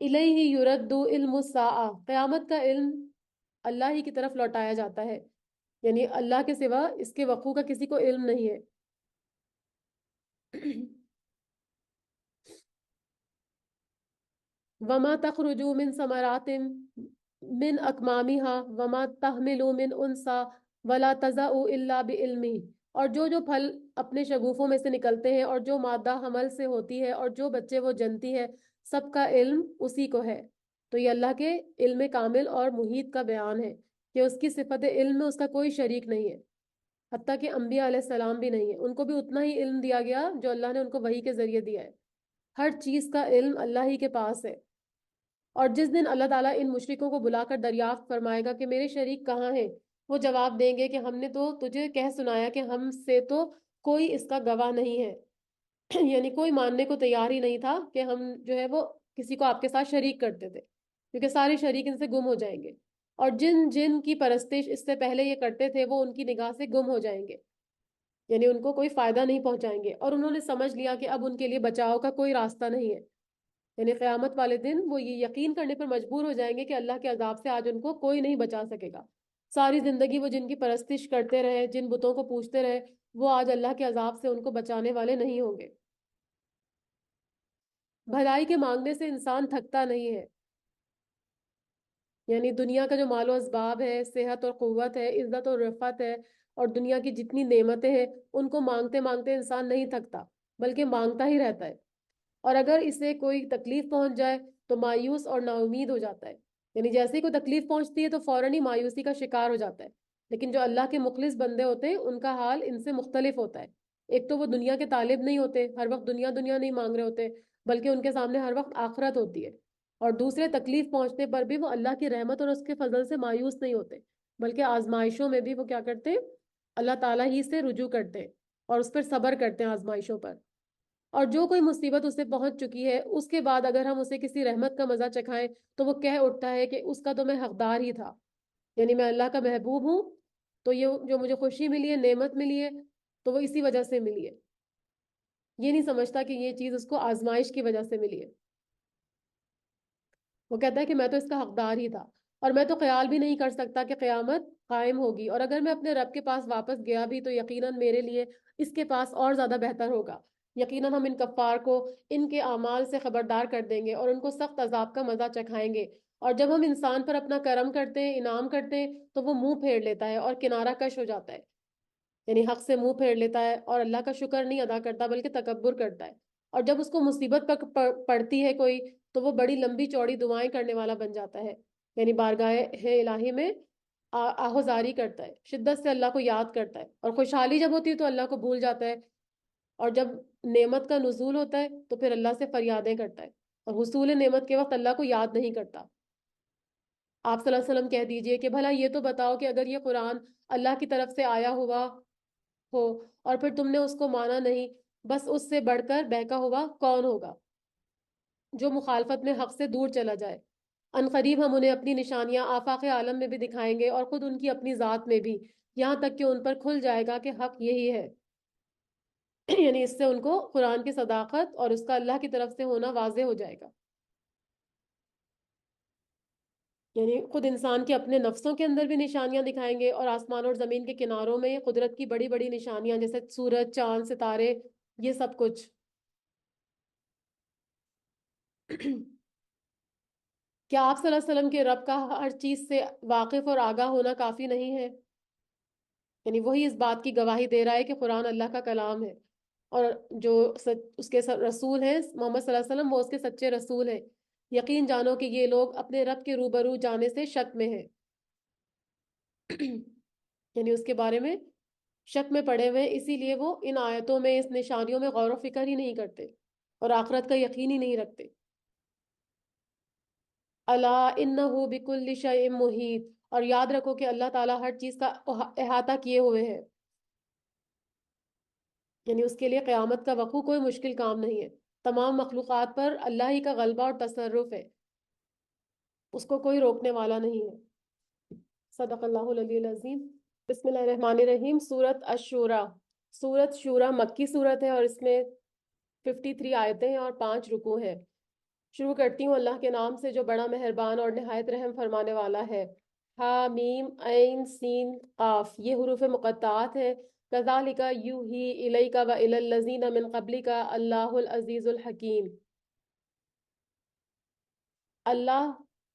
الیہ یرد علم الساعہ، قیامت کا علم اللہ ہی کی طرف لوٹایا جاتا ہے، یعنی اللہ کے سوا اس کے وقوع کا کسی کو علم نہیں ہے۔ وما تخرج من ثمرات من اکمامها وما تحمل من انثى ولا تضع الا بعلمه، اور جو پھل اپنے شگوفوں میں سے نکلتے ہیں اور جو مادہ حمل سے ہوتی ہے اور جو بچے وہ جنتی ہے، سب کا علم اسی کو ہے۔ تو یہ اللہ کے علم کامل اور محیط کا بیان ہے کہ اس کی صفت علم میں اس کا کوئی شریک نہیں ہے، حتیٰ کہ انبیاء علیہ السلام بھی نہیں ہے، ان کو بھی اتنا ہی علم دیا گیا جو اللہ نے ان کو وحی کے ذریعے دیا ہے۔ ہر چیز کا علم اللہ ہی کے پاس ہے۔ اور جس دن اللہ تعالیٰ ان مشرکوں کو بلا کر دریافت فرمائے گا کہ میرے شریک کہاں ہیں، وہ جواب دیں گے کہ ہم نے تو تجھے کہہ سنایا کہ ہم سے تو کوئی اس کا گواہ نہیں ہے، یعنی کوئی ماننے کو تیار ہی نہیں تھا کہ ہم جو ہے وہ کسی کو آپ کے ساتھ شریک کرتے تھے، کیونکہ سارے شریک ان سے گم ہو جائیں گے، اور جن جن کی پرستش اس سے پہلے یہ کرتے تھے وہ ان کی نگاہ سے گم ہو جائیں گے، یعنی ان کو کوئی فائدہ نہیں پہنچائیں گے، اور انہوں نے سمجھ لیا کہ اب ان کے لیے بچاؤ کا کوئی راستہ نہیں ہے۔ یعنی قیامت والے دن وہ یہ یقین کرنے پر مجبور ہو جائیں گے کہ اللہ کے عذاب سے آج ان کو کوئی نہیں بچا سکے گا۔ ساری زندگی وہ جن کی پرستش کرتے رہے، جن بتوں کو پوجتے رہے، وہ آج اللہ کے عذاب سے ان کو بچانے والے نہیں ہوں گے۔ بھلائی کے مانگنے سے انسان تھکتا نہیں ہے، یعنی دنیا کا جو مال و اسباب ہے، صحت اور قوت ہے، عزت اور رفعت ہے، اور دنیا کی جتنی نعمتیں ہیں، ان کو مانگتے مانگتے انسان نہیں تھکتا، بلکہ مانگتا ہی رہتا ہے۔ اور اگر اسے کوئی تکلیف پہنچ جائے تو مایوس اور نا امید ہو جاتا ہے، یعنی جیسے ہی کوئی تکلیف پہنچتی ہے تو فوراً ہی مایوسی کا شکار ہو جاتا ہے۔ لیکن جو اللہ کے مخلص بندے ہوتے ہیں ان کا حال ان سے مختلف ہوتا ہے۔ ایک تو وہ دنیا کے طالب نہیں ہوتے، ہر وقت دنیا دنیا نہیں مانگ رہے ہوتے، بلکہ ان کے سامنے ہر وقت آخرت ہوتی ہے۔ اور دوسرے، تکلیف پہنچنے پر بھی وہ اللہ کی رحمت اور اس کے فضل سے مایوس نہیں ہوتے، بلکہ آزمائشوں میں بھی وہ کیا کرتے ہیں، اللہ تعالیٰ ہی سے رجوع کرتے ہیں اور اس پر صبر کرتے ہیں آزمائشوں پر۔ اور جو کوئی مصیبت اسے پہنچ چکی ہے، اس کے بعد اگر ہم اسے کسی رحمت کا مزہ چکھائیں تو وہ کہہ اٹھتا ہے کہ اس کا تو میں حقدار ہی تھا، یعنی میں اللہ کا محبوب ہوں، تو یہ جو مجھے خوشی ملی ہے، نعمت ملی ہے، تو وہ اسی وجہ سے ملی ہے۔ یہ نہیں سمجھتا کہ یہ چیز اس کو آزمائش کی وجہ سے ملی ہے، وہ کہتا ہے کہ میں تو اس کا حقدار ہی تھا، اور میں تو خیال بھی نہیں کر سکتا کہ قیامت قائم ہوگی، اور اگر میں اپنے رب کے پاس واپس گیا بھی تو یقیناً میرے لیے اس کے پاس اور زیادہ بہتر ہوگا۔ یقیناً ہم ان کفار کو ان کے اعمال سے خبردار کر دیں گے اور ان کو سخت عذاب کا مزہ چکھائیں گے۔ اور جب ہم انسان پر اپنا کرم کرتے ہیں، انعام کرتے ہیں، تو وہ منہ پھیر لیتا ہے اور کنارہ کش ہو جاتا ہے، یعنی حق سے منہ پھیر لیتا ہے اور اللہ کا شکر نہیں ادا کرتا بلکہ تکبر کرتا ہے۔ اور جب اس کو مصیبت پڑتی ہے کوئی، تو وہ بڑی لمبی چوڑی دعائیں کرنے والا بن جاتا ہے، یعنی بارگاہ الہی میں آہوزاری کرتا ہے، شدت سے اللہ کو یاد کرتا ہے، اور خوشحالی جب ہوتی ہے تو اللہ کو بھول جاتا ہے، اور جب نعمت کا نزول ہوتا ہے تو پھر اللہ سے فریادیں کرتا ہے، اور حصول نعمت کے وقت اللہ کو یاد نہیں کرتا۔ آپ صلی اللہ علیہ وسلم کہہ دیجئے کہ بھلا یہ تو بتاؤ کہ اگر یہ قرآن اللہ کی طرف سے آیا ہوا ہو اور پھر تم نے اس کو مانا نہیں، بس اس سے بڑھ کر بہکا ہوا کون ہوگا جو مخالفت میں حق سے دور چلا جائے۔ ان قریب ہم انہیں اپنی نشانیاں آفاق عالم میں بھی دکھائیں گے اور خود ان کی اپنی ذات میں بھی، یہاں تک کہ ان پر کھل جائے گا کہ حق یہی ہے۔ یعنی اس سے ان کو قرآن کی صداقت اور اس کا اللہ کی طرف سے ہونا واضح ہو جائے گا۔ یعنی خود انسان کے اپنے نفسوں کے اندر بھی نشانیاں دکھائیں گے، اور آسمان اور زمین کے کناروں میں قدرت کی بڑی بڑی نشانیاں جیسے سورج، چاند، ستارے، یہ سب کچھ۔ کیا آپ صلی اللہ علیہ وسلم کے رب کا ہر چیز سے واقف اور آگاہ ہونا کافی نہیں ہے؟ یعنی وہی اس بات کی گواہی دے رہا ہے کہ قرآن اللہ کا کلام ہے، اور جو اس کے رسول ہیں محمد صلی اللہ علیہ وسلم، وہ اس کے سچے رسول ہیں۔ یقین جانو کہ یہ لوگ اپنے رب کے روبرو جانے سے شک میں ہیں، یعنی اس کے بارے میں شک میں پڑے ہوئے، اسی لیے وہ ان آیتوں میں، اس نشانیوں میں غور و فکر ہی نہیں کرتے اور آخرت کا یقین ہی نہیں رکھتے۔ الا انہ بکل شیء محیط، اور یاد رکھو کہ اللہ تعالیٰ ہر چیز کا احاطہ کیے ہوئے ہے، یعنی اس کے لیے قیامت کا وقوع کوئی مشکل کام نہیں ہے، تمام مخلوقات پر اللہ ہی کا غلبہ اور تصرف ہے، اس کو کوئی روکنے والا نہیں ہے۔ صدق اللہ العلی العظیم۔ بسم اللہ الرحمن الرحیم۔ سورت الشورى، سورت شورہ مکی سورت ہے، اور اس میں 53 آیتیں ہیں اور 5 رکوع ہیں۔ شروع کرتی ہوں اللہ کے نام سے جو بڑا مہربان اور نہایت رحم فرمانے والا ہے۔ ہا میم عین سین قاف، یہ حروف مقطعات ہیں۔ کذالک یوحی الیک و الی الذین من قبلک اللہ العزیز الحکیم۔ اللہ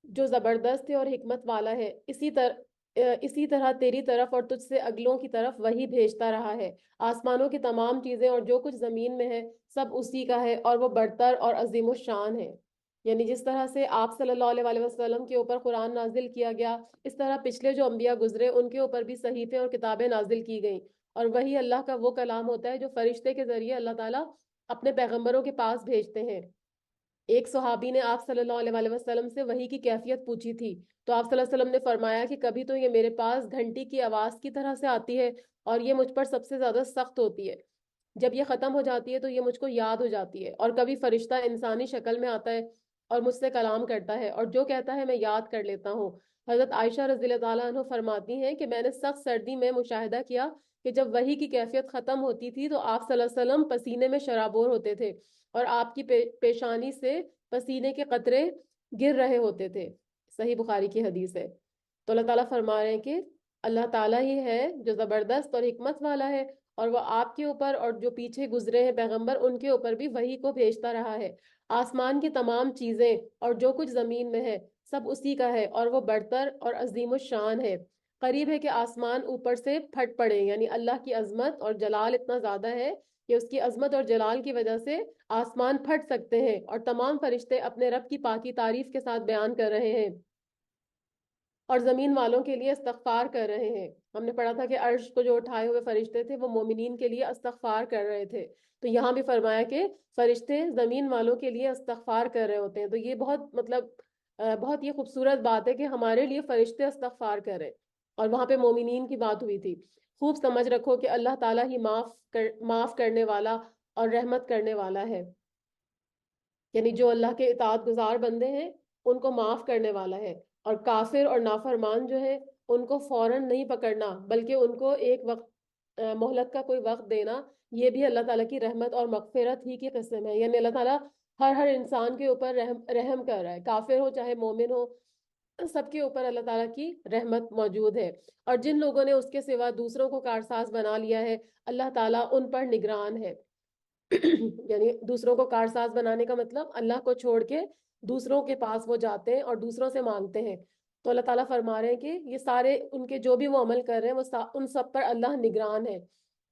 جو زبردست ہے اور حکمت والا ہے، اسی طرح تیری طرف اور تجھ سے اگلوں کی طرف وہی بھیجتا رہا ہے۔ آسمانوں کی تمام چیزیں اور جو کچھ زمین میں ہے سب اسی کا ہے، اور وہ برتر اور عظیم الشان ہے۔ یعنی جس طرح سے آپ صلی اللہ علیہ وسلم کے اوپر قرآن نازل کیا گیا، اس طرح پچھلے جو انبیاء گزرے ان کے اوپر بھی صحیفے اور کتابیں نازل کی گئیں، اور وہی اللہ کا وہ کلام ہوتا ہے جو فرشتے کے ذریعے اللہ تعالیٰ اپنے پیغمبروں کے پاس بھیجتے ہیں۔ ایک صحابی نے آپ صلی اللہ علیہ وسلم سے وحی کی کیفیت پوچھی تھی، تو آپ صلی اللہ علیہ وسلم نے فرمایا کہ کبھی تو یہ میرے پاس گھنٹی کی آواز کی طرح سے آتی ہے، اور یہ مجھ پر سب سے زیادہ سخت ہوتی ہے۔ جب یہ ختم ہو جاتی ہے تو یہ مجھ کو یاد ہو جاتی ہے، اور کبھی فرشتہ انسانی شکل میں آتا ہے اور مجھ سے کلام کرتا ہے، اور جو کہتا ہے میں یاد کر لیتا ہوں۔ حضرت عائشہ رضی اللہ تعالیٰ عنہ فرماتی ہیں کہ میں نے سخت سردی میں مشاہدہ کیا کہ جب وحی کی کیفیت ختم ہوتی تھی تو آپ صلی اللہ علیہ وسلم پسینے میں شرابور ہوتے تھے، اور آپ کی پیشانی سے پسینے کے قطرے گر رہے ہوتے تھے۔ صحیح بخاری کی حدیث ہے۔ تو اللہ تعالیٰ فرما رہے ہیں کہ اللہ تعالیٰ ہی ہے جو زبردست اور حکمت والا ہے، اور وہ آپ کے اوپر اور جو پیچھے گزرے ہیں پیغمبر ان کے اوپر بھی وحی کو بھیجتا رہا ہے۔ آسمان کی تمام چیزیں اور جو کچھ زمین میں ہے سب اسی کا ہے، اور وہ برتر اور عظیم الشان ہے۔ قریب ہے کہ آسمان اوپر سے پھٹ پڑے، یعنی اللہ کی عظمت اور جلال اتنا زیادہ ہے کہ اس کی عظمت اور جلال کی وجہ سے آسمان پھٹ سکتے ہیں، اور تمام فرشتے اپنے رب کی پاکی تعریف کے ساتھ بیان کر رہے ہیں، اور زمین والوں کے لیے استغفار کر رہے ہیں۔ ہم نے پڑھا تھا کہ عرش کو جو اٹھائے ہوئے فرشتے تھے وہ مومنین کے لیے استغفار کر رہے تھے، تو یہاں بھی فرمایا کہ فرشتے زمین والوں کے لیے استغفار کر رہے ہوتے ہیں۔ تو یہ بہت یہ خوبصورت بات ہے کہ ہمارے لیے فرشتے استغفار کر رہے، اور وہاں پہ مومنین کی بات ہوئی تھی۔ خوب سمجھ رکھو کہ اللہ تعالیٰ ہی معاف کرنے والا اور رحمت کرنے والا ہے، یعنی جو اللہ کے اطاعت گزار بندے ہیں ان کو معاف کرنے والا ہے، اور کافر اور نافرمان جو ہے ان کو فوراً نہیں پکڑنا بلکہ ان کو ایک وقت مہلت کا کوئی وقت دینا، یہ بھی اللہ تعالیٰ کی رحمت اور مغفرت ہی کی قسم ہے۔ یعنی اللہ تعالیٰ ہر انسان کے اوپر رحم کر رہا ہے، کافر ہو چاہے مومن ہو، سب کے اوپر اللہ تعالیٰ کی رحمت موجود ہے۔ اور جن لوگوں نے اس کے سوا دوسروں کو کارساز بنا لیا ہے اللہ تعالیٰ ان پر نگران ہے۔ یعنی دوسروں کو کارساز بنانے کا مطلب اللہ کو چھوڑ کے دوسروں کے پاس وہ جاتے ہیں اور دوسروں سے مانگتے ہیں۔ تو اللہ تعالیٰ فرما رہے ہیں کہ یہ سارے ان کے جو بھی وہ عمل کر رہے ہیں ان سب پر اللہ نگران ہے،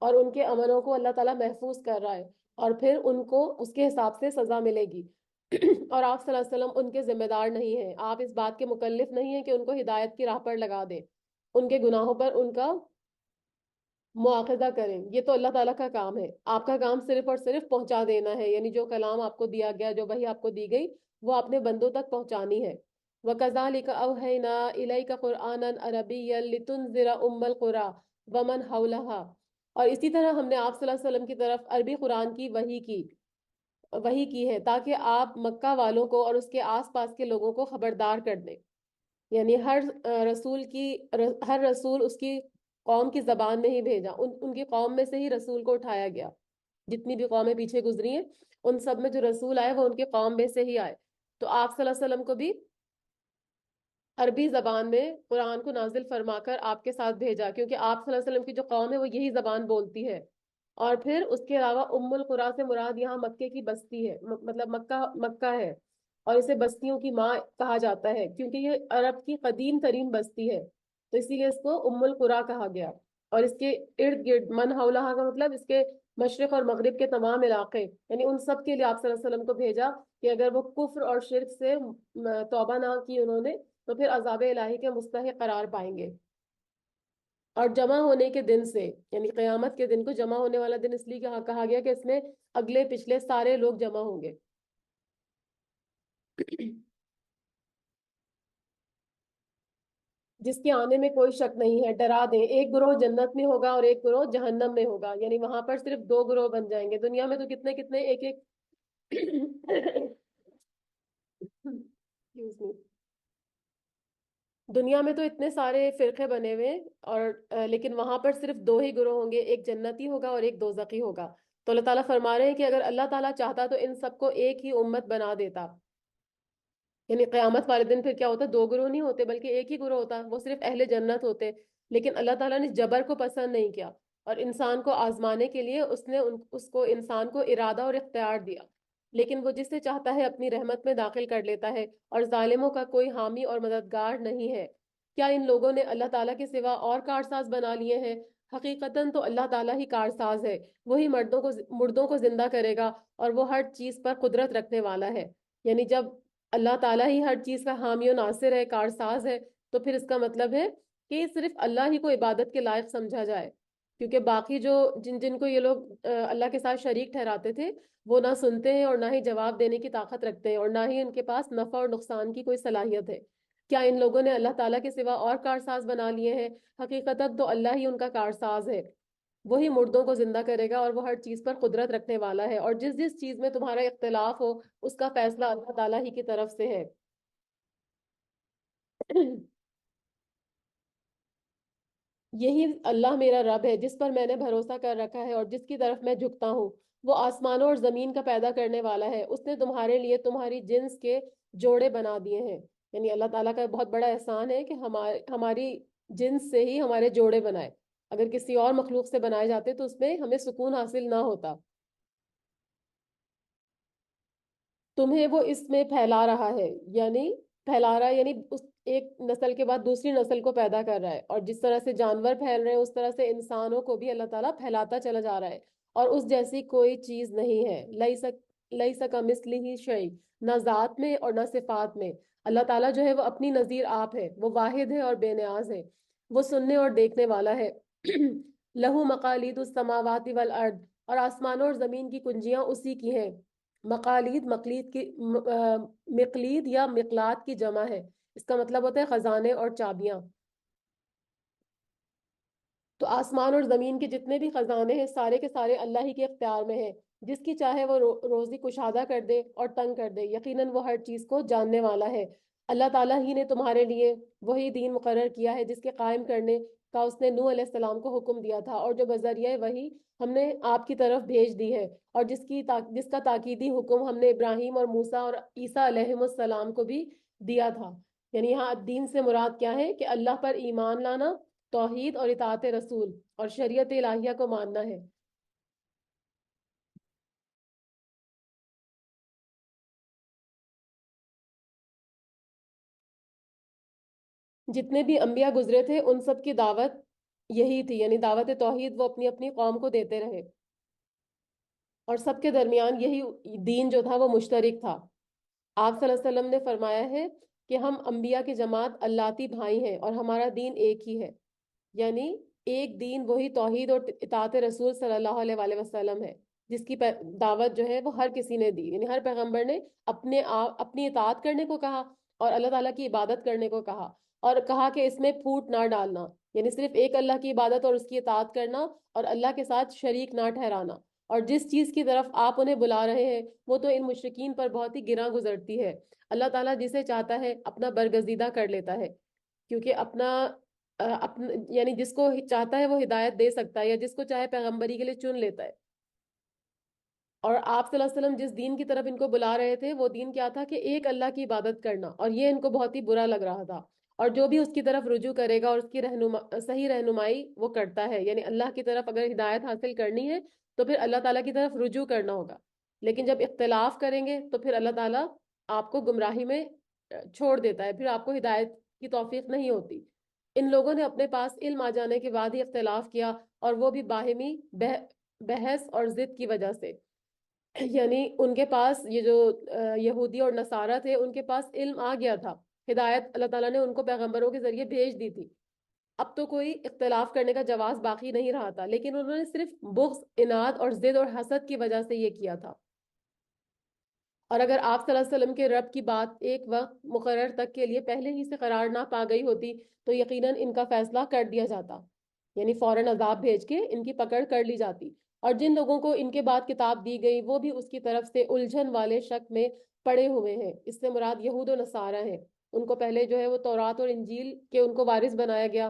اور ان کے عملوں کو اللہ تعالیٰ محفوظ کر رہا ہے، اور پھر ان کو اس کے حساب سے سزا ملے گی۔ اور آپ صلی اللہ علیہ وسلم ان کے ذمہ دار نہیں ہیں، آپ اس بات کے مکلف نہیں ہیں کہ ان کو ہدایت کی راہ پر لگا دیں، ان کے گناہوں پر ان کا مواخذہ کریں۔ یہ تو اللہ تعالیٰ کا کام ہے، آپ کا کام صرف اور صرف پہنچا دینا ہے، یعنی جو کلام آپ کو دیا گیا، جو وحی آپ کو دی گئی وہ اپنے بندوں تک پہنچانی ہے۔ وَكَذَلِكَ أَوْحَيْنَا إِلَيْكَ قُرْآنًا عَرَبِيًّا لِتُنذِرَ أُمَّ الْقُرَىٰ وَمَنْ حَوْلَهَا، اور اسی طرح ہم نے آپ صلی اللہ علیہ وسلم کی طرف عربی قرآن کی وحی کی ہے تاکہ آپ مکہ والوں کو اور اس کے آس پاس کے لوگوں کو خبردار کر دیں۔ یعنی ہر رسول اس کی قوم کی زبان میں ہی بھیجا، ان کی قوم میں سے ہی رسول کو اٹھایا گیا۔ جتنی بھی قومیں پیچھے گزری ہیں ان سب میں جو رسول آئے وہ ان کی قوم میں سے ہی آئے، تو آپ صلی اللہ علیہ وسلم کو بھی عربی زبان میں قرآن کو نازل فرما کر آپ کے ساتھ بھیجا، کیونکہ آپ صلی اللہ علیہ وسلم کی جو قوم ہے وہ یہی زبان بولتی ہے۔ اور پھر اس کے علاوہ ام القریٰ سے مراد یہاں مکے کی بستی ہے، مطلب مکہ ہے، اور اسے بستیوں کی ماں کہا جاتا ہے کیونکہ یہ عرب کی قدیم ترین بستی ہے، تو اسی لیے اس کو ام القریٰ کہا گیا۔ اور اس کے ارد گرد من حولہا کا مطلب اس کے مشرق اور مغرب کے تمام علاقے، یعنی ان سب کے لیے آپ صلی اللہ علیہ وسلم کو بھیجا کہ اگر وہ کفر اور شرک سے توبہ نہ کی انہوں نے تو پھر عذاب الہی کے مستحق قرار پائیں گے۔ اور جمع ہونے کے دن سے، یعنی قیامت کے دن کو جمع ہونے والا دن اس لیے کہا گیا کہ اس میں اگلے پچھلے سارے لوگ جمع ہوں گے۔ جس کے آنے میں کوئی شک نہیں ہے، ڈرا دیں، ایک گروہ جنت میں ہوگا اور ایک گروہ جہنم میں ہوگا، یعنی وہاں پر صرف دو گروہ بن جائیں گے۔ دنیا میں تو کتنے کتنے ایک ایک دنیا میں تو اتنے سارے فرقے بنے ہوئے، اور لیکن وہاں پر صرف دو ہی گروہ ہوں گے، ایک جنتی ہوگا اور ایک دوزخی ہوگا۔ تو اللہ تعالیٰ فرما رہے ہیں کہ اگر اللہ تعالیٰ چاہتا تو ان سب کو ایک ہی امت بنا دیتا، یعنی قیامت والے دن پھر کیا ہوتا؟ دو گروہ نہیں ہوتے بلکہ ایک ہی گروہ ہوتا، وہ صرف اہل جنت ہوتے. لیکن اللہ تعالیٰ نے جبر کو پسند نہیں کیا، اور انسان کو آزمانے کے لیے اس نے اس کو انسان کو ارادہ اور اختیار دیا. لیکن وہ جسے چاہتا ہے اپنی رحمت میں داخل کر لیتا ہے، اور ظالموں کا کوئی حامی اور مددگار نہیں ہے. کیا ان لوگوں نے اللہ تعالیٰ کے سوا اور کارساز بنا لیے ہیں؟ حقیقتاً تو اللہ تعالیٰ ہی کارساز ہے. وہی مردوں کو زندہ کرے گا، اور وہ ہر چیز پر قدرت رکھنے والا ہے. یعنی جب اللہ تعالیٰ ہی ہر چیز کا حامی و ناصر ہے، کارساز ہے، تو پھر اس کا مطلب ہے کہ صرف اللہ ہی کو عبادت کے لائق سمجھا جائے. کیونکہ باقی جو جن جن کو یہ لوگ اللہ کے ساتھ شریک ٹھہراتے تھے، وہ نہ سنتے ہیں اور نہ ہی جواب دینے کی طاقت رکھتے ہیں، اور نہ ہی ان کے پاس نفع اور نقصان کی کوئی صلاحیت ہے. کیا ان لوگوں نے اللہ تعالیٰ کے سوا اور کارساز بنا لیے ہیں؟ حقیقتاً تو اللہ ہی ان کا کارساز ہے. وہی مردوں کو زندہ کرے گا، اور وہ ہر چیز پر قدرت رکھنے والا ہے. اور جس جس چیز میں تمہارا اختلاف ہو، اس کا فیصلہ اللہ تعالیٰ ہی کی طرف سے ہے. یہی اللہ میرا رب ہے جس پر میں نے بھروسہ کر رکھا ہے اور جس کی طرف میں جھکتا ہوں. وہ آسمانوں اور زمین کا پیدا کرنے والا ہے. اس نے تمہارے لیے تمہاری جنس کے جوڑے بنا دیے ہیں. یعنی اللہ تعالیٰ کا بہت بڑا احسان ہے کہ ہماری جنس سے ہی ہمارے جوڑے بنائے. اگر کسی اور مخلوق سے بنائے جاتے تو اس میں ہمیں سکون حاصل نہ ہوتا. تمہیں وہ اس میں پھیلا رہا ہے، یعنی پھیلا رہا ہے، یعنی اس ایک نسل کے بعد دوسری نسل کو پیدا کر رہا ہے. اور جس طرح سے جانور پھیل رہے ہیں اس طرح سے انسانوں کو بھی اللہ تعالیٰ پھیلاتا چلا جا رہا ہے. اور اس جیسی کوئی چیز نہیں ہے. لئی سکا مثلی شیء، نہ ذات میں اور نہ صفات میں. اللہ تعالیٰ جو ہے وہ اپنی نظیر آپ ہے. وہ واحد ہے اور بے نیاز ہے. وہ سننے اور دیکھنے والا ہے. لہو مقالید السماوات والارض، اور آسمانوں اور زمین کی کنجیاں اسی کی ہیں. مقالید مقلید یا مقلات کی جمع ہے. اس کا مطلب ہوتا ہے خزانے اور چابیاں. تو آسمان اور زمین کے جتنے بھی خزانے ہیں سارے کے سارے اللہ ہی کے اختیار میں ہیں. جس کی چاہے وہ روزی کشادہ کر دے اور تنگ کر دے. یقیناً وہ ہر چیز کو جاننے والا ہے. اللہ تعالیٰ ہی نے تمہارے لیے وہی دین مقرر کیا ہے جس کے قائم کرنے کا اس نے نوح علیہ السلام کو حکم دیا تھا، اور جو بذریعہ وہی ہم نے آپ کی طرف بھیج دی ہے، اور جس کا تاکیدی حکم ہم نے ابراہیم اور موسیٰ اور عیسیٰ علیہ السلام کو بھی دیا تھا. یعنی یہاں دین سے مراد کیا ہے کہ اللہ پر ایمان لانا، توحید اور اطاعت رسول اور شریعت الہیہ کو ماننا ہے. جتنے بھی انبیاء گزرے تھے ان سب کی دعوت یہی تھی، یعنی دعوت توحید وہ اپنی اپنی قوم کو دیتے رہے، اور سب کے درمیان یہی دین جو تھا وہ مشترک تھا. آپ صلی اللہ علیہ وسلم نے فرمایا ہے کہ ہم انبیاء کی جماعت اللہتی بھائی ہیں اور ہمارا دین ایک ہی ہے. یعنی ایک دین وہی توحید اور اطاعت رسول صلی اللہ علیہ وآلہ وسلم ہے، جس کی دعوت جو ہے وہ ہر کسی نے دی. یعنی ہر پیغمبر نے اپنی اطاعت کرنے کو کہا، اور اللہ تعالیٰ کی عبادت کرنے کو کہا، اور کہا کہ اس میں پھوٹ نہ ڈالنا. یعنی صرف ایک اللہ کی عبادت اور اس کی اطاعت کرنا، اور اللہ کے ساتھ شریک نہ ٹھہرانا. اور جس چیز کی طرف آپ انہیں بلا رہے ہیں وہ تو ان مشرکین پر بہت ہی گراں گزرتی ہے. اللہ تعالیٰ جسے چاہتا ہے اپنا برگزیدہ کر لیتا ہے، کیونکہ یعنی جس کو چاہتا ہے وہ ہدایت دے سکتا ہے، یا جس کو چاہے پیغمبری کے لیے چن لیتا ہے. اور آپ صلی اللہ علیہ وسلم جس دین کی طرف ان کو بلا رہے تھے وہ دین کیا تھا کہ ایک اللہ کی عبادت کرنا، اور یہ ان کو بہت ہی برا لگ رہا تھا. اور جو بھی اس کی طرف رجوع کرے گا اور اس کی صحیح رہنمائی وہ کرتا ہے، یعنی اللہ کی طرف اگر ہدایت حاصل کرنی ہے تو پھر اللہ تعالیٰ کی طرف رجوع کرنا ہوگا. لیکن جب اختلاف کریں گے تو پھر اللہ تعالیٰ آپ کو گمراہی میں چھوڑ دیتا ہے، پھر آپ کو ہدایت کی توفیق نہیں ہوتی. ان لوگوں نے اپنے پاس علم آ جانے کے بعد ہی اختلاف کیا، اور وہ بھی باہمی بحث اور ضد کی وجہ سے. یعنی ان کے پاس یہ جو یہودی اور نصارہ تھے ان کے پاس علم آ گیا تھا، ہدایت اللہ تعالیٰ نے ان کو پیغمبروں کے ذریعے بھیج دی تھی. اب تو کوئی اختلاف کرنے کا جواز باقی نہیں رہا تھا، لیکن انہوں نے صرف بغض، اناد اور ضد اور حسد کی وجہ سے یہ کیا تھا. اور اگر آپ صلی اللہ علیہ وسلم کے رب کی بات ایک وقت مقرر تک کے لیے پہلے ہی سے قرار نہ پا گئی ہوتی تو یقیناً ان کا فیصلہ کر دیا جاتا، یعنی فوراً عذاب بھیج کے ان کی پکڑ کر لی جاتی. اور جن لوگوں کو ان کے بعد کتاب دی گئی وہ بھی اس کی طرف سے الجھن والے شک میں پڑے ہوئے ہیں. اس سے مراد یہود و نصارہ ہیں. ان کو پہلے جو ہے وہ تورات اور انجیل کے ان کو وارث بنایا گیا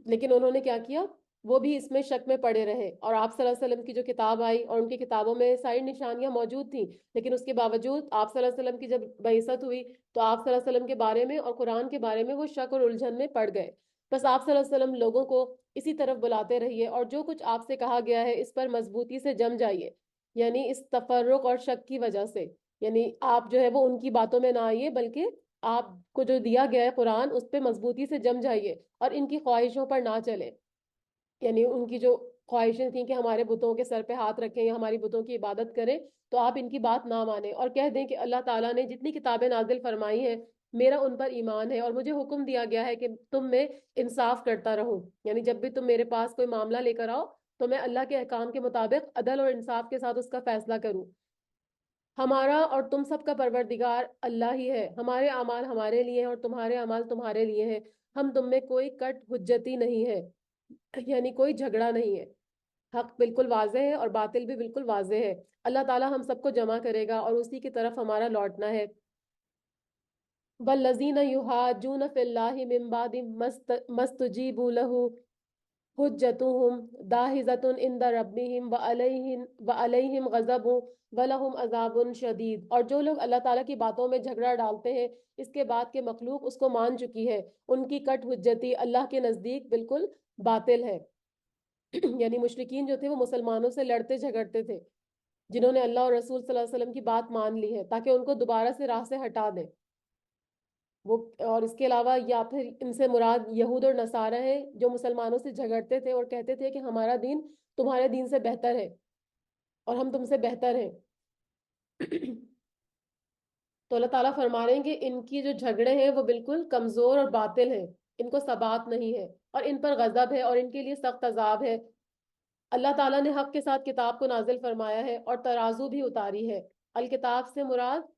لیکن انہوں نے کیا کیا؟ وہ بھی اس میں شک میں پڑے رہے، اور آپ صلی اللہ علیہ وسلم کی جو کتاب آئی اور ان کی کتابوں میں ساری نشانیاں موجود تھیں، لیکن اس کے باوجود آپ صلی اللہ علیہ وسلم کی جب بعثت ہوئی تو آپ صلی اللہ علیہ وسلم کے بارے میں اور قرآن کے بارے میں وہ شک اور الجھن میں پڑ گئے۔ بس آپ صلی اللہ علیہ وسلم لوگوں کو اسی طرف بلاتے رہیے، اور جو کچھ آپ سے کہا گیا ہے اس پر مضبوطی سے جم جائیے، یعنی اس تفرق اور شک کی وجہ سے، یعنی آپ جو ہے وہ ان کی باتوں میں نہ آئیے، بلکہ آپ کو جو دیا گیا ہے قرآن اس پہ مضبوطی سے جم جائیے، اور ان کی خواہشوں پر نہ چلے، یعنی ان کی جو خواہشیں تھیں کہ ہمارے بتوں کے سر پہ ہاتھ رکھیں یا ہماری بتوں کی عبادت کریں، تو آپ ان کی بات نہ مانیں اور کہہ دیں کہ اللہ تعالیٰ نے جتنی کتابیں نازل فرمائی ہیں میرا ان پر ایمان ہے، اور مجھے حکم دیا گیا ہے کہ تم میں انصاف کرتا رہوں، یعنی جب بھی تم میرے پاس کوئی معاملہ لے کر آؤ تو میں اللہ کے احکام کے مطابق عدل اور انصاف کے ساتھ اس کا فیصلہ کروں۔ ہمارا اور تم سب کا پروردگار اللہ ہی ہے، ہمارے اعمال ہمارے لیے ہیں اور تمہارے اعمال تمہارے لیے ہیں، ہم تم میں کوئی کٹ حجتی نہیں ہے، یعنی کوئی جھگڑا نہیں ہے، حق بالکل واضح ہے اور باطل بھی بالکل واضح ہے۔ اللہ تعالیٰ ہم سب کو جمع کرے گا اور اسی کی طرف ہمارا لوٹنا ہے۔ والذین یحاجون فی اللہ من بعد مستجیبوا لہ حجتهم داہزۃ عند ربہم وعلیہم غضب ولہم عذاب شدید، اور جو لوگ اللہ تعالیٰ کی باتوں میں جھگڑا ڈالتے ہیں اس کے بعد کہ مخلوق اس کو مان چکی ہے، ان کی کٹ حجتی اللہ کے نزدیک بالکل باطل ہے۔ یعنی مشرکین جو تھے وہ مسلمانوں سے لڑتے جھگڑتے تھے، جنہوں نے اللہ اور رسول صلی اللہ علیہ وسلم کی بات مان لی ہے تاکہ ان کو دوبارہ سے راہ سے ہٹا دیں وہ، اور اس کے علاوہ یا پھر ان سے مراد یہود اور نصارہ ہیں جو مسلمانوں سے جھگڑتے تھے اور کہتے تھے کہ ہمارا دین تمہارے دین سے بہتر ہے اور ہم تم سے بہتر ہیں۔ تو اللہ تعالیٰ فرما رہے ہیں کہ ان کی جو جھگڑے ہیں وہ بالکل کمزور اور باطل ہیں، ان کو ثبات نہیں ہے اور ان پر غضب ہے اور ان کے لیے سخت عذاب ہے۔ اللہ تعالیٰ نے حق کے ساتھ کتاب کو نازل فرمایا ہے اور ترازو بھی اتاری ہے۔ الکتاب سے مراد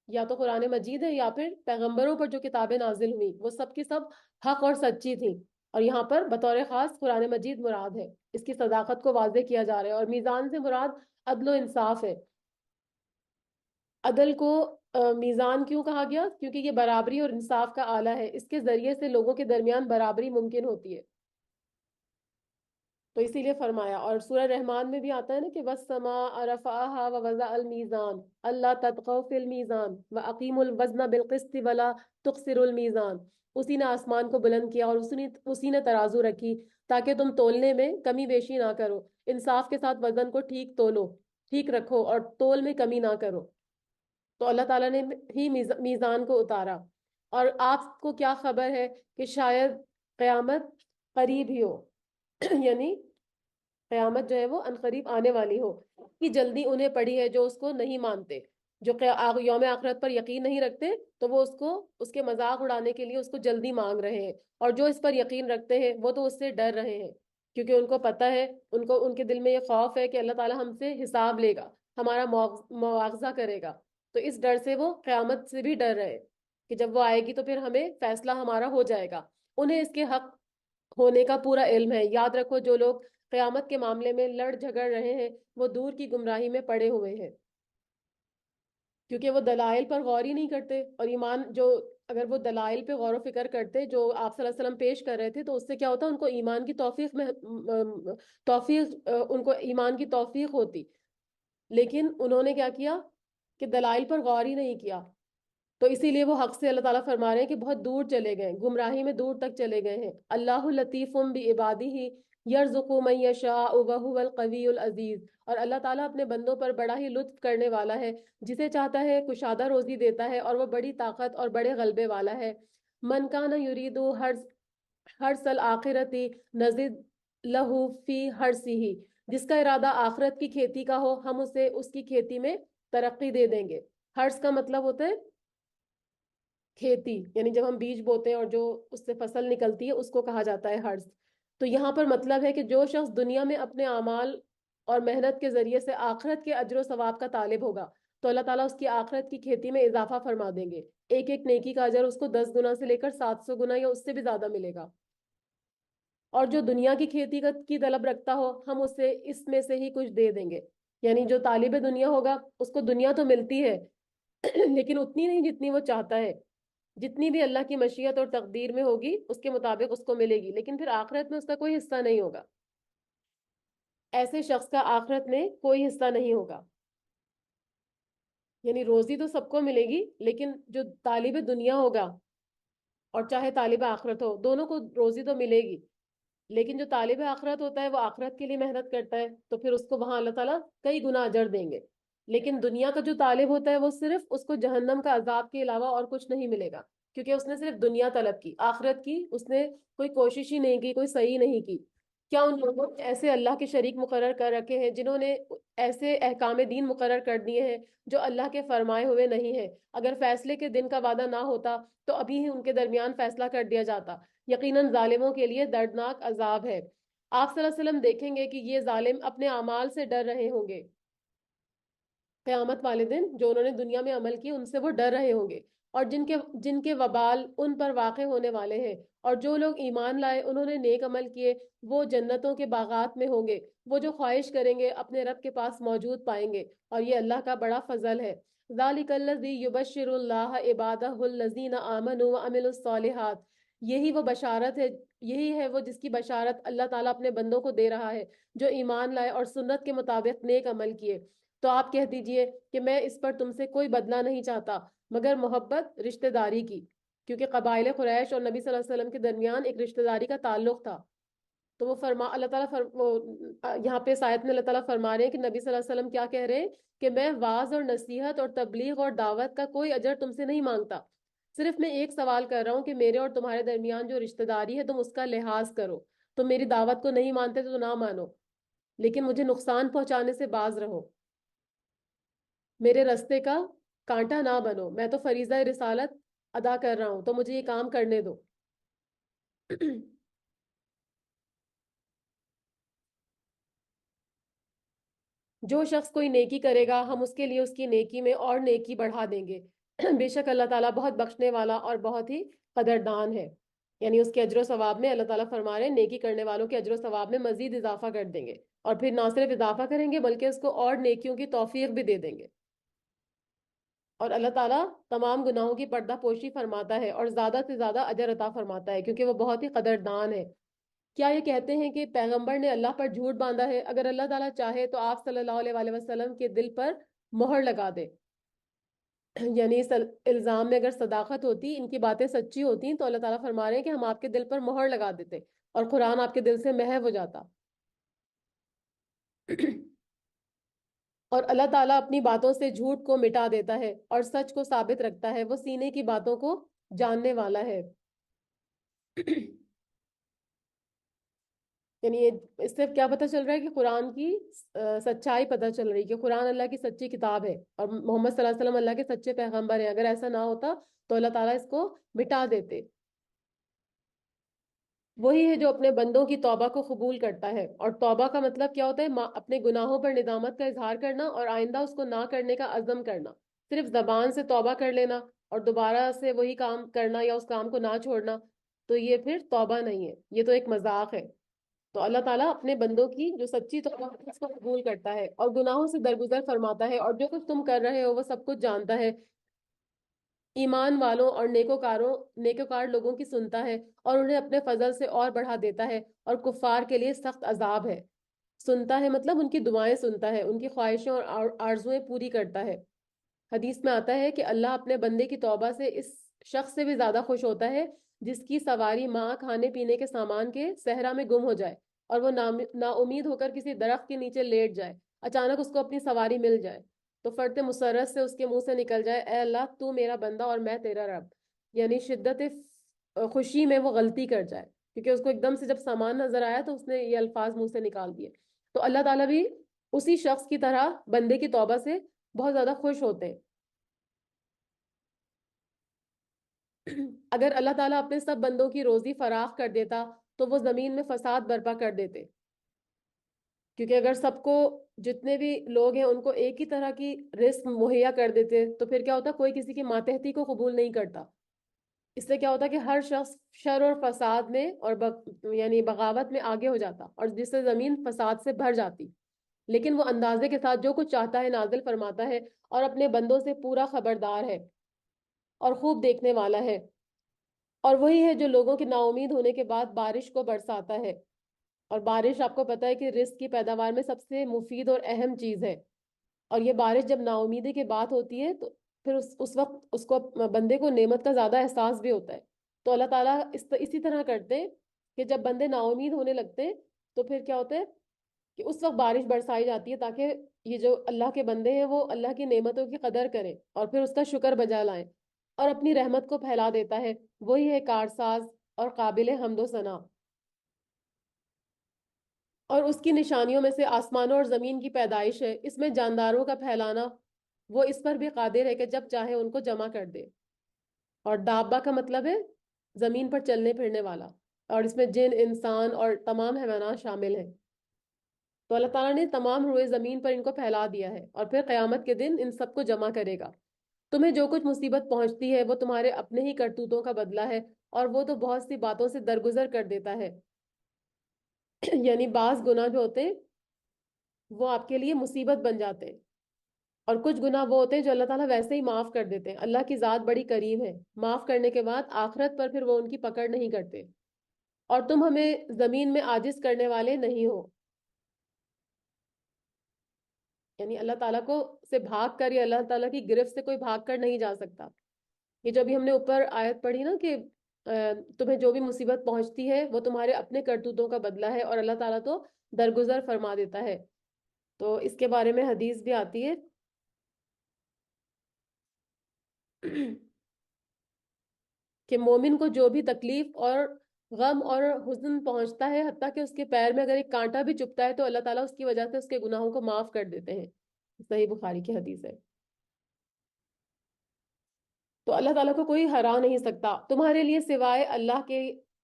یا تو قرآن مجید ہے یا پھر پیغمبروں پر جو کتابیں نازل ہوئی وہ سب کی سب حق اور سچی تھیں، اور یہاں پر بطور خاص قرآن مجید مراد ہے، اس کی صداقت کو واضح کیا جا رہا ہے۔ اور میزان سے مراد عدل و انصاف ہے۔ عدل کو میزان کیوں کہا گیا؟ کیونکہ یہ برابری اور انصاف کا آلہ ہے، اس کے ذریعے سے لوگوں کے درمیان برابری ممکن ہوتی ہے، تو اسی لیے فرمایا۔ اور سورہ رحمان میں بھی آتا ہے نا کہ وَالسَّمَاءَ رَفَعَهَا وَوَضَعَ الْمِيزَانَ أَلَّا تَطْغَوْا فِي الْمِيزَانِ وَأَقِيمُوا الْوَزْنَ بِالْقِسْطِ وَلَا تُخْسِرُوا الْمِيزَانَ، اسی نے آسمان کو بلند کیا اور اسی نے ترازو رکھی تاکہ تم تولنے میں کمی بیشی نہ کرو، انصاف کے ساتھ وزن کو ٹھیک تولو، ٹھیک رکھو اور تول میں کمی نہ کرو۔ تو اللہ تعالیٰ نے ہی میزان کو اتارا۔ اور آپ کو کیا خبر ہے کہ شاید قیامت قریب ہی ہو، یعنی قیامت جو ہے وہ عنقریب آنے والی ہو، کہ جلدی انہیں پڑی ہے جو اس کو نہیں مانتے، جو یوم آخرت پر یقین نہیں رکھتے تو وہ اس کو اس کے مذاق اڑانے کے لیے اس کو جلدی مانگ رہے ہیں، اور جو اس پر یقین رکھتے ہیں وہ تو اس سے ڈر رہے ہیں، کیونکہ ان کو پتہ ہے، ان کے دل میں یہ خوف ہے کہ اللہ تعالیٰ ہم سے حساب لے گا، ہمارا مواخذہ کرے گا، تو اس ڈر سے وہ قیامت سے بھی ڈر رہے کہ جب وہ آئے گی تو پھر ہمیں فیصلہ ہمارا ہو جائے گا۔ انہیں اس کے حق ہونے کا پورا علم ہے۔ یاد رکھو جو لوگ قیامت کے معاملے میں لڑ جھگڑ رہے ہیں وہ دور کی گمراہی میں پڑے ہوئے ہیں، کیونکہ وہ دلائل پر غور ہی نہیں کرتے، اور ایمان جو اگر وہ دلائل پہ غور و فکر کرتے جو آپ صلی اللہ علیہ وسلم پیش کر رہے تھے تو اس سے کیا ہوتا، ان کو ایمان کی توفیق میں ان کو ایمان کی توفیق ہوتی، لیکن انہوں نے کیا کیا کہ دلائل پر غور ہی نہیں کیا، تو اسی لیے وہ حق سے اللہ تعالیٰ فرما رہے ہیں کہ بہت دور چلے گئے، گمراہی میں دور تک چلے گئے ہیں۔ اللہ لطیف بعبادہ یرزق من یشاء وہو القوی العزیز، اور اللہ تعالیٰ اپنے بندوں پر بڑا ہی لطف کرنے والا ہے، جسے چاہتا ہے کشادہ روزی دیتا ہے، اور وہ بڑی طاقت اور بڑے غلبے والا ہے۔ من کان یرید حرث الآخرۃ نزد لہ فی حرثہ، جس کا ارادہ آخرت کی کھیتی کا ہو ہم اسے اس کی کھیتی میں ترقی دے دیں گے۔ حرث کا مطلب ہوتا ہے کھیتی، یعنی جب ہم بیج بوتے ہیں اور جو اس سے فصل نکلتی ہے اس کو کہا جاتا ہے حرث۔ تو یہاں پر مطلب ہے کہ جو شخص دنیا میں اپنے اعمال اور محنت کے ذریعے سے آخرت کے اجر و ثواب کا طالب ہوگا تو اللہ تعالیٰ اس کی آخرت کی کھیتی میں اضافہ فرما دیں گے، ایک ایک نیکی کا اجر اس کو 10 گنا سے لے کر 700 گنا یا اس سے بھی زیادہ ملے گا۔ اور جو دنیا کی کھیتی کی طلب رکھتا ہو ہم اسے اس میں سے ہی کچھ دے دیں گے، یعنی جو طالب دنیا ہوگا اس کو دنیا تو ملتی ہے لیکن اتنی نہیں جتنی وہ چاہتا ہے، جتنی بھی اللہ کی مشیت اور تقدیر میں ہوگی اس کے مطابق اس کو ملے گی، لیکن پھر آخرت میں اس کا کوئی حصہ نہیں ہوگا۔ ایسے شخص کا آخرت میں کوئی حصہ نہیں ہوگا. یعنی روزی تو سب کو ملے گی، لیکن جو طالب دنیا ہوگا اور چاہے طالب آخرت ہو، دونوں کو روزی تو ملے گی. لیکن جو طالب آخرت ہوتا ہے وہ آخرت کے لیے محنت کرتا ہے، تو پھر اس کو وہاں اللہ تعالیٰ کئی گنا اجر دیں گے. لیکن دنیا کا جو طالب ہوتا ہے وہ صرف اس کو جہنم کا عذاب کے علاوہ اور کچھ نہیں ملے گا، کیونکہ اس نے صرف دنیا طلب کی، آخرت کی اس نے کوئی کوشش ہی نہیں کی، کوئی صحیح نہیں کی. کیا ان لوگوں نے ایسے اللہ کے شریک مقرر کر رکھے ہیں جنہوں نے ایسے احکام دین مقرر کر دیے ہیں جو اللہ کے فرمائے ہوئے نہیں ہیں؟ اگر فیصلے کے دن کا وعدہ نہ ہوتا تو ابھی ہی ان کے درمیان فیصلہ کر دیا جاتا. یقیناً ظالموں کے لیے دردناک عذاب ہے. آپ صلی اللہ علیہ وسلم دیکھیں گے کہ یہ ظالم اپنے اعمال سے ڈر رہے ہوں گے. قیامت والے دن جو انہوں نے دنیا میں عمل کی ان سے وہ ڈر رہے ہوں گے، اور جن کے وبال ان پر واقع ہونے والے ہیں. اور جو لوگ ایمان لائے، انہوں نے نیک عمل کیے، وہ جنتوں کے باغات میں ہوں گے. وہ جو خواہش کریں گے اپنے رب کے پاس موجود پائیں گے، اور یہ اللہ کا بڑا فضل ہے. ذالک الذی یبشر اللہ عبادہ الذین آمنوا وعملوا الصالحات. یہی وہ بشارت ہے، یہی ہے وہ جس کی بشارت اللہ تعالیٰ اپنے بندوں کو دے رہا ہے جو ایمان لائے اور سنت کے مطابق نیک عمل کیے. تو آپ کہہ دیجئے کہ میں اس پر تم سے کوئی بدلہ نہیں چاہتا مگر محبت رشتہ داری کی، کیونکہ قبائل قریش اور نبی صلی اللہ علیہ وسلم کے درمیان ایک رشتہ داری کا تعلق تھا. تو وہ اللہ تعالیٰ یہاں پہ اس آیت میں اللہ تعالیٰ فرما رہے ہیں کہ نبی صلی اللہ علیہ وسلم کیا کہہ رہے ہیں کہ میں واعظ اور نصیحت اور تبلیغ اور دعوت کا کوئی اجر تم سے نہیں مانگتا، صرف میں ایک سوال کر رہا ہوں کہ میرے اور تمہارے درمیان جو رشتہ داری ہے تم اس کا لحاظ کرو. تم میری دعوت کو نہیں مانتے تو نہ مانو، لیکن مجھے نقصان پہنچانے سے باز رہو، میرے رستے کا کانٹا نہ بنو. میں تو فریضہ رسالت ادا کر رہا ہوں، تو مجھے یہ کام کرنے دو. جو شخص کوئی نیکی کرے گا ہم اس کے لیے اس کی نیکی میں اور نیکی بڑھا دیں گے. بے شک اللہ تعالیٰ بہت بخشنے والا اور بہت ہی قدردان ہے. یعنی اس کے اجر و ثواب میں اللہ تعالیٰ فرما رہے ہیں نیکی کرنے والوں کے اجر و ثواب میں مزید اضافہ کر دیں گے، اور پھر نہ صرف اضافہ کریں گے بلکہ اس کو اور نیکیوں کی توفیق بھی دے دیں گے. اور اللہ تعالیٰ تمام گناہوں کی پردہ پوشی فرماتا ہے اور زیادہ سے زیادہ اجر عطا فرماتا ہے، کیونکہ وہ بہت ہی قدردان ہے. کیا یہ کہتے ہیں کہ پیغمبر نے اللہ پر جھوٹ باندھا ہے؟ اگر اللہ تعالیٰ چاہے تو آپ صلی اللہ علیہ وآلہ وسلم کے دل پر مہر لگا دے. یعنی اس الزام میں اگر صداقت ہوتی، ان کی باتیں سچی ہوتی، تو اللہ تعالیٰ فرما رہے ہیں کہ ہم آپ کے دل پر مہر لگا دیتے اور قرآن آپ کے دل سے محو ہو جاتا. اور اللہ تعالیٰ اپنی باتوں سے جھوٹ کو مٹا دیتا ہے اور سچ کو ثابت رکھتا ہے. وہ سینے کی باتوں کو جاننے والا ہے. یعنی اس سے کیا پتہ چل رہا ہے کہ قرآن کی سچائی پتہ چل رہی ہے کہ قرآن اللہ کی سچی کتاب ہے اور محمد صلی اللہ علیہ وسلم اللہ کے سچے پیغمبر ہیں. اگر ایسا نہ ہوتا تو اللہ تعالیٰ اس کو مٹا دیتے. وہی ہے جو اپنے بندوں کی توبہ کو قبول کرتا ہے. اور توبہ کا مطلب کیا ہوتا ہے؟ اپنے گناہوں پر ندامت کا اظہار کرنا اور آئندہ اس کو نہ کرنے کا عزم کرنا. صرف زبان سے توبہ کر لینا اور دوبارہ سے وہی کام کرنا یا اس کام کو نہ چھوڑنا، تو یہ پھر توبہ نہیں ہے، یہ تو ایک مذاق ہے. تو اللہ تعالیٰ اپنے بندوں کی جو سچی توبہ ہے اس کو قبول کرتا ہے اور گناہوں سے درگزر فرماتا ہے، اور جو کچھ تم کر رہے ہو وہ سب کچھ جانتا ہے. ایمان والوں اور نیکوکار لوگوں کی سنتا ہے اور انہیں اپنے فضل سے اور بڑھا دیتا ہے، اور کفار کے لیے سخت عذاب ہے. سنتا ہے مطلب ان کی دعائیں سنتا ہے، ان کی خواہشیں اور آرزویں پوری کرتا ہے. حدیث میں آتا ہے کہ اللہ اپنے بندے کی توبہ سے اس شخص سے بھی زیادہ خوش ہوتا ہے جس کی سواری ماں کھانے پینے کے سامان کے صحرا میں گم ہو جائے اور وہ نا امید ہو کر کسی درخت کے نیچے لیٹ جائے، اچانک اس کو اپنی سواری مل جائے تو فرت مسرت سے اس کے منہ سے نکل جائے اے اللہ تو میرا بندہ اور میں تیرا رب. یعنی شدت خوشی میں وہ غلطی کر جائے، کیونکہ اس کو ایک دم سے جب سامان نظر آیا تو اس نے یہ الفاظ منہ سے نکال دیے. تو اللہ تعالیٰ بھی اسی شخص کی طرح بندے کی توبہ سے بہت زیادہ خوش ہوتے ہیں. اگر اللہ تعالیٰ اپنے سب بندوں کی روزی فراخ کر دیتا تو وہ زمین میں فساد برپا کر دیتے، کیونکہ اگر سب کو، جتنے بھی لوگ ہیں ان کو ایک ہی طرح کی رزق مہیا کر دیتے تو پھر کیا ہوتا؟ کوئی کسی کی ماتحتی کو قبول نہیں کرتا. اس سے کیا ہوتا کہ ہر شخص شر اور فساد میں اور یعنی بغاوت میں آگے ہو جاتا اور جس سے زمین فساد سے بھر جاتی. لیکن وہ اندازے کے ساتھ جو کچھ چاہتا ہے نازل فرماتا ہے اور اپنے بندوں سے پورا خبردار ہے اور خوب دیکھنے والا ہے. اور وہی ہے جو لوگوں کے نا امید ہونے کے بعد بارش کو برساتا ہے اور بارش آپ کو پتہ ہے کہ رزق کی پیداوار میں سب سے مفید اور اہم چیز ہے، اور یہ بارش جب نا امیدی کے بعد ہوتی ہے تو پھر اس وقت اس کو بندے کو نعمت کا زیادہ احساس بھی ہوتا ہے۔ تو اللہ تعالیٰ اسی طرح کرتے ہیں کہ جب بندے نا امید ہونے لگتے ہیں تو پھر کیا ہوتا ہے کہ اس وقت بارش برسائی جاتی ہے، تاکہ یہ جو اللہ کے بندے ہیں وہ اللہ کی نعمتوں کی قدر کریں اور پھر اس کا شکر بجا لائیں اور اپنی رحمت کو پھیلا دیتا ہے، وہی ہے کارساز اور قابل حمد و ثنا۔ اور اس کی نشانیوں میں سے آسمانوں اور زمین کی پیدائش ہے، اس میں جانداروں کا پھیلانا، وہ اس پر بھی قادر ہے کہ جب چاہے ان کو جمع کر دے۔ اور دابا کا مطلب ہے زمین پر چلنے پھرنے والا، اور اس میں جن، انسان اور تمام حیوانات شامل ہیں۔ تو اللہ تعالیٰ نے تمام روئے زمین پر ان کو پھیلا دیا ہے، اور پھر قیامت کے دن ان سب کو جمع کرے گا۔ تمہیں جو کچھ مصیبت پہنچتی ہے وہ تمہارے اپنے ہی کرتوتوں کا بدلہ ہے، اور وہ تو بہت سی باتوں سے درگزر کر دیتا ہے۔ یعنی بعض گناہ جو ہوتے ہیں وہ آپ کے لیے مصیبت بن جاتے ہیں، اور کچھ گناہ وہ ہوتے ہیں جو اللہ تعالیٰ ویسے ہی معاف کر دیتے ہیں۔ اللہ کی ذات بڑی کریم ہے، معاف کرنے کے بعد آخرت پر پھر وہ ان کی پکڑ نہیں کرتے۔ اور تم ہمیں زمین میں عاجز کرنے والے نہیں ہو، یعنی اللہ تعالیٰ کو سے بھاگ کر یا اللہ تعالیٰ کی گرفت سے کوئی بھاگ کر نہیں جا سکتا۔ یہ جو بھی ہم نے اوپر آیت پڑھی نا کہ تمہیں جو بھی مصیبت پہنچتی ہے وہ تمہارے اپنے کرتوتوں کا بدلہ ہے، اور اللہ تعالیٰ تو درگزر فرما دیتا ہے۔ تو اس کے بارے میں حدیث بھی آتی ہے کہ مومن کو جو بھی تکلیف اور غم اور حزن پہنچتا ہے، حتیٰ کہ اس کے پیر میں اگر ایک کانٹا بھی چبھتا ہے تو اللہ تعالیٰ اس کی وجہ سے اس کے گناہوں کو معاف کر دیتے ہیں۔ صحیح بخاری کی حدیث ہے۔ تو اللہ تعالیٰ کو کوئی ہرا نہیں سکتا تمہارے لیے سوائے اللہ کے۔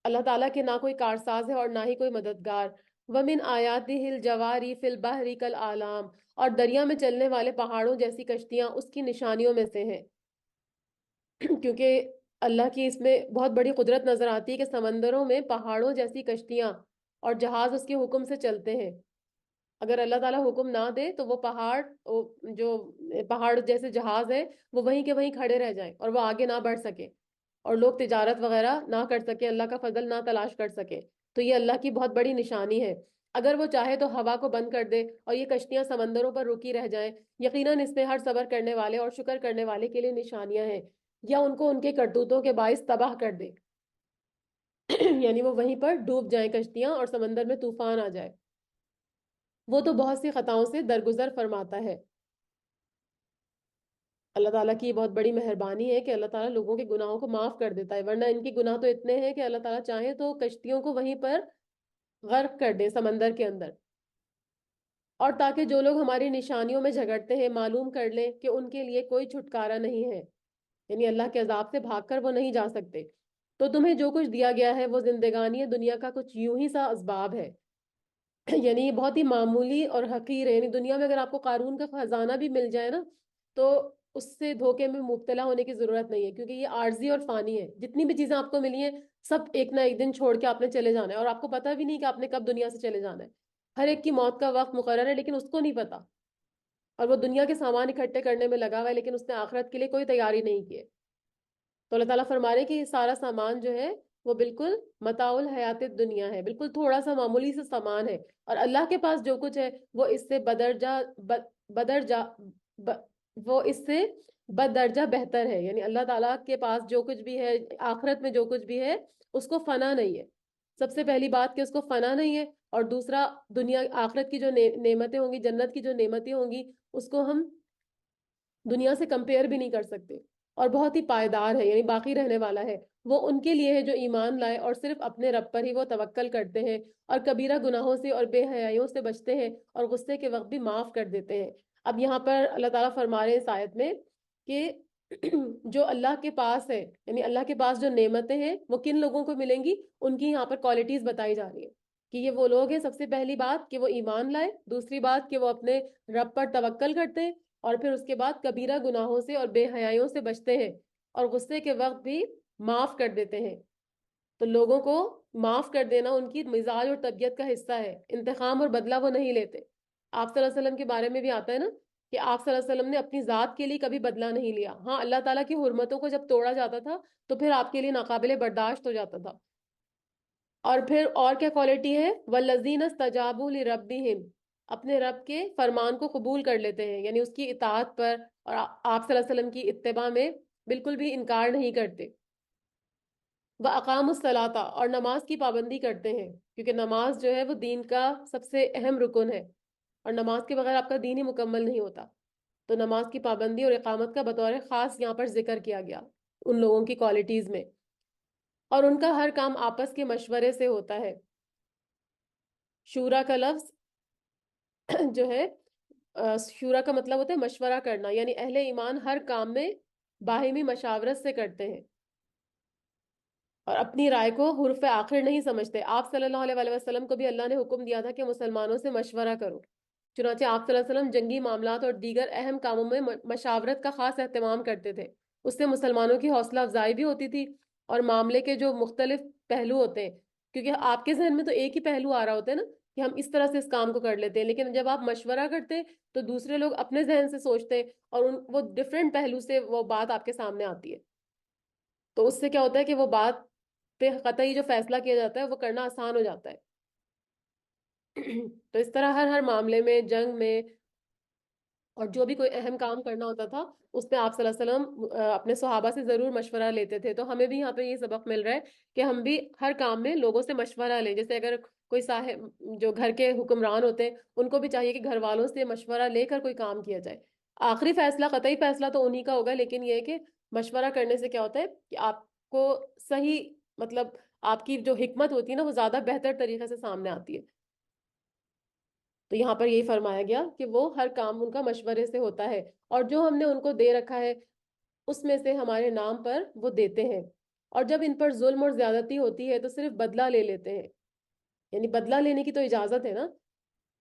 اللہ تعالیٰ کے نہ کوئی کارساز ہے اور نہ ہی کوئی مددگار۔ وَمِنْ آيَاتِهِ الْجَوَارِ فِي الْبَحْرِ كَالْأَعْلَامِ، اور دریا میں چلنے والے پہاڑوں جیسی کشتیاں اس کی نشانیوں میں سے ہیں۔ کیونکہ اللہ کی اس میں بہت بڑی قدرت نظر آتی ہے کہ سمندروں میں پہاڑوں جیسی کشتیاں اور جہاز اس کے حکم سے چلتے ہیں۔ اگر اللہ تعالیٰ حکم نہ دے تو وہ پہاڑ، جو پہاڑ جیسے جہاز ہے، وہ وہیں کے وہیں کھڑے رہ جائیں اور وہ آگے نہ بڑھ سکے، اور لوگ تجارت وغیرہ نہ کر سکے، اللہ کا فضل نہ تلاش کر سکے۔ تو یہ اللہ کی بہت بڑی نشانی ہے۔ اگر وہ چاہے تو ہوا کو بند کر دے اور یہ کشتیاں سمندروں پر رکی رہ جائیں، یقیناً اس میں ہر صبر کرنے والے اور شکر کرنے والے کے لیے نشانیاں ہیں۔ یا ان کو ان کے کرتوتوں کے باعث تباہ کر دے یعنی وہ وہیں پر ڈوب جائیں کشتیاں اور سمندر میں طوفان آ جائے، وہ تو بہت سی خطاؤں سے درگزر فرماتا ہے۔ اللہ تعالیٰ کی بہت بڑی مہربانی ہے کہ اللہ تعالیٰ لوگوں کے گناہوں کو معاف کر دیتا ہے، ورنہ ان کے گناہ تو اتنے ہیں کہ اللہ تعالیٰ چاہے تو کشتیوں کو وہیں پر غرق کر دے سمندر کے اندر۔ اور تاکہ جو لوگ ہماری نشانیوں میں جھگڑتے ہیں معلوم کر لیں کہ ان کے لیے کوئی چھٹکارا نہیں ہے، یعنی اللہ کے عذاب سے بھاگ کر وہ نہیں جا سکتے۔ تو تمہیں جو کچھ دیا گیا ہے وہ زندگانی دنیا کا کچھ یوں ہی سا اسباب ہے، یعنی یہ بہت ہی معمولی اور حقیر ہے۔ یعنی دنیا میں اگر آپ کو قارون کا خزانہ بھی مل جائے نا تو اس سے دھوکے میں مبتلا ہونے کی ضرورت نہیں ہے، کیونکہ یہ عارضی اور فانی ہے۔ جتنی بھی چیزیں آپ کو ملی ہیں سب ایک نہ ایک دن چھوڑ کے آپ نے چلے جانا ہے، اور آپ کو پتہ بھی نہیں کہ آپ نے کب دنیا سے چلے جانا ہے۔ ہر ایک کی موت کا وقت مقرر ہے لیکن اس کو نہیں پتا، اور وہ دنیا کے سامان اکٹھے کرنے میں لگا ہوا ہے لیکن اس نے آخرت کے لیے کوئی تیاری نہیں کی ہے۔ تو اللہ تعالیٰ فرما رہے ہیں کہ یہ سارا سامان جو ہے وہ بالکل متاع الحیات دنیا ہے، بالکل تھوڑا سا معمولی سا سامان ہے، اور اللہ کے پاس جو کچھ ہے وہ اس سے بدرجہ وہ اس سے بدرجہ بہتر ہے۔ یعنی اللہ تعالیٰ کے پاس جو کچھ بھی ہے، آخرت میں جو کچھ بھی ہے، اس کو فنا نہیں ہے۔ سب سے پہلی بات کہ اس کو فنا نہیں ہے، اور دوسرا دنیا آخرت کی جو نعمتیں ہوں گی، جنت کی جو نعمتیں ہوں گی، اس کو ہم دنیا سے کمپیئر بھی نہیں کر سکتے، اور بہت ہی پائیدار ہے، یعنی باقی رہنے والا ہے۔ وہ ان کے لیے ہے جو ایمان لائے اور صرف اپنے رب پر ہی وہ توکل کرتے ہیں، اور کبیرہ گناہوں سے اور بے حیائیوں سے بچتے ہیں، اور غصے کے وقت بھی معاف کر دیتے ہیں۔ اب یہاں پر اللہ تعالیٰ فرما رہے ہیں اس آیت میں کہ جو اللہ کے پاس ہے، یعنی اللہ کے پاس جو نعمتیں ہیں وہ کن لوگوں کو ملیں گی، ان کی یہاں پر کوالٹیز بتائی جا رہی ہیں کہ یہ وہ لوگ ہیں، سب سے پہلی بات کہ وہ ایمان لائے، دوسری بات کہ وہ اپنے رب پر توکل کرتے ہیں، اور پھر اس کے بعد کبیرہ گناہوں سے اور بے حیائیوں سے بچتے ہیں، اور غصے کے وقت بھی معاف کر دیتے ہیں۔ تو لوگوں کو معاف کر دینا ان کی مزاج اور طبیعت کا حصہ ہے، انتقام اور بدلہ وہ نہیں لیتے۔ آپ صلی اللہ علیہ وسلم کے بارے میں بھی آتا ہے نا کہ آپ صلی اللہ علیہ وسلم نے اپنی ذات کے لیے کبھی بدلہ نہیں لیا۔ ہاں، اللہ تعالیٰ کی حرمتوں کو جب توڑا جاتا تھا تو پھر آپ کے لیے ناقابل برداشت ہو جاتا تھا، اور پھر اور کیا کوالٹی ہے؟ والذین استجابوا لربہم، اپنے رب کے فرمان کو قبول کر لیتے ہیں، یعنی اس کی اطاعت پر اور آپ صلی اللہ علیہ وسلم کی اتباع میں بالکل بھی انکار نہیں کرتے۔ وَأَقَامُوا الصَّلَاةَ، اور نماز کی پابندی کرتے ہیں، کیونکہ نماز جو ہے وہ دین کا سب سے اہم رکن ہے، اور نماز کے بغیر آپ کا دین ہی مکمل نہیں ہوتا۔ تو نماز کی پابندی اور اقامت کا بطور خاص یہاں پر ذکر کیا گیا ان لوگوں کی کوالٹیز میں، اور ان کا ہر کام آپس کے مشورے سے ہوتا ہے۔ شورا کا لفظ جو ہے، شورا کا مطلب ہوتا ہے مشورہ کرنا، یعنی اہل ایمان ہر کام میں باہمی مشاورت سے کرتے ہیں اور اپنی رائے کو حرف آخر نہیں سمجھتے۔ آپ صلی اللہ علیہ وآلہ وسلم کو بھی اللہ نے حکم دیا تھا کہ مسلمانوں سے مشورہ کرو، چنانچہ آپ صلی اللہ علیہ وسلم جنگی معاملات اور دیگر اہم کاموں میں مشاورت کا خاص اہتمام کرتے تھے۔ اس سے مسلمانوں کی حوصلہ افزائی بھی ہوتی تھی، اور معاملے کے جو مختلف پہلو ہوتے ہیں، کیونکہ آپ کے ذہن میں تو ایک ہی پہلو آ رہا ہوتا ہے نا کہ ہم اس طرح سے اس کام کو کر لیتے ہیں، لیکن جب آپ مشورہ کرتے تو دوسرے لوگ اپنے ذہن سے سوچتے اور وہ ڈفرینٹ پہلو سے وہ بات آپ کے سامنے آتی ہے، تو اس سے کیا ہوتا ہے کہ وہ بات پہ قطعی جو فیصلہ کیا جاتا ہے وہ کرنا آسان ہو جاتا ہے۔ تو اس طرح ہر ہر معاملے میں، جنگ میں اور جو بھی کوئی اہم کام کرنا ہوتا تھا، اس میں آپ صلی اللہ علیہ وسلم اپنے صحابہ سے ضرور مشورہ لیتے تھے۔ تو ہمیں بھی یہاں پہ یہ سبق مل رہا ہے کہ ہم بھی ہر کام میں لوگوں سے مشورہ لیں، جیسے اگر کوئی صاحب جو گھر کے حکمران ہوتے ہیں ان کو بھی چاہیے کہ گھر والوں سے مشورہ لے کر کوئی کام کیا جائے۔ آخری فیصلہ، قطعی فیصلہ تو انہی کا ہوگا، لیکن یہ ہے کہ مشورہ کرنے سے کیا ہوتا ہے کہ آپ کو صحیح، مطلب آپ کی جو حکمت ہوتی ہے نا وہ زیادہ بہتر طریقے سے سامنے آتی ہے۔ تو یہاں پر یہی فرمایا گیا کہ وہ ہر کام ان کا مشورے سے ہوتا ہے، اور جو ہم نے ان کو دے رکھا ہے اس میں سے ہمارے نام پر وہ دیتے ہیں، اور جب ان پر ظلم اور زیادتی ہوتی ہے تو صرف بدلہ لے لیتے ہیں، یعنی بدلہ لینے کی تو اجازت ہے نا،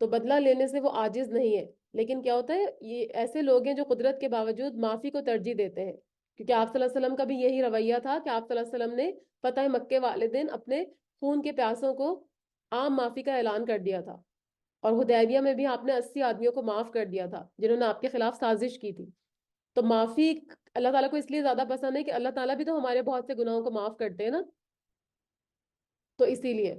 تو بدلہ لینے سے وہ عاجز نہیں ہے، لیکن کیا ہوتا ہے یہ ایسے لوگ ہیں جو قدرت کے باوجود معافی کو ترجیح دیتے ہیں، کیونکہ آپ صلی اللہ علیہ وسلم کا بھی یہی رویہ تھا کہ آپ صلی اللہ علیہ وسلم نے فتح مکے والے دن اپنے خون کے پیاسوں کو عام معافی کا اعلان کر دیا تھا، اور حدیبیہ میں بھی آپ نے 80 آدمیوں کو معاف کر دیا تھا جنہوں نے آپ کے خلاف سازش کی تھی۔ تو معافی اللہ تعالیٰ کو اس لیے زیادہ پسند ہے کہ اللہ تعالیٰ بھی تو ہمارے بہت سے گناہوں کو معاف کرتے ہیں نا، تو اسی لیے،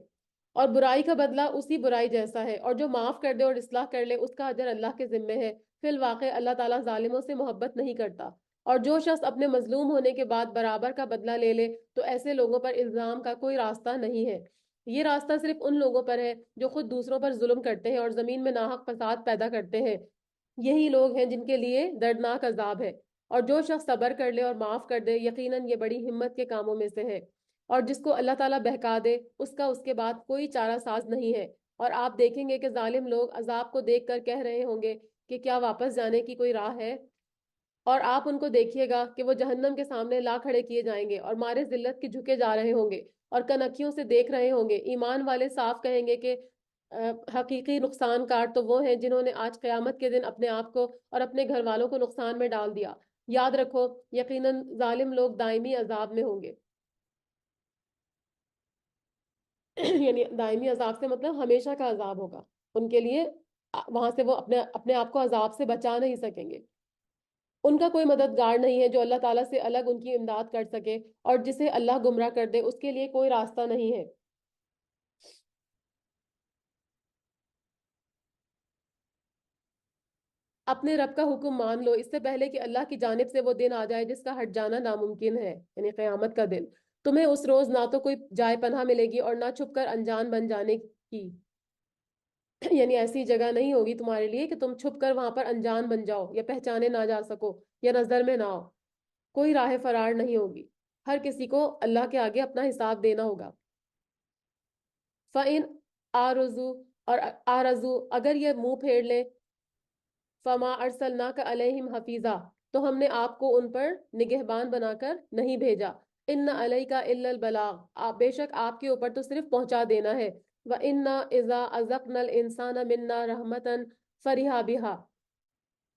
اور برائی کا بدلہ اسی برائی جیسا ہے، اور جو معاف کر دے اور اصلاح کر لے اس کا اجر اللہ کے ذمے ہے۔ فی الواقع اللہ تعالیٰ ظالموں سے محبت نہیں کرتا، اور جو شخص اپنے مظلوم ہونے کے بعد برابر کا بدلہ لے لے تو ایسے لوگوں پر الزام کا کوئی راستہ نہیں ہے۔ یہ راستہ صرف ان لوگوں پر ہے جو خود دوسروں پر ظلم کرتے ہیں اور زمین میں ناحق فساد پیدا کرتے ہیں، یہی لوگ ہیں جن کے لیے دردناک عذاب ہے۔ اور جو شخص صبر کر لے اور معاف کر دے یقیناً یہ بڑی ہمت کے کاموں میں سے ہے، اور جس کو اللہ تعالیٰ بہکا دے اس کا اس کے بعد کوئی چارہ ساز نہیں ہے۔ اور آپ دیکھیں گے کہ ظالم لوگ عذاب کو دیکھ کر کہہ رہے ہوں گے کہ کیا واپس جانے کی کوئی راہ ہے، اور آپ ان کو دیکھیے گا کہ وہ جہنم کے سامنے لا کھڑے کیے جائیں گے اور مارے ذلت کے جھکے جا رہے ہوں گے اور کنکھیوں سے دیکھ رہے ہوں گے۔ ایمان والے صاف کہیں گے کہ حقیقی نقصان کار تو وہ ہیں جنہوں نے آج قیامت کے دن اپنے آپ کو اور اپنے گھر والوں کو نقصان میں ڈال دیا۔ یاد رکھو یقیناً ظالم لوگ دائمی عذاب میں ہوں گے۔ یعنی دائمی عذاب سے مطلب ہمیشہ کا عذاب ہوگا ان کے لیے، وہاں سے وہ اپنے اپنے آپ کو عذاب سے بچا نہیں سکیں گے۔ ان کا کوئی مددگار نہیں ہے جو اللہ تعالیٰ سے الگ ان کی امداد کر سکے، اور جسے اللہ گمراہ کر دے اس کے لیے کوئی راستہ نہیں ہے۔ اپنے رب کا حکم مان لو اس سے پہلے کہ اللہ کی جانب سے وہ دن آ جائے جس کا ہٹ جانا ناممکن ہے، یعنی قیامت کا دن۔ تمہیں اس روز نہ تو کوئی جائے پناہ ملے گی اور نہ چھپ کر انجان بن جانے کی، یعنی ایسی جگہ نہیں ہوگی تمہارے لیے کہ تم چھپ کر وہاں پر انجان بن جاؤ یا پہچانے نہ جا سکو یا نظر میں نہ آؤ۔ کوئی راہ فرار نہیں ہوگی، ہر کسی کو اللہ کے آگے اپنا حساب دینا ہوگا۔ فَإِنْ آرزو، اور آرزو اگر یہ منہ پھیر لے، فما ارسلناک علیہم حفیظا، تو ہم نے آپ کو ان پر نگہبان بنا کر نہیں بھیجا۔ ان علیک الا البلاغ، آپ بے شک آپ کے اوپر تو صرف پہنچا دینا ہے۔ وَإِنَّا إِذَا أَذَقْنَا الْإِنسَانَ مِنَّا رَحْمَةً فَرِحَ بِهَا،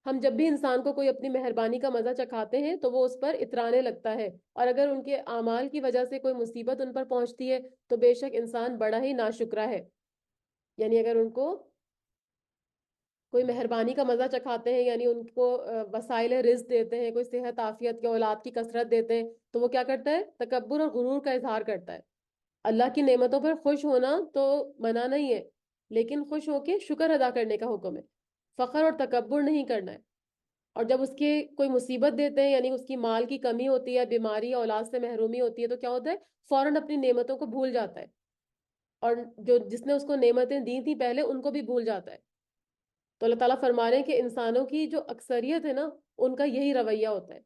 ہم جب بھی انسان کو کوئی اپنی مہربانی کا مزہ چکھاتے ہیں تو وہ اس پر اترانے لگتا ہے، اور اگر ان کے اعمال کی وجہ سے کوئی مصیبت ان پر پہنچتی ہے تو بے شک انسان بڑا ہی ناشکرا ہے۔ یعنی اگر ان کو کوئی مہربانی کا مزہ چکھاتے ہیں، یعنی ان کو وسائل رزق دیتے ہیں، کوئی صحت عافیت کے اولاد کی کثرت دیتے ہیں، تو وہ کیا کرتا ہے؟ تکبر اور غرور کا اظہار کرتا ہے۔ اللہ کی نعمتوں پر خوش ہونا تو منع نہیں ہے، لیکن خوش ہو کے شکر ادا کرنے کا حکم ہے، فخر اور تکبر نہیں کرنا ہے۔ اور جب اس کے کوئی مصیبت دیتے ہیں، یعنی اس کی مال کی کمی ہوتی ہے، بیماری، اولاد سے محرومی ہوتی ہے، تو کیا ہوتا ہے؟ فوراً اپنی نعمتوں کو بھول جاتا ہے، اور جس نے اس کو نعمتیں دی تھی پہلے ان کو بھی بھول جاتا ہے۔ تو اللہ تعالیٰ فرما رہے ہیں کہ انسانوں کی جو اکثریت ہے نا، ان کا یہی رویہ ہوتا ہے،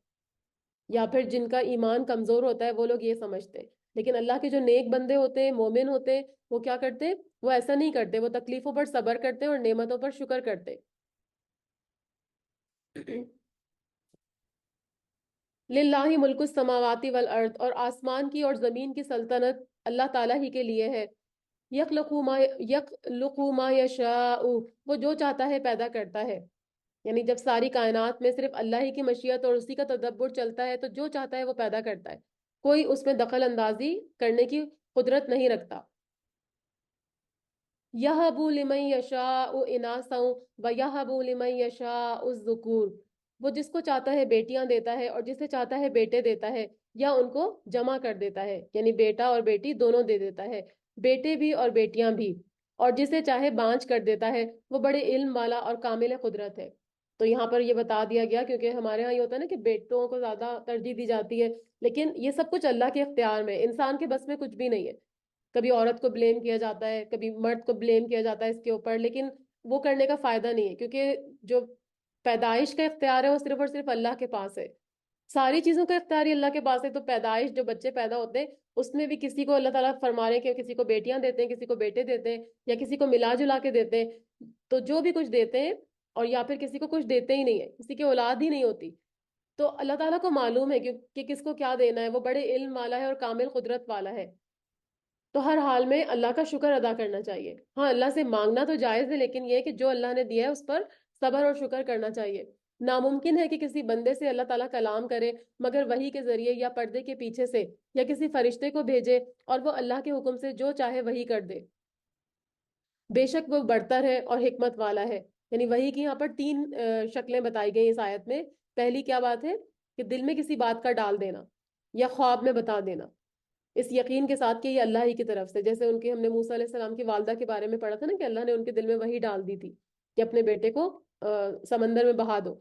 یا پھر جن کا ایمان کمزور ہوتا ہے وہ لوگ یہ سمجھتے ہیں۔ لیکن اللہ کے جو نیک بندے ہوتے ہیں، مومن ہوتے ہیں، وہ کیا کرتے ہیں؟ وہ ایسا نہیں کرتے، وہ تکلیفوں پر صبر کرتے ہیں اور نعمتوں پر شکر کرتے ہیں۔ للہ ملک السماوات والارض، اور آسمان کی اور زمین کی سلطنت اللہ تعالیٰ ہی کے لیے ہے۔ یخلق ما یشاء، وہ جو چاہتا ہے پیدا کرتا ہے، یعنی جب ساری کائنات میں صرف اللہ ہی کی مشیت اور اسی کا تدبر چلتا ہے تو جو چاہتا ہے وہ پیدا کرتا ہے، کوئی اس میں دخل اندازی کرنے کی قدرت نہیں رکھتا۔ یہب لمن یشاء اناسا ویہب لمن یشاء الذکور، وہ جس کو چاہتا ہے بیٹیاں دیتا ہے اور جسے چاہتا ہے بیٹے دیتا ہے، یا ان کو جمع کر دیتا ہے، یعنی بیٹا اور بیٹی دونوں دے دیتا ہے، بیٹے بھی اور بیٹیاں بھی، اور جسے چاہے بانجھ کر دیتا ہے، وہ بڑے علم والا اور کامل قدرت ہے۔ تو یہاں پر یہ بتا دیا گیا، کیونکہ ہمارے ہاں یہ ہوتا ہے نا کہ بیٹوں کو زیادہ ترجیح دی جاتی ہے، لیکن یہ سب کچھ اللہ کے اختیار میں، انسان کے بس میں کچھ بھی نہیں ہے۔ کبھی عورت کو بلیم کیا جاتا ہے، کبھی مرد کو بلیم کیا جاتا ہے اس کے اوپر، لیکن وہ کرنے کا فائدہ نہیں ہے، کیونکہ جو پیدائش کا اختیار ہے وہ صرف اور صرف اللہ کے پاس ہے۔ ساری چیزوں کا اختیار ہی اللہ کے پاس ہے، تو پیدائش جو بچے پیدا ہوتے ہیں اس میں بھی کسی کو اللہ تعالیٰ فرما رہے ہیں کہ کسی کو بیٹیاں دیتے ہیں، کسی کو بیٹے دیتے ہیں، یا کسی کو ملا جلا کے دیتے ہیں، تو جو بھی کچھ دیتے ہیں، اور یا پھر کسی کو کچھ دیتے ہی نہیں ہے، کسی کی اولاد ہی نہیں ہوتی، تو اللہ تعالیٰ کو معلوم ہے کہ کس کو کیا دینا ہے، وہ بڑے علم والا ہے اور کامل قدرت والا ہے۔ تو ہر حال میں اللہ کا شکر ادا کرنا چاہیے۔ ہاں، اللہ سے مانگنا تو جائز ہے، لیکن یہ کہ جو اللہ نے دیا ہے اس پر صبر اور شکر کرنا چاہیے۔ ناممکن ہے کہ کسی بندے سے اللہ تعالیٰ کلام کرے مگر وحی کے ذریعے یا پردے کے پیچھے سے، یا کسی فرشتے کو بھیجے اور وہ اللہ کے حکم سے جو چاہے وحی کر دے۔ بے شک وہ برتر ہے اور حکمت والا ہے۔ یعنی وحی کی یہاں پر تین شکلیں بتائی گئی اس آیت میں۔ پہلی کیا بات ہے؟ کہ دل میں کسی بات کا ڈال دینا یا خواب میں بتا دینا، اس یقین کے ساتھ کہ یہ اللہ ہی کی طرف سے، جیسے ان کے ہم نے موسیٰ علیہ السلام کی والدہ کے بارے میں پڑھا تھا نا، کہ اللہ نے ان کے دل میں وحی ڈال دی تھی کہ اپنے بیٹے کو سمندر میں بہا دو۔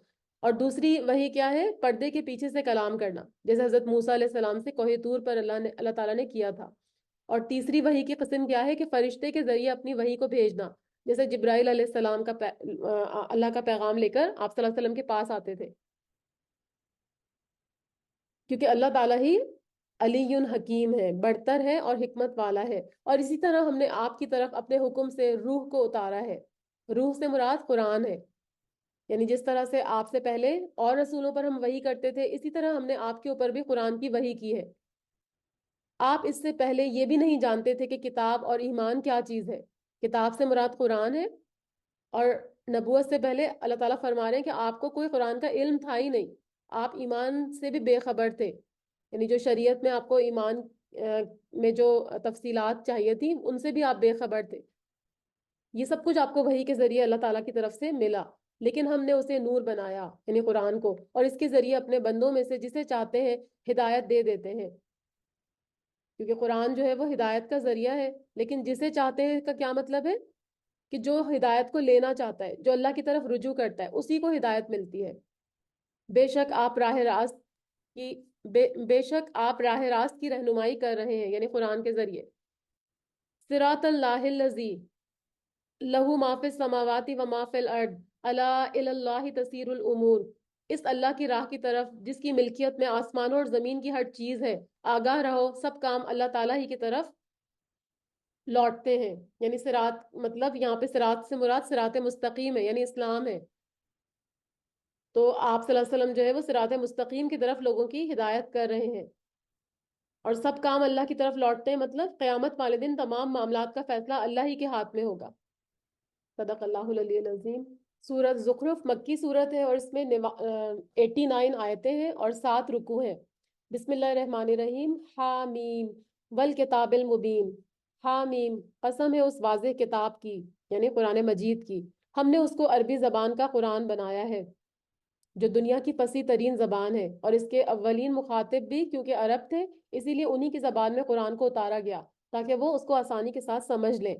اور دوسری وحی کیا ہے؟ پردے کے پیچھے سے کلام کرنا، جیسے حضرت موسیٰ علیہ السلام سے کوہ طور پر اللہ تعالیٰ نے کیا تھا۔ اور تیسری وحی کی قسم کیا ہے؟ کہ فرشتے کے ذریعے اپنی وحی کو بھیجنا، جیسے جبرائیل علیہ السلام کا اللہ کا پیغام لے کر آپ صلی اللہ علیہ وسلم کے پاس آتے تھے، کیونکہ اللہ تعالیٰ ہی علی حکیم ہے، برتر ہے اور حکمت والا ہے۔ اور اسی طرح ہم نے آپ کی طرف اپنے حکم سے روح کو اتارا ہے۔ روح سے مراد قرآن ہے، یعنی جس طرح سے آپ سے پہلے اور رسولوں پر ہم وحی کرتے تھے، اسی طرح ہم نے آپ کے اوپر بھی قرآن کی وحی کی ہے۔ آپ اس سے پہلے یہ بھی نہیں جانتے تھے کہ کتاب اور ایمان کیا چیز ہے۔ کتاب سے مراد قرآن ہے، اور نبوت سے پہلے اللہ تعالیٰ فرما رہے ہیں کہ آپ کو کوئی قرآن کا علم تھا ہی نہیں، آپ ایمان سے بھی بے خبر تھے، یعنی جو شریعت میں آپ کو ایمان میں جو تفصیلات چاہیے تھی ان سے بھی آپ بے خبر تھے۔ یہ سب کچھ آپ کو وحی کے ذریعے اللہ تعالیٰ کی طرف سے ملا، لیکن ہم نے اسے نور بنایا، یعنی قرآن کو، اور اس کے ذریعے اپنے بندوں میں سے جسے چاہتے ہیں ہدایت دے دیتے ہیں، کیونکہ قرآن جو ہے وہ ہدایت کا ذریعہ ہے، لیکن جسے چاہتے ہیں کا کیا مطلب ہے؟ کہ جو ہدایت کو لینا چاہتا ہے، جو اللہ کی طرف رجوع کرتا ہے، اسی کو ہدایت ملتی ہے۔ بے شک آپ راہ راست کی بے شک آپ راہ راست کی رہنمائی کر رہے ہیں، یعنی قرآن کے ذریعے۔ صراط اللہ الذی لہ ما فی السماوات و ما فی الارض الا الی اللہ تسیر الامور، اس اللہ کی راہ کی طرف جس کی ملکیت میں آسمانوں اور زمین کی ہر چیز ہے، آگاہ رہو، سب کام اللہ تعالیٰ ہی کی طرف لوٹتے ہیں۔ یعنی صراط مطلب یہاں پہ صراط سے مراد صراط مستقیم ہے، یعنی اسلام ہے۔ تو آپ صلی اللہ علیہ وسلم جو ہے وہ صراط مستقیم کی طرف لوگوں کی ہدایت کر رہے ہیں، اور سب کام اللہ کی طرف لوٹتے ہیں، مطلب قیامت والے دن تمام معاملات کا فیصلہ اللہ ہی کے ہاتھ میں ہوگا۔ صدق اللہ العلی العظیم۔ سورت زخرف مکی سورت ہے، اور اس میں 89 آیتیں ہیں اور 7 رکوع ہیں۔ بسم اللہ الرحمن الرحیم۔ حامیم والکتاب المبین، حامیم قسم ہے اس واضح کتاب کی، یعنی قرآن مجید کی، ہم نے اس کو عربی زبان کا قرآن بنایا ہے جو دنیا کی فصیح ترین زبان ہے، اور اس کے اولین مخاطب بھی کیونکہ عرب تھے، اسی لیے انہی کی زبان میں قرآن کو اتارا گیا، تاکہ وہ اس کو آسانی کے ساتھ سمجھ لیں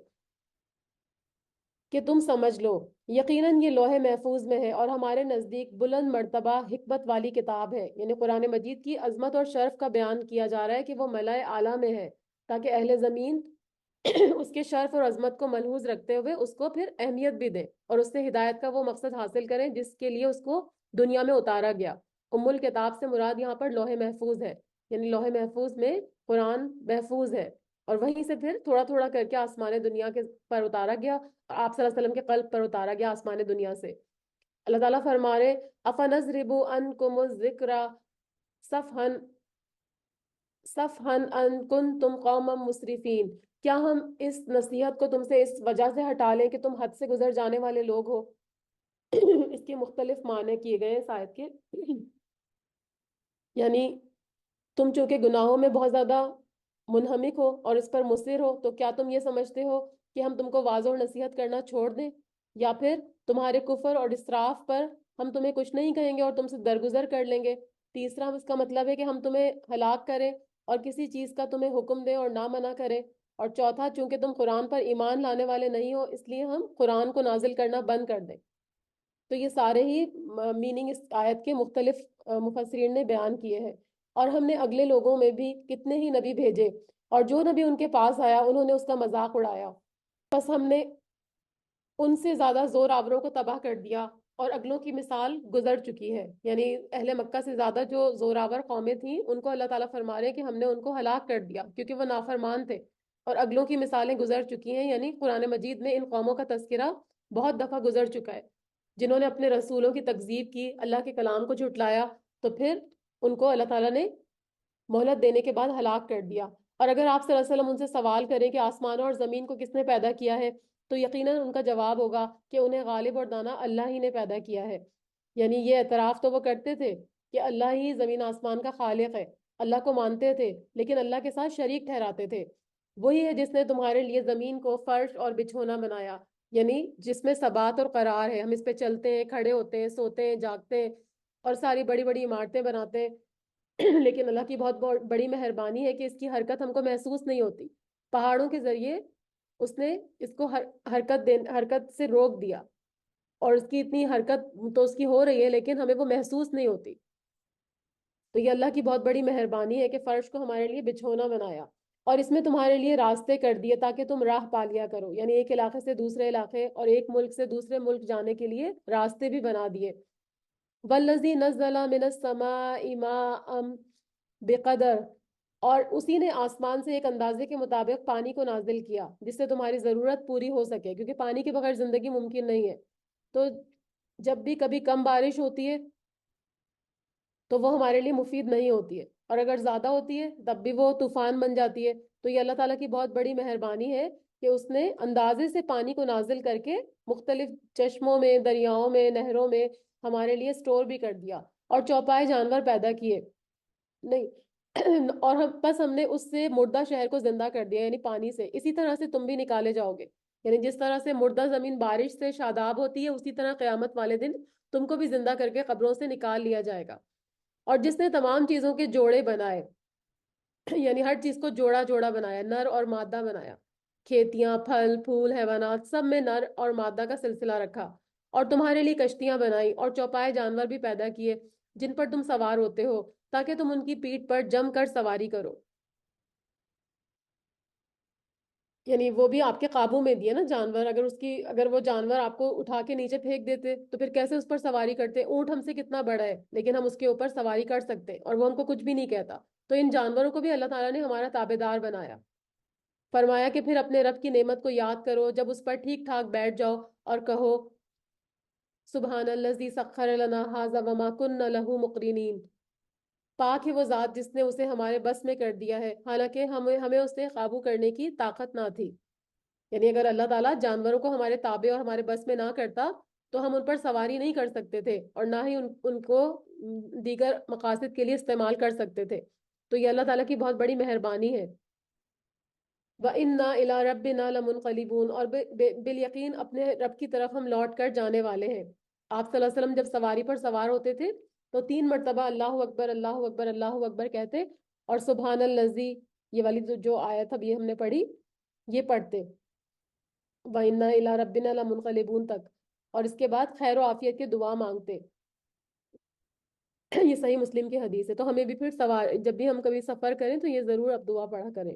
کہ تم سمجھ لو یقیناً یہ لوح محفوظ میں ہے اور ہمارے نزدیک بلند مرتبہ حکمت والی کتاب ہے. یعنی قرآن مجید کی عظمت اور شرف کا بیان کیا جا رہا ہے کہ وہ ملائے اعلیٰ میں ہے، تاکہ اہل زمین اس کے شرف اور عظمت کو ملحوظ رکھتے ہوئے اس کو پھر اہمیت بھی دیں اور اس سے ہدایت کا وہ مقصد حاصل کریں جس کے لیے اس کو دنیا میں اتارا گیا. الکتاب سے مراد یہاں پر لوح محفوظ ہے، یعنی لوح محفوظ میں قرآن محفوظ ہے، اور وہیں سے پھر تھوڑا تھوڑا کر کے آسمان دنیا کے پر اتارا گیا، آپ صلی اللہ علیہ وسلم کے قلب پر اتارا گیا آسمان دنیا سے. اللہ تعالیٰ فرما رہے افنضرب عنکم الذکر صفحا صفحا ان کنتم قوما مسرفین، کیا ہم اس نصیحت کو تم سے اس وجہ سے ہٹا لیں کہ تم حد سے گزر جانے والے لوگ ہو. اس کے مختلف معنی کیے گئے ہیں آیت کے. یعنی تم چونکہ گناہوں میں بہت زیادہ منہمک ہو اور اس پر مصر ہو، تو کیا تم یہ سمجھتے ہو کہ ہم تم کو واضح اور نصیحت کرنا چھوڑ دیں، یا پھر تمہارے کفر اور اسراف پر ہم تمہیں کچھ نہیں کہیں گے اور تم سے درگزر کر لیں گے. تیسرا اس کا مطلب ہے کہ ہم تمہیں ہلاک کریں اور کسی چیز کا تمہیں حکم دیں اور نہ منع کریں. اور چوتھا، چونکہ تم قرآن پر ایمان لانے والے نہیں ہو اس لیے ہم قرآن کو نازل کرنا بند کر دیں. تو یہ سارے ہی میننگ اس آیت کے مختلف مفسرین نے بیان کیے ہیں. اور ہم نے اگلے لوگوں میں بھی کتنے ہی نبی بھیجے، اور جو نبی ان کے پاس آیا انہوں نے اس کا مذاق اڑایا، بس ہم نے ان سے زیادہ زور آوروں کو تباہ کر دیا اور اگلوں کی مثال گزر چکی ہے. یعنی اہل مکہ سے زیادہ جو زور آور قومیں تھیں ان کو اللہ تعالیٰ فرما رہے ہیں کہ ہم نے ان کو ہلاک کر دیا کیونکہ وہ نافرمان تھے، اور اگلوں کی مثالیں گزر چکی ہیں. یعنی قرآن مجید میں ان قوموں کا تذکرہ بہت دفعہ گزر چکا ہے جنہوں نے اپنے رسولوں کی تکذیب کی، اللہ کے کلام کو جھٹلایا، تو پھر ان کو اللہ تعالیٰ نے مہلت دینے کے بعد ہلاک کر دیا. اور اگر آپ صلی اللہ علیہ وسلم ان سے سوال کریں کہ آسمانوں اور زمین کو کس نے پیدا کیا ہے، تو یقیناً ان کا جواب ہوگا کہ انہیں غالب اور دانا اللہ ہی نے پیدا کیا ہے. یعنی یہ اعتراف تو وہ کرتے تھے کہ اللہ ہی زمین آسمان کا خالق ہے، اللہ کو مانتے تھے لیکن اللہ کے ساتھ شریک ٹھہراتے تھے. وہی ہے جس نے تمہارے لیے زمین کو فرش اور بچھونا بنایا، یعنی جس میں ثبات اور قرار ہے، ہم اس پہ چلتے ہیں، کھڑے ہوتے ہیں، سوتے ہیں، جاگتے ہیں اور ساری بڑی بڑی عمارتیں بناتے ہیں. لیکن اللہ کی بہت بڑی مہربانی ہے کہ اس کی حرکت ہم کو محسوس نہیں ہوتی. پہاڑوں کے ذریعے اس نے اس کو حرکت سے روک دیا، اور اس کی اتنی حرکت تو اس کی ہو رہی ہے لیکن ہمیں وہ محسوس نہیں ہوتی. تو یہ اللہ کی بہت بڑی مہربانی ہے کہ فرش کو ہمارے لیے بچھونا بنایا اور اس میں تمہارے لیے راستے کر دیے تاکہ تم راہ پا لیا کرو. یعنی ایک علاقے سے دوسرے علاقے اور ایک ملک سے دوسرے ملک جانے کے لیے راستے بھی بنا دیے. والذی نزل من السماء ماء بقدر، اور اسی نے آسمان سے ایک اندازے کے مطابق پانی کو نازل کیا جس سے تمہاری ضرورت پوری ہو سکے، کیونکہ پانی کے بغیر زندگی ممکن نہیں ہے. تو جب بھی کبھی کم بارش ہوتی ہے تو وہ ہمارے لیے مفید نہیں ہوتی ہے، اور اگر زیادہ ہوتی ہے تب بھی وہ طوفان بن جاتی ہے. تو یہ اللہ تعالیٰ کی بہت بڑی مہربانی ہے کہ اس نے اندازے سے پانی کو نازل کر کے مختلف چشموں میں، دریاؤں میں، نہروں میں ہمارے لیے سٹور بھی کر دیا، اور چوپائے جانور پیدا کیے نہیں اور ہم نے اس سے مردہ شہر کو زندہ کر دیا، یعنی پانی سے. اسی طرح سے تم بھی نکالے جاؤ گے. یعنی جس طرح سے مردہ زمین بارش سے شاداب ہوتی ہے اسی طرح قیامت والے دن تم کو بھی زندہ کر کے قبروں سے نکال لیا جائے گا. اور جس نے تمام چیزوں کے جوڑے بنائے، یعنی ہر چیز کو جوڑا جوڑا بنایا، نر اور مادہ بنایا، کھیتیاں، پھل پھول، حیوانات، سب میں نر اور مادہ کا سلسلہ رکھا، اور تمہارے لیے کشتیاں بنائی اور چوپائے جانور بھی پیدا کیے جن پر تم سوار ہوتے ہو تاکہ تم ان کی پیٹھ پر جم کر سواری کرو. یعنی وہ بھی آپ کے قابو میں دیے نا جانور. اگر وہ جانور آپ کو اٹھا کے نیچے پھینک دیتے تو پھر کیسے اس پر سواری کرتے؟ اونٹ ہم سے کتنا بڑا ہے لیکن ہم اس کے اوپر سواری کر سکتے اور وہ ہم کو کچھ بھی نہیں کہتا. تو ان جانوروں کو بھی اللہ تعالیٰ نے ہمارا تابع دار بنایا. فرمایا کہ پھر اپنے رب کی نعمت کو یاد کرو جب اس پر ٹھیک ٹھاک بیٹھ جاؤ اور کہو سبحان الذی سخر لنا ھذا وما كنا له مقرنین، پاک ہے وہ ذات جس نے اسے ہمارے بس میں کر دیا ہے حالانکہ ہمیں اسے قابو کرنے کی طاقت نہ تھی. یعنی اگر اللہ تعالیٰ جانوروں کو ہمارے تابع اور ہمارے بس میں نہ کرتا تو ہم ان پر سواری نہیں کر سکتے تھے اور نہ ہی ان کو دیگر مقاصد کے لیے استعمال کر سکتے تھے. تو یہ اللہ تعالیٰ کی بہت بڑی مہربانی ہے. وَإِنَّا إِلَىٰ رَبِّنَا لَمُنْقَلِبُونَ، اور بالیقین اپنے رب کی طرف ہم لوٹ کر جانے والے ہیں. آپ صلی اللہ علیہ وسلم جب سواری پر سوار ہوتے تھے تو 3 مرتبہ اللہ اکبر اللہ اکبر اللہ اکبر کہتے اور سبحان الذی یہ والی جو آیت اب یہ ہم نے پڑھی یہ پڑھتے، وَإِنَّا إِلَىٰ رَبِّنَا لَمُنْقَلِبُونَ تک، اور اس کے بعد خیر و عافیت کی دعا مانگتے۔ یہ صحیح مسلم کی حدیث ہے۔ تو ہمیں بھی پھر سوار جب بھی ہم کبھی سفر کریں تو یہ ضرور اب دعا پڑھا کریں۔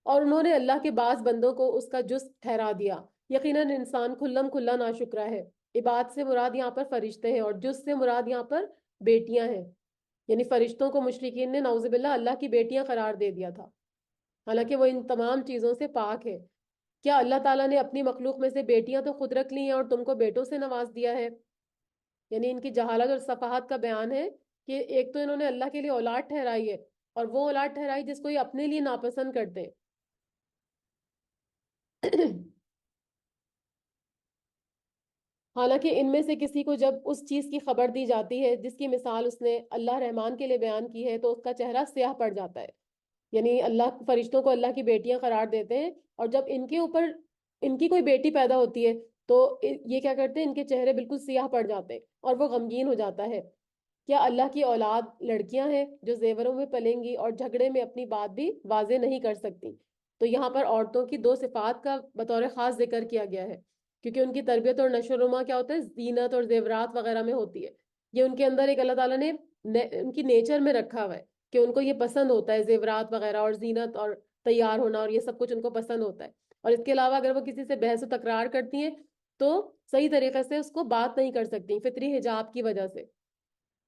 اور انہوں نے اللہ کے بعض بندوں کو اس کا جز ٹھہرا دیا، یقیناً انسان کھلم کھلا ناشکرا ہے۔ عباد سے مراد یہاں پر فرشتے ہیں، اور جز سے مراد یہاں پر بیٹیاں ہیں، یعنی فرشتوں کو مشرکین نے نعوذ باللہ اللہ کی بیٹیاں قرار دے دیا تھا، حالانکہ وہ ان تمام چیزوں سے پاک ہے۔ کیا اللہ تعالیٰ نے اپنی مخلوق میں سے بیٹیاں تو خود رکھ لی ہیں اور تم کو بیٹوں سے نواز دیا ہے؟ یعنی ان کی جہالت اور صفحات کا بیان ہے کہ ایک تو انہوں نے اللہ کے لیے اولاد ٹھہرائی ہے، اور وہ اولاد ٹھہرائی جس کو یہ اپنے لیے ناپسند کرتے ہیں۔ حالانکہ ان میں سے کسی کو جب اس چیز کی خبر دی جاتی ہے جس کی مثال اس نے اللہ رحمان کے لیے بیان کی ہے تو اس کا چہرہ سیاہ پڑ جاتا ہے۔ یعنی اللہ فرشتوں کو اللہ کی بیٹیاں قرار دیتے ہیں، اور جب ان کے اوپر ان کی کوئی بیٹی پیدا ہوتی ہے تو یہ کیا کرتے ہیں، ان کے چہرے بالکل سیاہ پڑ جاتے ہیں اور وہ غمگین ہو جاتا ہے۔ کیا اللہ کی اولاد لڑکیاں ہیں جو زیوروں میں پلیں گی اور جھگڑے میں اپنی بات بھی واضح نہیں کر سکتی؟ تو یہاں پر عورتوں کی دو صفات کا بطور خاص ذکر کیا گیا ہے، کیونکہ ان کی تربیت اور نشو و نما کیا ہوتا ہے، زینت اور زیورات وغیرہ میں ہوتی ہے۔ یہ ان کے اندر ایک اللہ تعالیٰ نے ان کی نیچر میں رکھا ہوا ہے کہ ان کو یہ پسند ہوتا ہے، زیورات وغیرہ اور زینت اور تیار ہونا اور یہ سب کچھ ان کو پسند ہوتا ہے۔ اور اس کے علاوہ اگر وہ کسی سے بحث و تکرار کرتی ہیں تو صحیح طریقے سے اس کو بات نہیں کر سکتی فطری حجاب کی وجہ سے۔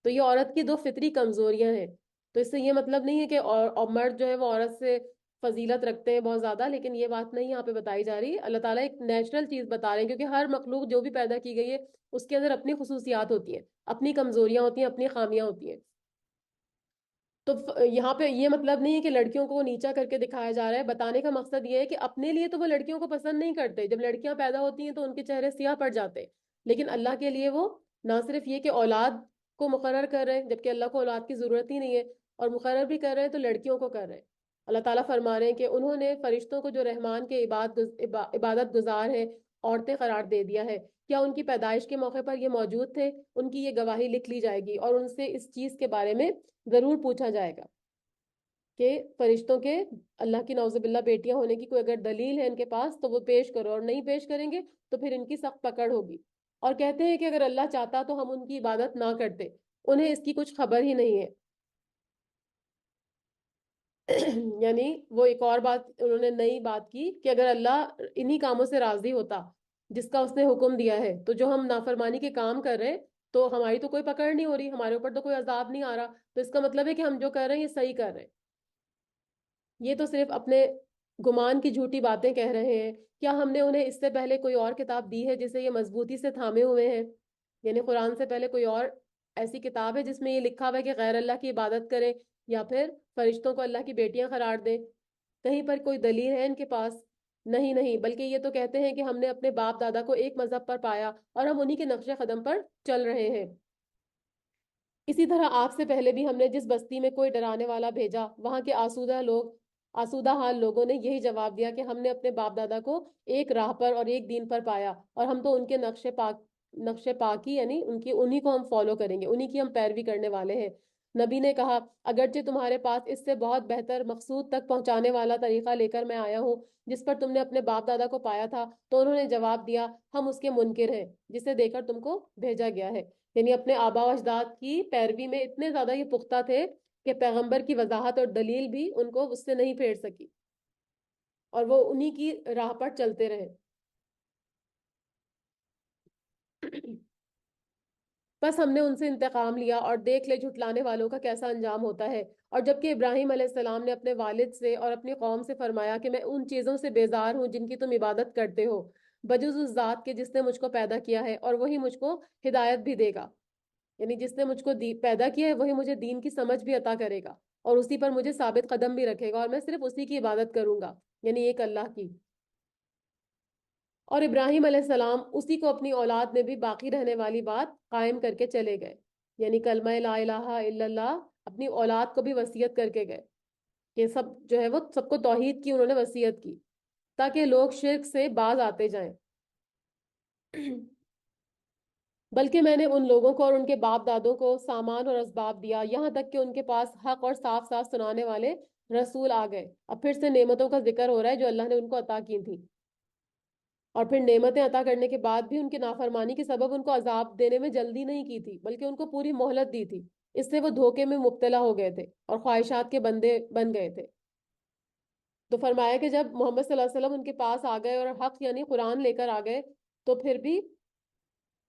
تو یہ عورت کی دو فطری کمزوریاں ہیں۔ تو اس سے یہ مطلب نہیں ہے کہ اور مرد جو ہے وہ عورت سے فضیلت رکھتے ہیں بہت زیادہ، لیکن یہ بات نہیں یہاں پہ بتائی جا رہی۔ اللہ تعالیٰ ایک نیچرل چیز بتا رہے ہیں، کیونکہ ہر مخلوق جو بھی پیدا کی گئی ہے اس کے اندر اپنی خصوصیات ہوتی ہیں، اپنی کمزوریاں ہوتی ہیں، اپنی خامیاں ہوتی ہیں۔ تو یہاں پہ یہ مطلب نہیں ہے کہ لڑکیوں کو نیچا کر کے دکھایا جا رہا ہے، بتانے کا مقصد یہ ہے کہ اپنے لیے تو وہ لڑکیوں کو پسند نہیں کرتے، جب لڑکیاں پیدا ہوتی ہیں تو ان کے چہرے سیاہ پڑ جاتے ہیں، لیکن اللہ کے لیے وہ نہ صرف یہ کہ اولاد کو مقرر کر رہے ہیں جبکہ اللہ کو اولاد کی ضرورت ہی نہیں ہے، اور مقرر بھی کر رہے ہیں تو لڑکیوں کو کر رہے ہیں۔ اللہ تعالیٰ فرما رہے ہیں کہ انہوں نے فرشتوں کو جو رحمان کے عبادت گزار ہیں عورتیں قرار دے دیا ہے۔ کیا ان کی پیدائش کے موقع پر یہ موجود تھے؟ ان کی یہ گواہی لکھ لی جائے گی اور ان سے اس چیز کے بارے میں ضرور پوچھا جائے گا کہ فرشتوں کے اللہ کی نعوذ باللہ بیٹیاں ہونے کی کوئی اگر دلیل ہے ان کے پاس تو وہ پیش کرو، اور نہیں پیش کریں گے تو پھر ان کی سخت پکڑ ہوگی۔ اور کہتے ہیں کہ اگر اللہ چاہتا تو ہم ان کی عبادت نہ کرتے، انہیں اس کی کچھ خبر ہی نہیں ہے۔ یعنی وہ ایک اور بات انہوں نے نئی بات کی کہ اگر اللہ انہی کاموں سے راضی ہوتا جس کا اس نے حکم دیا ہے، تو جو ہم نافرمانی کے کام کر رہے ہیں تو ہماری تو کوئی پکڑ نہیں ہو رہی، ہمارے اوپر تو کوئی عذاب نہیں آ رہا، تو اس کا مطلب ہے کہ ہم جو کر رہے ہیں یہ صحیح کر رہے ہیں۔ یہ تو صرف اپنے گمان کی جھوٹی باتیں کہہ رہے ہیں۔ کیا ہم نے انہیں اس سے پہلے کوئی اور کتاب دی ہے جسے یہ مضبوطی سے تھامے ہوئے ہیں؟ یعنی قرآن سے پہلے کوئی اور ایسی کتاب ہے جس میں یہ لکھا ہوا ہے کہ غیر اللہ کی عبادت کریں یا پھر فرشتوں کو اللہ کی بیٹیاں قرار دیں؟ کہیں پر کوئی دلیل ہے ان کے پاس؟ نہیں نہیں، بلکہ یہ تو کہتے ہیں کہ ہم نے اپنے باپ دادا کو ایک مذہب پر پایا اور ہم انہی کے نقش قدم پر چل رہے ہیں۔ اسی طرح آپ سے پہلے بھی ہم نے جس بستی میں کوئی ڈرانے والا بھیجا، وہاں کے آسودہ حال لوگوں نے یہی جواب دیا کہ ہم نے اپنے باپ دادا کو ایک راہ پر اور ایک دین پر پایا، اور ہم تو ان کے نقش پاکی یعنی انہی کو ہم فالو کریں گے، انہی کی ہم پیروی کرنے والے ہیں۔ نبی نے کہا اگرچہ تمہارے پاس اس سے بہت بہتر مقصود تک پہنچانے والا طریقہ لے کر میں آیا ہوں جس پر تم نے اپنے باپ دادا کو پایا تھا، تو انہوں نے جواب دیا ہم اس کے منکر ہیں جسے دے کر تم کو بھیجا گیا ہے۔ یعنی اپنے آبا و اجداد کی پیروی میں اتنے زیادہ یہ پختہ تھے کہ پیغمبر کی وضاحت اور دلیل بھی ان کو اس سے نہیں پھیر سکی، اور وہ انہی کی راہ پر چلتے رہے۔ بس ہم نے ان سے انتقام لیا، اور دیکھ لے جھٹلانے والوں کا کیسا انجام ہوتا ہے۔ اور جبکہ ابراہیم علیہ السلام نے اپنے والد سے اور اپنی قوم سے فرمایا کہ میں ان چیزوں سے بیزار ہوں جن کی تم عبادت کرتے ہو، بجز اس ذات کے جس نے مجھ کو پیدا کیا ہے، اور وہی مجھ کو ہدایت بھی دے گا۔ یعنی جس نے مجھ کو پیدا کیا ہے وہی مجھے دین کی سمجھ بھی عطا کرے گا، اور اسی پر مجھے ثابت قدم بھی رکھے گا، اور میں صرف اسی کی عبادت کروں گا، یعنی ایک اللہ کی۔ اور ابراہیم علیہ السلام اسی کو اپنی اولاد میں بھی باقی رہنے والی بات قائم کر کے چلے گئے، یعنی کلمہ لا الہ الا اللہ اپنی اولاد کو بھی وصیت کر کے گئے کہ سب جو ہے وہ سب کو توحید کی انہوں نے وصیت کی تاکہ لوگ شرک سے باز آتے جائیں۔ بلکہ میں نے ان لوگوں کو اور ان کے باپ دادوں کو سامان اور اسباب دیا، یہاں تک کہ ان کے پاس حق اور صاف صاف سنانے والے رسول آ گئے۔ اب پھر سے نعمتوں کا ذکر ہو رہا ہے جو اللہ نے ان کو عطا کی تھی، اور پھر نعمتیں عطا کرنے کے بعد بھی ان کی نافرمانی کے سبب ان کو عذاب دینے میں جلدی نہیں کی تھی، بلکہ ان کو پوری مہلت دی تھی۔ اس سے وہ دھوکے میں مبتلا ہو گئے تھے اور خواہشات کے بندے بن گئے تھے۔ تو فرمایا کہ جب محمد صلی اللہ علیہ وسلم ان کے پاس آ گئے اور حق یعنی قرآن لے کر آ گئے، تو پھر بھی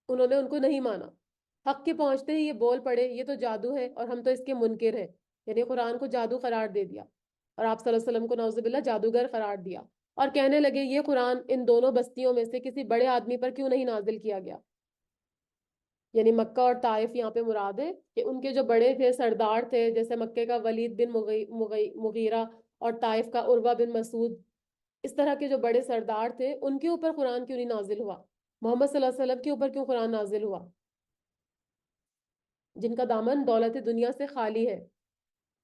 انہوں نے ان کو نہیں مانا۔ حق کے پہنچتے ہی یہ بول پڑے یہ تو جادو ہے اور ہم تو اس کے منکر ہیں، یعنی قرآن کو جادو قرار دے دیا اور آپ صلی اللہ علیہ وسلم کو نعوذ باللہ جادوگر قرار دیا، اور کہنے لگے یہ قرآن ان دونوں بستیوں میں سے کسی بڑے آدمی پر کیوں نہیں نازل کیا گیا؟ یعنی مکہ اور طائف یہاں پہ مراد ہے کہ ان کے جو بڑے تھے، سردار تھے، جیسے مکے کا ولید بن مغیرہ اور طائف کا عروہ بن مسعود، اس طرح کے جو بڑے سردار تھے ان کے اوپر قرآن کیوں نہیں نازل ہوا؟ محمد صلی اللہ علیہ وسلم کے اوپر کیوں قرآن نازل ہوا، جن کا دامن دولت دنیا سے خالی ہے؟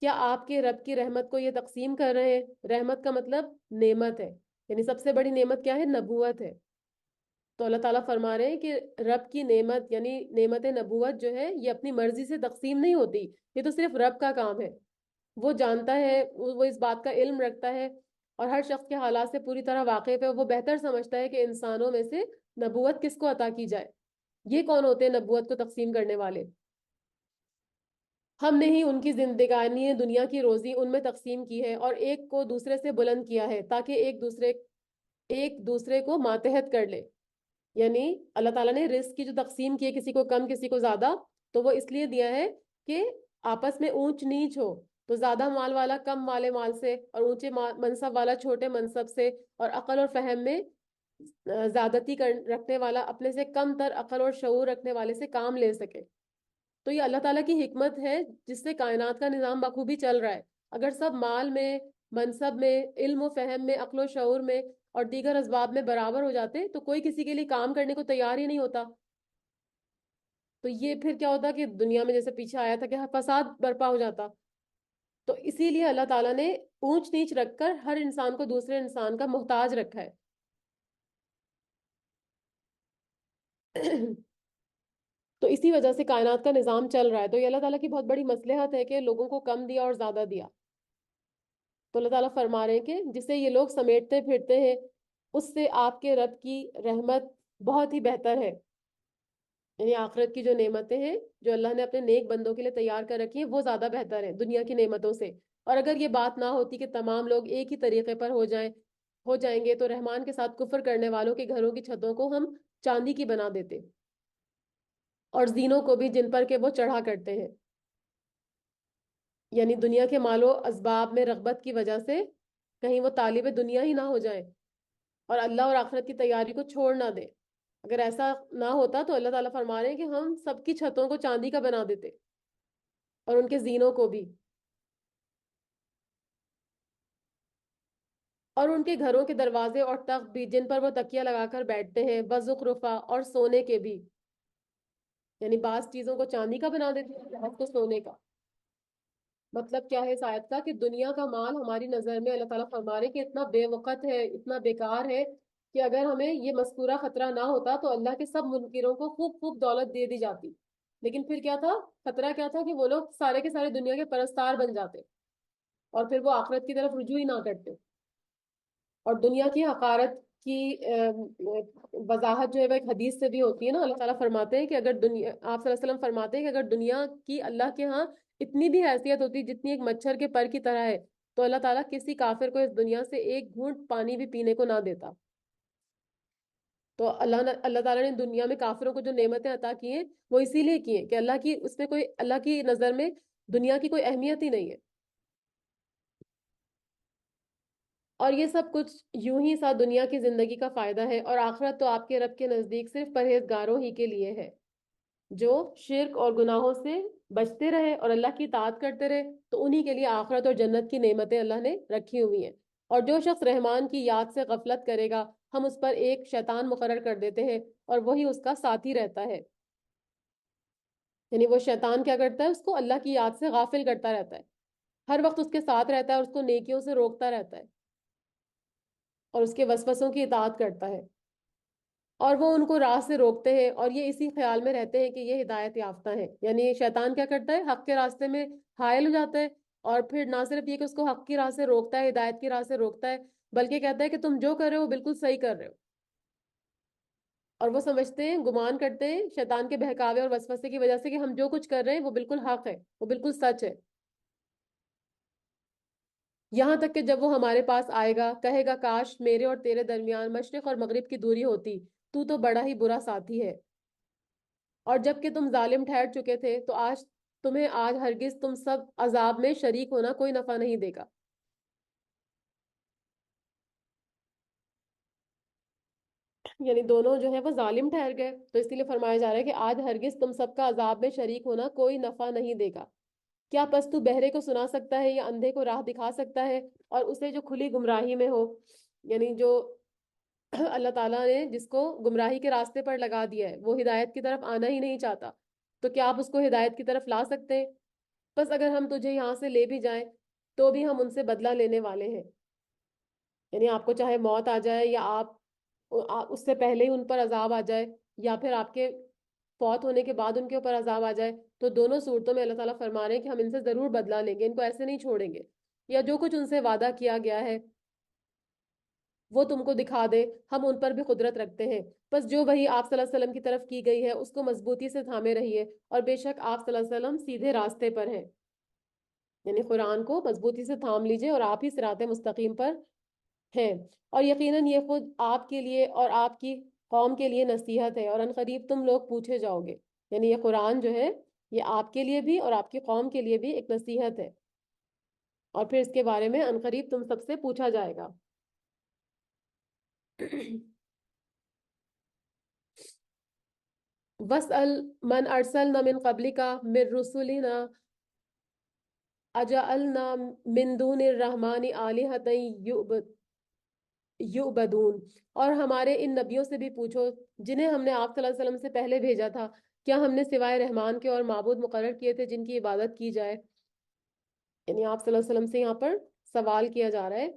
کیا آپ کے رب کی رحمت کو یہ تقسیم کر رہے ہیں؟ رحمت کا مطلب نعمت ہے، یعنی سب سے بڑی نعمت کیا ہے؟ نبوت ہے۔ تو اللہ تعالیٰ فرما رہے ہیں کہ رب کی نعمت یعنی نعمت نبوت جو ہے یہ اپنی مرضی سے تقسیم نہیں ہوتی، یہ تو صرف رب کا کام ہے۔ وہ جانتا ہے، وہ اس بات کا علم رکھتا ہے اور ہر شخص کے حالات سے پوری طرح واقف ہے۔ وہ بہتر سمجھتا ہے کہ انسانوں میں سے نبوت کس کو عطا کی جائے، یہ کون ہوتے ہیں نبوت کو تقسیم کرنے والے؟ ہم نے ہی ان کی زندگانی دنیا کی روزی ان میں تقسیم کی ہے اور ایک کو دوسرے سے بلند کیا ہے تاکہ ایک دوسرے کو ماتحت کر لے۔ یعنی اللہ تعالیٰ نے رزق کی جو تقسیم کی ہے، کسی کو کم کسی کو زیادہ، تو وہ اس لیے دیا ہے کہ آپس میں اونچ نیچ ہو، تو زیادہ مال والا کم والے مال سے، اور اونچے منصب والا چھوٹے منصب سے، اور عقل اور فہم میں زیادتی رکھنے والا اپنے سے کم تر عقل اور شعور رکھنے والے سے کام لے سکے۔ تو یہ اللہ تعالیٰ کی حکمت ہے جس سے کائنات کا نظام بخوبی چل رہا ہے۔ اگر سب مال میں، منصب میں، علم و فہم میں، عقل و شعور میں اور دیگر اسباب میں برابر ہو جاتے تو کوئی کسی کے لیے کام کرنے کو تیار ہی نہیں ہوتا۔ تو یہ پھر کیا ہوتا کہ دنیا میں جیسے پیچھے آیا تھا کہ فساد برپا ہو جاتا۔ تو اسی لیے اللہ تعالیٰ نے اونچ نیچ رکھ کر ہر انسان کو دوسرے انسان کا محتاج رکھا ہے۔ تو اسی وجہ سے کائنات کا نظام چل رہا ہے۔ تو یہ اللہ تعالیٰ کی بہت بڑی مصلحت ہے کہ لوگوں کو کم دیا اور زیادہ دیا۔ تو اللہ تعالیٰ فرما رہے ہیں کہ جسے یہ لوگ سمیٹتے پھرتے ہیں اس سے آپ کے رب کی رحمت بہت ہی بہتر ہے، یعنی آخرت کی جو نعمتیں ہیں جو اللہ نے اپنے نیک بندوں کے لیے تیار کر رکھی ہیں وہ زیادہ بہتر ہیں دنیا کی نعمتوں سے۔ اور اگر یہ بات نہ ہوتی کہ تمام لوگ ایک ہی طریقے پر ہو جائیں گے تو رحمان کے ساتھ کفر کرنے والوں کے گھروں کی چھتوں کو ہم چاندی کی بنا دیتے، اور زینوں کو بھی جن پر کہ وہ چڑھا کرتے ہیں، یعنی دنیا کے مال و اسباب میں رغبت کی وجہ سے کہیں وہ طالب دنیا ہی نہ ہو جائیں اور اللہ اور آخرت کی تیاری کو چھوڑ نہ دے۔ اگر ایسا نہ ہوتا تو اللہ تعالیٰ فرما رہے ہیں کہ ہم سب کی چھتوں کو چاندی کا بنا دیتے اور ان کے زینوں کو بھی، اور ان کے گھروں کے دروازے اور تخت بھی جن پر وہ تکیہ لگا کر بیٹھتے ہیں، وزخرفا اور سونے کے بھی، یعنی بعض چیزوں کو چاندی کا بنا دیتے ہیں، بعض کو سونے کا۔ مطلب کیا ہے اس آیت کا کہ دنیا کا مال ہماری نظر میں اللہ تعالیٰ فرما رہے کہ اتنا بے وقت ہے، اتنا بیکار ہے کہ اگر ہمیں یہ مذکورہ خطرہ نہ ہوتا تو اللہ کے سب منکروں کو خوب خوب دولت دے دی جاتی۔ لیکن پھر کیا تھا خطرہ؟ کیا تھا کہ وہ لوگ سارے کے سارے دنیا کے پرستار بن جاتے اور پھر وہ آخرت کی طرف رجوع ہی نہ کرتے، اور دنیا کی حقارت کی وضاحت جو ہے وہ ایک حدیث سے بھی ہوتی ہے نا۔ اللہ تعالیٰ فرماتے ہیں کہ اگر دنیا، آپ صلی اللہ علیہ وسلم فرماتے ہیں کہ اگر دنیا کی اللہ کے ہاں اتنی بھی حیثیت ہوتی جتنی ایک مچھر کے پر کی طرح ہے تو اللہ تعالیٰ کسی کافر کو اس دنیا سے ایک گھونٹ پانی بھی پینے کو نہ دیتا۔ تو اللہ تعالیٰ نے دنیا میں کافروں کو جو نعمتیں عطا کی ہیں وہ اسی لیے کی ہیں کہ اللہ کی نظر میں دنیا کی کوئی اہمیت ہی نہیں ہے۔ اور یہ سب کچھ یوں ہی سا دنیا کی زندگی کا فائدہ ہے، اور آخرت تو آپ کے رب کے نزدیک صرف پرہیزگاروں ہی کے لیے ہے جو شرک اور گناہوں سے بچتے رہے اور اللہ کی اطاعت کرتے رہے، تو انہی کے لیے آخرت اور جنت کی نعمتیں اللہ نے رکھی ہوئی ہیں۔ اور جو شخص رحمان کی یاد سے غفلت کرے گا ہم اس پر ایک شیطان مقرر کر دیتے ہیں اور وہی اس کا ساتھی رہتا ہے، یعنی وہ شیطان کیا کرتا ہے؟ اس کو اللہ کی یاد سے غافل کرتا رہتا ہے، ہر وقت اس کے ساتھ رہتا ہے اور اس کو نیکیوں سے روکتا رہتا ہے اور اس کے وسوسوں کی اطاعت کرتا ہے۔ اور وہ ان کو راہ سے روکتے ہیں، اور یہ اسی خیال میں رہتے ہیں کہ یہ ہدایت یافتہ ہیں. یعنی شیطان کیا کرتا ہے، حق کے راستے میں حائل ہو جاتا ہے، اور پھر نہ صرف یہ کہ اس کو حق کی راہ سے روکتا ہے، ہدایت کی راہ سے روکتا ہے، بلکہ کہتا ہے کہ تم جو کر رہے ہو وہ بالکل صحیح کر رہے ہو. اور وہ سمجھتے ہیں، گمان کرتے ہیں شیطان کے بہکاوے اور وسوسے کی وجہ سے کہ ہم جو کچھ کر رہے ہیں وہ بالکل حق ہے، وہ بالکل سچ ہے. یہاں تک کہ جب وہ ہمارے پاس آئے گا، کہے گا کاش میرے اور تیرے درمیان مشرق اور مغرب کی دوری ہوتی، تو بڑا ہی برا ساتھی ہے. اور جب کہ تم ظالم ٹھہر چکے تھے تو آج ہرگز تم سب عذاب میں شریک ہونا کوئی نفع نہیں دے گا. یعنی دونوں جو ہے وہ ظالم ٹھہر گئے، تو اس لیے فرمایا جا رہا ہے کہ آج ہرگز تم سب کا عذاب میں شریک ہونا کوئی نفع نہیں دے گا. کیا پس تو بہرے کو سنا سکتا ہے یا اندھے کو راہ دکھا سکتا ہے؟ اور اسے جو کھلی گمراہی میں ہو، یعنی جو اللہ تعالیٰ نے جس کو گمراہی کے راستے پر لگا دیا ہے، وہ ہدایت کی طرف آنا ہی نہیں چاہتا، تو کیا آپ اس کو ہدایت کی طرف لا سکتے ہیں؟ بس اگر ہم تجھے یہاں سے لے بھی جائیں تو بھی ہم ان سے بدلہ لینے والے ہیں. یعنی آپ کو چاہے موت آ جائے، یا اس سے پہلے ہی ان پر عذاب آ جائے، یا پھر آپ کے فوت ہونے کے بعد ان کے اوپر عذاب آ جائے، تو دونوں صورتوں میں اللہ تعالیٰ فرما رہے ہیں کہ ہم ان سے ضرور بدلہ لیں گے، ان کو ایسے نہیں چھوڑیں گے. یا جو کچھ ان سے وعدہ کیا گیا ہے وہ تم کو دکھا دے، ہم ان پر بھی قدرت رکھتے ہیں. بس جو وہی آپ صلی اللہ علیہ وسلم کی طرف کی گئی ہے اس کو مضبوطی سے تھامے رہیے، اور بے شک آپ صلی اللہ علیہ وسلم سیدھے راستے پر ہیں. یعنی قرآن کو مضبوطی سے تھام لیجئے اور آپ ہی صراط مستقیم پر ہیں. اور یقیناً یہ خود آپ کے لیے اور آپ کی قوم کے لیے نصیحت ہے، اور ان قریب تم لوگ پوچھے جاؤ گے. یعنی یہ قرآن جو ہے یہ آپ کے لیے بھی اور آپ کی قوم کے لیے بھی ایک نصیحت ہے، اور پھر اس کے بارے میں ان قریب تم سب سے پوچھا جائے گا. وَاسْأَلْ مَنْ أَرْسَلْنَا مِنْ قَبْلِكَ مِنْ رُسُلِنَا أَجَعَلْنَا مِنْ دُونِ الرَّحْمَنِ آلِهَةً یعبدون. اور ہمارے ان نبیوں سے بھی پوچھو جنہیں ہم نے آپ صلی اللہ علیہ وسلم سے پہلے بھیجا تھا، کیا ہم نے سوائے رحمان کے اور معبود مقرر کیے تھے جن کی عبادت کی جائے. یعنی آپ صلی اللہ علیہ وسلم سے یہاں پر سوال کیا جا رہا ہے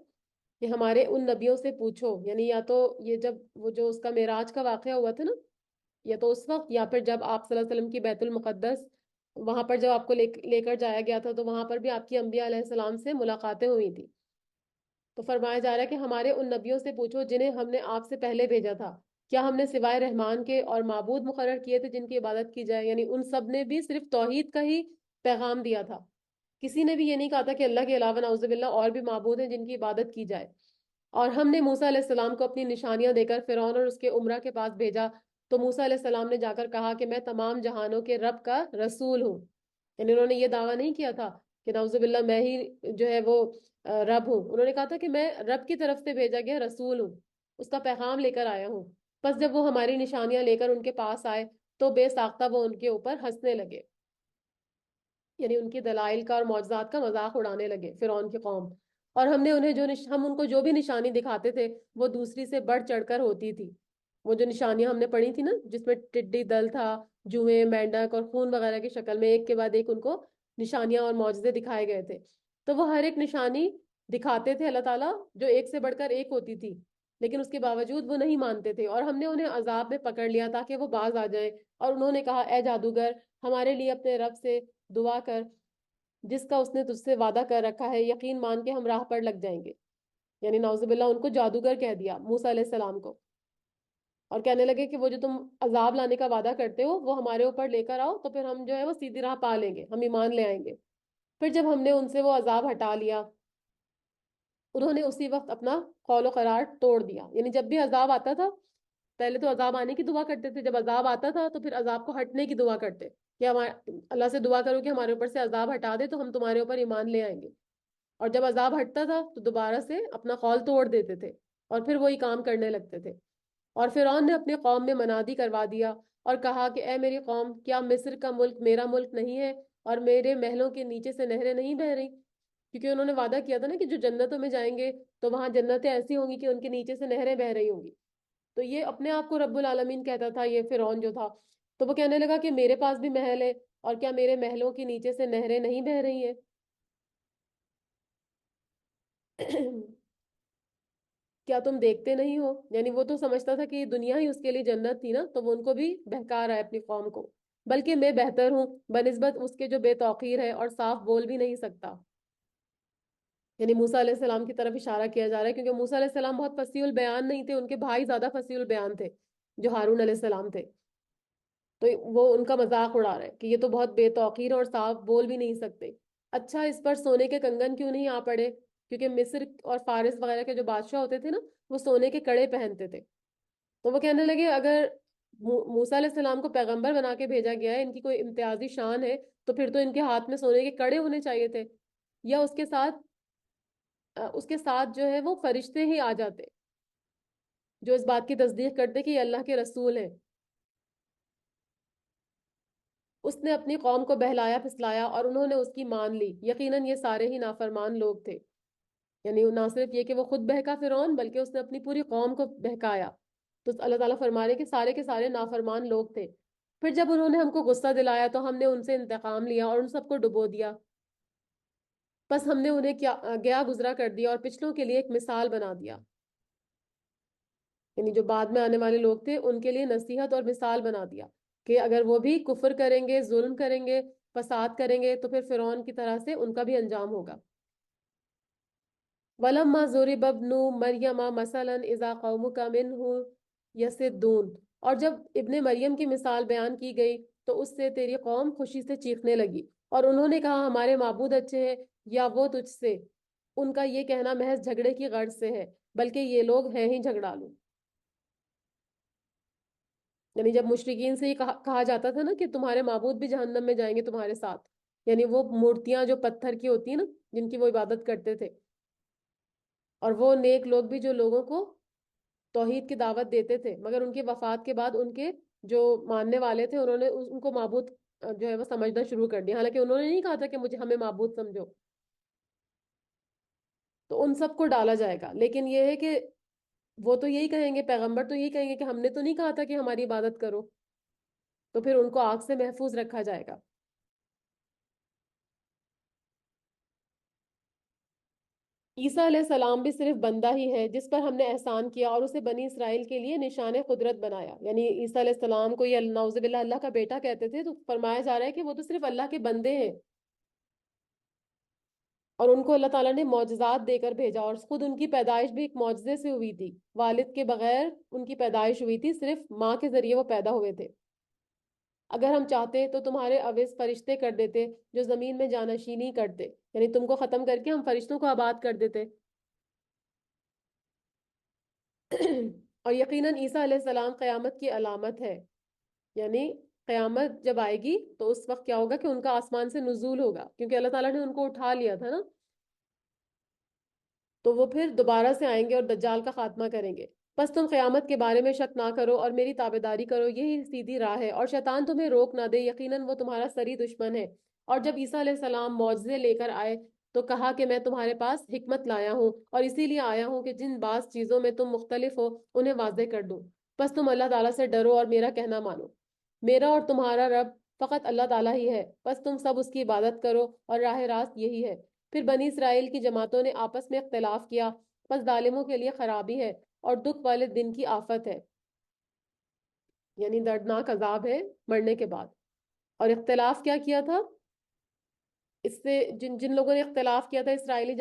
کہ ہمارے ان نبیوں سے پوچھو. یعنی یا تو یہ جب وہ جو اس کا معراج کا واقعہ ہوا تھا نا، یا تو اس وقت، یا پھر جب آپ صلی اللہ علیہ وسلم کی بیت المقدس وہاں پر جب آپ کو لے کر جایا گیا تھا، تو وہاں پر بھی آپ کی انبیاء علیہ السلام سے ملاقاتیں ہوئی تھی. تو فرمایا جا رہا ہے کہ ہمارے ان نبیوں سے پوچھو جنہیں ہم نے آپ سے پہلے بھیجا تھا، کیا ہم نے سوائے رحمان کے اور معبود مقرر کیے تھے جن کی عبادت کی جائے. یعنی ان سب نے بھی صرف توحید کا ہی پیغام دیا تھا، کسی نے بھی یہ نہیں کہا تھا کہ اللہ کے علاوہ نعوذ باللہ اور بھی معبود ہیں جن کی عبادت کی جائے. اور ہم نے موسیٰ علیہ السلام کو اپنی نشانیاں دے کر فرعون اور اس کے امرا کے پاس بھیجا، تو موسیٰ علیہ السلام نے جا کر کہا کہ میں تمام جہانوں کے رب کا رسول ہوں. یعنی انہوں نے یہ دعویٰ نہیں کیا تھا کہ نعوذ باللہ میں ہی جو ہے وہ رب ہوں. انہوں نے کہا تھا کہ میں رب کی طرف سے بھیجا گیا رسول ہوں، اس کا پیغام لے کر آیا ہوں. بس جب وہ ہماری نشانیاں لے کر ان کے پاس آئے تو بے ساختہ وہ ان کے اوپر ہنسنے لگے. یعنی ان کی دلائل کا اور معجزات کا مذاق اڑانے لگے فرعون کی قوم. اور ہم نے انہیں ہم ان کو جو بھی نشانی دکھاتے تھے وہ دوسری سے بڑھ چڑھ کر ہوتی تھی. وہ جو نشانیاں ہم نے پڑھی تھی نا، جس میں ٹڈی دل تھا، جوئیں، مینڈک اور خون وغیرہ کی شکل میں ایک کے بعد ایک ان کو نشانیاں اور معجزے دکھائے گئے تھے. تو وہ ہر ایک نشانی دکھاتے تھے اللہ تعالیٰ جو ایک سے بڑھ کر ایک ہوتی تھی، لیکن اس کے باوجود وہ نہیں مانتے تھے، اور ہم نے انہیں عذاب میں پکڑ لیا تاکہ وہ باز آ جائیں. اور انہوں نے کہا اے جادوگر، ہمارے لیے اپنے رب سے دعا کر جس کا اس نے تجھ سے وعدہ کر رکھا ہے، یقین مان کے ہم راہ پر لگ جائیں گے. یعنی نعوذ باللہ ان کو جادوگر کہہ دیا موسیٰ علیہ السلام کو، اور کہنے لگے کہ وہ جو تم عذاب لانے کا وعدہ کرتے ہو وہ ہمارے اوپر لے کر آؤ، تو پھر ہم جو ہے وہ سیدھی راہ پا لیں گے، ہم ایمان لے آئیں گے. پھر جب ہم نے ان سے وہ عذاب ہٹا لیا، انہوں نے اسی وقت اپنا قول و قرار توڑ دیا. یعنی جب بھی عذاب آتا تھا، پہلے تو عذاب آنے کی دعا کرتے تھے، جب عذاب آتا تھا تو پھر عذاب کو ہٹنے کی دعا کرتے کہ اللہ سے دعا کرو کہ ہمارے اوپر سے عذاب ہٹا دے تو ہم تمہارے اوپر ایمان لے آئیں گے. اور جب عذاب ہٹتا تھا تو دوبارہ سے اپنا قول توڑ دیتے تھے اور پھر وہی کام کرنے لگتے تھے. اور فرعون نے اپنے قوم میں منادی کروا دیا اور کہا کہ اے میری قوم، کیا مصر کا ملک میرا ملک نہیں ہے اور میرے محلوں کے نیچے سے نہریں نہیں بہ رہی؟ کیونکہ انہوں نے وعدہ کیا تھا نا کہ جو جنتوں میں جائیں گے تو وہاں جنتیں ایسی ہوں گی کہ ان کے نیچے سے نہریں بہ رہی ہوں گی. تو یہ اپنے آپ کو رب العالمین کہتا تھا یہ فرعون جو تھا. تو وہ کہنے لگا کہ میرے پاس بھی محل ہے، اور کیا میرے محلوں کے نیچے سے نہریں نہیں بہ رہی ہیں؟ کیا تم دیکھتے نہیں ہو؟ یعنی وہ تو سمجھتا تھا کہ دنیا ہی اس کے لیے جنت تھی نا، تو وہ ان کو بھی بہکا رہا ہے اپنی قوم کو، بلکہ میں بہتر ہوں بنسبت اس کے جو بے توقیر ہے اور صاف بول بھی نہیں سکتا۔ یعنی موسیٰ علیہ السلام کی طرف اشارہ کیا جا رہا ہے، کیونکہ موسیٰ علیہ السلام بہت فصیح البیان نہیں تھے، ان کے بھائی زیادہ فصیح البیان تھے جو ہارون علیہ السلام تھے۔ تو وہ ان کا مذاق اڑا رہا ہے کہ یہ تو بہت بے توقیر اور صاف بول بھی نہیں سکتے۔ اچھا، اس پر سونے کے کنگن کیوں نہیں آ پڑے؟ کیونکہ مصر اور فارس وغیرہ کے جو بادشاہ ہوتے تھے نا، وہ سونے کے کڑے پہنتے تھے۔ تو وہ کہنے لگے اگر موسیٰ علیہ السلام کو پیغمبر بنا کے بھیجا گیا ہے، ان کی کوئی امتیازی شان ہے، تو پھر تو ان کے ہاتھ میں سونے کے کڑے ہونے چاہیے تھے، یا اس کے ساتھ جو ہے وہ فرشتے ہی آ جاتے جو اس بات کی تصدیق کرتے کہ یہ اللہ کے رسول ہیں۔ اس نے اپنی قوم کو بہلایا پھسلایا اور انہوں نے اس کی مان لی، یقیناً یہ سارے ہی نافرمان لوگ تھے۔ یعنی نہ صرف یہ کہ وہ خود بہکا فرعون، بلکہ اس نے اپنی پوری قوم کو بہکایا۔ تو اللہ تعالیٰ فرما رہے کہ سارے کے سارے نافرمان لوگ تھے۔ پھر جب انہوں نے ہم کو غصہ دلایا تو ہم نے ان سے انتقام لیا اور ان سب کو ڈبو دیا، بس ہم نے انہیں گیا گزرا کر دیا اور پچھلوں کے لیے ایک مثال بنا دیا۔ یعنی جو بعد میں آنے والے لوگ تھے ان کے لیے نصیحت اور مثال بنا دیا کہ اگر وہ بھی کفر کریں گے، ظلم کریں گے، فساد کریں گے، تو پھر فرعون کی طرح سے ان کا بھی انجام ہوگا۔ وَلَمَّا ضُرِبَ ابْنُ مَرْيَمَ مَثَلًا إِذَا قَوْمُكَ مِنْهُ يَصِدُّونَ، اور جب ابن مریم کی مثال بیان کی گئی تو اس سے تیری قوم خوشی سے چیخنے لگی، اور انہوں نے کہا ہمارے معبود اچھے ہیں یا وہ تجھ سے۔ ان کا یہ کہنا محض جھگڑے کی غرض سے ہے، بلکہ یہ لوگ ہیں ہی جھگڑالو۔ یعنی جب مشرکین سے ہی کہا جاتا تھا نا کہ تمہارے معبود بھی جہنم میں جائیں گے تمہارے ساتھ، یعنی وہ مورتیاں جو پتھر کی ہوتی ہیں نا جن کی وہ عبادت کرتے تھے، اور وہ نیک لوگ بھی جو لوگوں کو توحید کی دعوت دیتے تھے، مگر ان کی وفات کے بعد ان کے جو ماننے والے تھے انہوں نے ان کو معبود جو ہے وہ سمجھنا شروع کر دیا، حالانکہ انہوں نے نہیں کہا تھا کہ ہمیں معبود سمجھو۔ تو ان سب کو ڈالا جائے گا، لیکن یہ ہے کہ وہ تو یہی کہیں گے، پیغمبر تو یہی کہیں گے کہ ہم نے تو نہیں کہا تھا کہ ہماری عبادت کرو، تو پھر ان کو آگ سے محفوظ رکھا جائے گا۔ عیسیٰ علیہ السلام بھی صرف بندہ ہی ہے جس پر ہم نے احسان کیا اور اسے بنی اسرائیل کے لیے نشان قدرت بنایا۔ یعنی عیسیٰ علیہ السلام کو یہ نعوذ باللہ اللہ کا بیٹا کہتے تھے، تو فرمایا جا رہا ہے کہ وہ تو صرف اللہ کے بندے ہیں، اور ان کو اللہ تعالیٰ نے معجزات دے کر بھیجا، اور خود ان کی پیدائش بھی ایک معجزے سے ہوئی تھی، والد کے بغیر ان کی پیدائش ہوئی تھی، صرف ماں کے ذریعے وہ پیدا ہوئے تھے۔ اگر ہم چاہتے تو تمہارے عوض فرشتے کر دیتے جو زمین میں جانشینی کرتے، یعنی تم کو ختم کر کے ہم فرشتوں کو آباد کر دیتے۔ اور یقیناً عیسیٰ علیہ السلام قیامت کی علامت ہے، یعنی قیامت جب آئے گی تو اس وقت کیا ہوگا کہ ان کا آسمان سے نزول ہوگا، کیونکہ اللہ تعالیٰ نے ان کو اٹھا لیا تھا نا، تو وہ پھر دوبارہ سے آئیں گے اور دجال کا خاتمہ کریں گے۔ بس تم قیامت کے بارے میں شک نہ کرو اور میری تابعداری کرو، یہی سیدھی راہ ہے، اور شیطان تمہیں روک نہ دے، یقیناً وہ تمہارا سری دشمن ہے۔ اور جب عیسیٰ علیہ السلام معجزے لے کر آئے تو کہا کہ میں تمہارے پاس حکمت لایا ہوں، اور اسی لیے آیا ہوں کہ جن بعض چیزوں میں تم مختلف ہو انہیں واضح کر دوں۔ بس تم اللہ تعالیٰ سے ڈرو اور میرا کہنا مانو۔ میرا اور تمہارا رب فقط اللہ تعالیٰ ہی ہے، بس تم سب اس کی عبادت کرو، اور راہ راست یہی ہے۔ پھر بنی اسرائیل کی جماعتوں نے آپس میں اختلاف کیا، بس ظالموں کے لیے خرابی ہے اور دکھ والے دن کی آفت ہے، یعنی دردناک عذاب ہے مرنے کے بعد۔ اور اختلاف کیا کیا تھا؟ اس سے جن جن لوگوں نے اختلاف کیا تھا اسرائیلی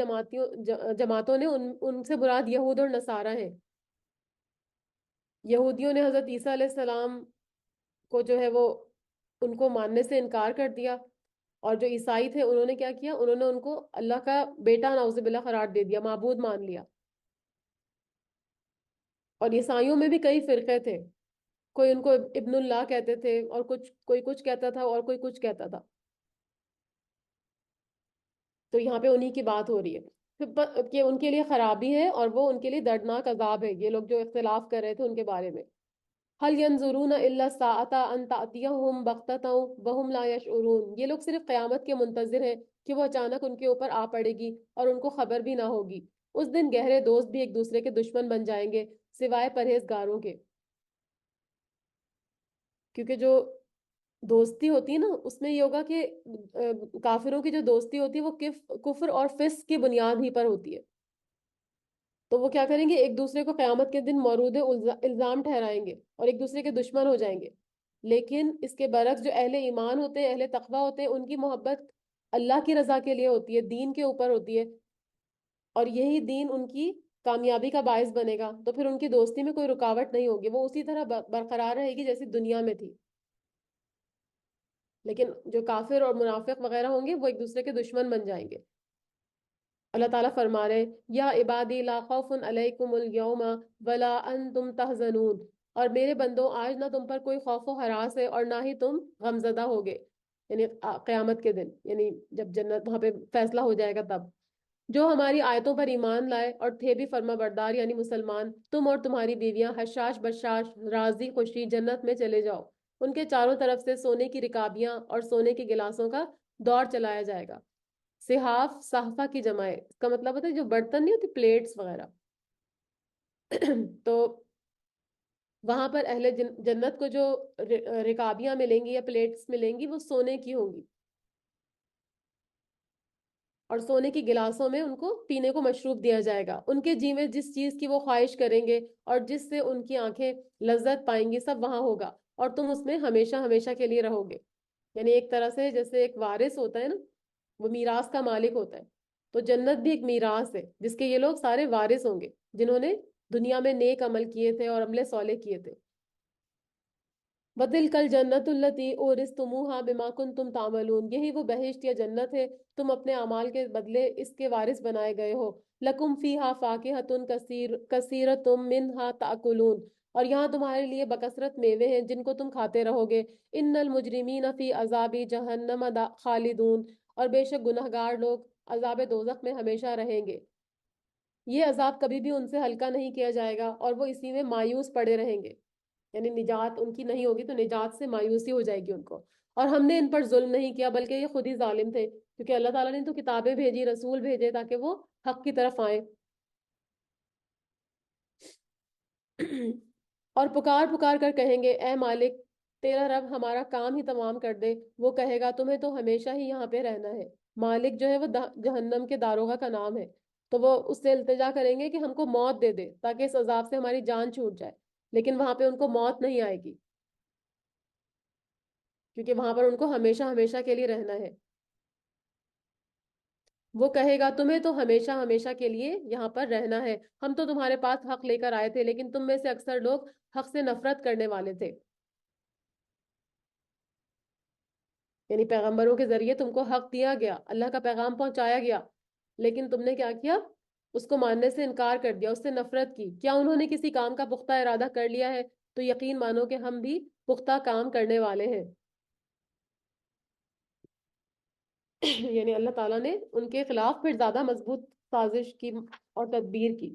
جماعتوں نے، ان سے مراد یہود اور نصارہ ہیں۔ یہودیوں نے حضرت عیسیٰ علیہ السلام کو جو ہے وہ ان کو ماننے سے انکار کر دیا، اور جو عیسائی تھے انہوں نے کیا کیا، انہوں نے ان کو اللہ کا بیٹا نعوذ باللہ قرار دے دیا، معبود مان لیا۔ اور عیسائیوں میں بھی کئی فرقے تھے، کوئی ان کو ابن اللہ کہتے تھے، اور کوئی کچھ کہتا تھا اور کوئی کچھ کہتا تھا۔ تو یہاں پہ انہی کی بات ہو رہی ہے کہ ان کے لیے خرابی ہے اور وہ ان کے لیے دردناک عذاب ہے، یہ لوگ جو اختلاف کر رہے تھے ان کے بارے میں۔ هل ينظرون الا الساعة ان تأتيهم بغتة وهم لا يشعرون، یہ لوگ صرف قیامت کے منتظر ہیں کہ وہ اچانک ان کے اوپر آ پڑے گی اور ان کو خبر بھی نہ ہوگی۔ اس دن گہرے دوست بھی ایک دوسرے کے دشمن بن جائیں گے سوائے پرہیزگاروں کے، کیونکہ جو دوستی ہوتی ہے نا اس میں یہ ہوگا کہ کافروں کی جو دوستی ہوتی ہے وہ کفر اور فسق کی بنیاد ہی پر ہوتی ہے۔ تو وہ کیا کریں گے، ایک دوسرے کو قیامت کے دن مورود الزام ٹھہرائیں گے اور ایک دوسرے کے دشمن ہو جائیں گے. لیکن اس کے برعکس جو اہل ایمان ہوتے ہیں، اہل تقوی ہوتے ہیں، ان کی محبت اللہ کی رضا کے لیے ہوتی ہے، دین کے اوپر ہوتی ہے، اور یہی دین ان کی کامیابی کا باعث بنے گا. تو پھر ان کی دوستی میں کوئی رکاوٹ نہیں ہوگی، وہ اسی طرح برقرار رہے گی جیسی دنیا میں تھی. لیکن جو کافر اور منافق وغیرہ ہوں گے وہ ایک دوسرے کے دشمن بن جائیں گے. اللہ تعالیٰ فرما رہے یا عبادی لا خوف علیکم اليوم ولا انتم تحزنون، اور میرے بندوں آج نہ تم پر کوئی خوف و ہراس ہے اور نہ ہی تم غمزدہ ہوگے. یعنی قیامت کے دن، یعنی جب جنت وہاں پہ فیصلہ ہو جائے گا تب. جو ہماری آیتوں پر ایمان لائے اور تھے بھی فرما بردار یعنی مسلمان، تم اور تمہاری بیویاں حشاش بشاش راضی خوشی جنت میں چلے جاؤ. ان کے چاروں طرف سے سونے کی رکابیاں اور سونے کے گلاسوں کا دور چلایا جائے گا. صحاف صحفہ کی جمع ہے، اس کا مطلب ہوتا ہے جو برتن نہیں ہوتے، پلیٹس وغیرہ. تو وہاں پر اہل جنت کو جو رکابیاں ملیں گی یا پلیٹس ملیں گی وہ سونے کی ہوں گی، اور سونے کی گلاسوں میں ان کو پینے کو مشروب دیا جائے گا. ان کے جی میں جس چیز کی وہ خواہش کریں گے اور جس سے ان کی آنکھیں لذت پائیں گی سب وہاں ہوگا، اور تم اس میں ہمیشہ ہمیشہ کے لیے رہو گے. یعنی ایک طرح سے جیسے ایک وارث ہوتا ہے نا، وہ میراث کا مالک ہوتا ہے، تو جنت بھی ایک میراث ہے جس کے یہ لوگ سارے وارث ہوں گے جنہوں نے دنیا میں نیک عمل کیے تھے اور عمل صالح کیے تھے. وَتِلْكَ الْجَنَّةُ الَّتِي أُورِثْتُمُوهَا بِمَا كُنْتُمْ تَعْمَلُونَ، یہی وہ بہشت یا جنت ہے تم اپنے اعمال کے بدلے اس کے وارث بنائے گئے ہو. لَكُمْ فِيهَا فَاكِهَةٌ كَثِيرَةٌ مِّنْهَا تَأْكُلُونَ، اور یہاں تمہارے لیے بکثرت میوے ہیں جن کو تم کھاتے رہو گے. إِنَّ الْمُجْرِمِينَ فِي عَذَابِ جَهَنَّمَ خَالِدُونَ، اور بے شک گنہگار لوگ عذاب دوزخ میں ہمیشہ رہیں گے. یہ عذاب کبھی بھی ان سے ہلکا نہیں کیا جائے گا اور وہ اسی میں مایوس پڑے رہیں گے. یعنی نجات ان کی نہیں ہوگی تو نجات سے مایوسی ہو جائے گی ان کو. اور ہم نے ان پر ظلم نہیں کیا بلکہ یہ خود ہی ظالم تھے، کیونکہ اللہ تعالیٰ نے تو کتابیں بھیجی، رسول بھیجے تاکہ وہ حق کی طرف آئیں. اور پکار پکار کر کہیں گے اے مالک تیرا رب ہمارا کام ہی تمام کر دے. وہ کہے گا تمہیں تو ہمیشہ ہی یہاں پہ رہنا ہے. مالک جو ہے وہ جہنم کے داروغہ کا نام ہے. تو وہ اس سے التجا کریں گے کہ ہم کو موت دے دے تاکہ اس عذاب سے ہماری جان چھوٹ جائے. لیکن وہاں پہ ان کو موت نہیں آئے گی، کیونکہ وہاں پر ان کو ہمیشہ ہمیشہ کے لیے رہنا ہے. وہ کہے گا تمہیں تو ہمیشہ ہمیشہ کے لیے یہاں پر رہنا ہے، ہم تو تمہارے پاس حق لے کر آئے تھے لیکن تم میں سے اکثر لوگ حق سے نفرت کرنے والے تھے. یعنی پیغمبروں کے ذریعے تم کو حق دیا گیا، اللہ کا پیغام پہنچایا گیا، لیکن تم نے کیا کیا، اس کو ماننے سے انکار کر دیا، اس سے نفرت کی. کیا انہوں نے کسی کام کا پختہ ارادہ کر لیا ہے؟ تو یقین مانو کہ ہم بھی پختہ کام کرنے والے ہیں. یعنی اللہ تعالیٰ نے ان کے خلاف پھر زیادہ مضبوط سازش کی اور تدبیر کی.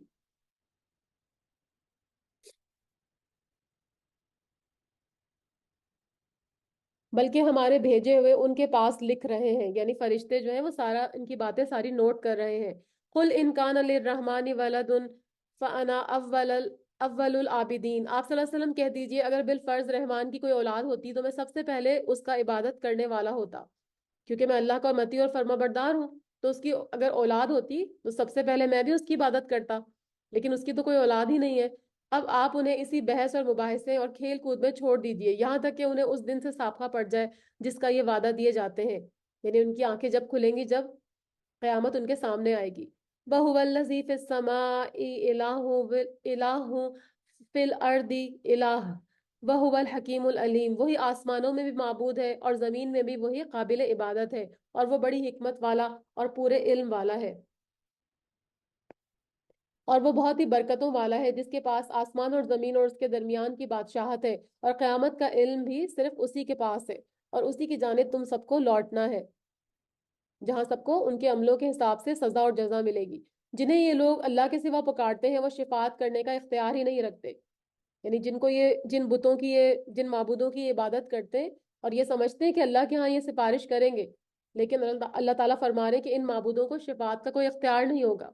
بلکہ ہمارے بھیجے ہوئے ان کے پاس لکھ رہے ہیں، یعنی فرشتے جو ہیں وہ سارا ان کی باتیں ساری نوٹ کر رہے ہیں. قل ان کان للرحمن ولد فانا اول العابدین، آپ صلی اللہ علیہ وسلم کہہ دیجئے اگر بالفرض رحمان کی کوئی اولاد ہوتی تو میں سب سے پہلے اس کا عبادت کرنے والا ہوتا، کیونکہ میں اللہ کا متی اور فرما بردار ہوں. تو اس کی اگر اولاد ہوتی تو سب سے پہلے میں بھی اس کی عبادت کرتا، لیکن اس کی تو کوئی اولاد ہی نہیں ہے. اب آپ انہیں اسی بحث اور مباحثے اور کھیل کود میں چھوڑ دیجئے یہاں تک کہ انہیں اس دن سے صافہ پڑ جائے جس کا یہ وعدہ دیے جاتے ہیں. یعنی ان کی آنکھیں جب کھلیں گی، جب قیامت ان کے سامنے آئے گی. وَهُوَ الَّذِي فِي السَّمَاءِ إِلَٰهٌ فِي الْأَرْضِ إِلَٰهٌ وَهُوَ الْحَكِيمُ الْعَلِيمُ، وہی آسمانوں میں بھی معبود ہے اور زمین میں بھی وہی قابل عبادت ہے اور وہ بڑی حکمت والا اور پورے علم والا ہے. اور وہ بہت ہی برکتوں والا ہے جس کے پاس آسمان اور زمین اور اس کے درمیان کی بادشاہت ہے، اور قیامت کا علم بھی صرف اسی کے پاس ہے، اور اسی کی جانب تم سب کو لوٹنا ہے، جہاں سب کو ان کے عملوں کے حساب سے سزا اور جزا ملے گی. جنہیں یہ لوگ اللہ کے سوا پکارتے ہیں وہ شفاعت کرنے کا اختیار ہی نہیں رکھتے. یعنی جن کو یہ جن بتوں کی یہ جن معبودوں کی یہ عبادت کرتے ہیں اور یہ سمجھتے ہیں کہ اللہ کے ہاں یہ سفارش کریں گے، لیکن اللہ تعالیٰ فرما رہے کہ ان معبودوں کو شفاعت کا کوئی اختیار نہیں ہوگا.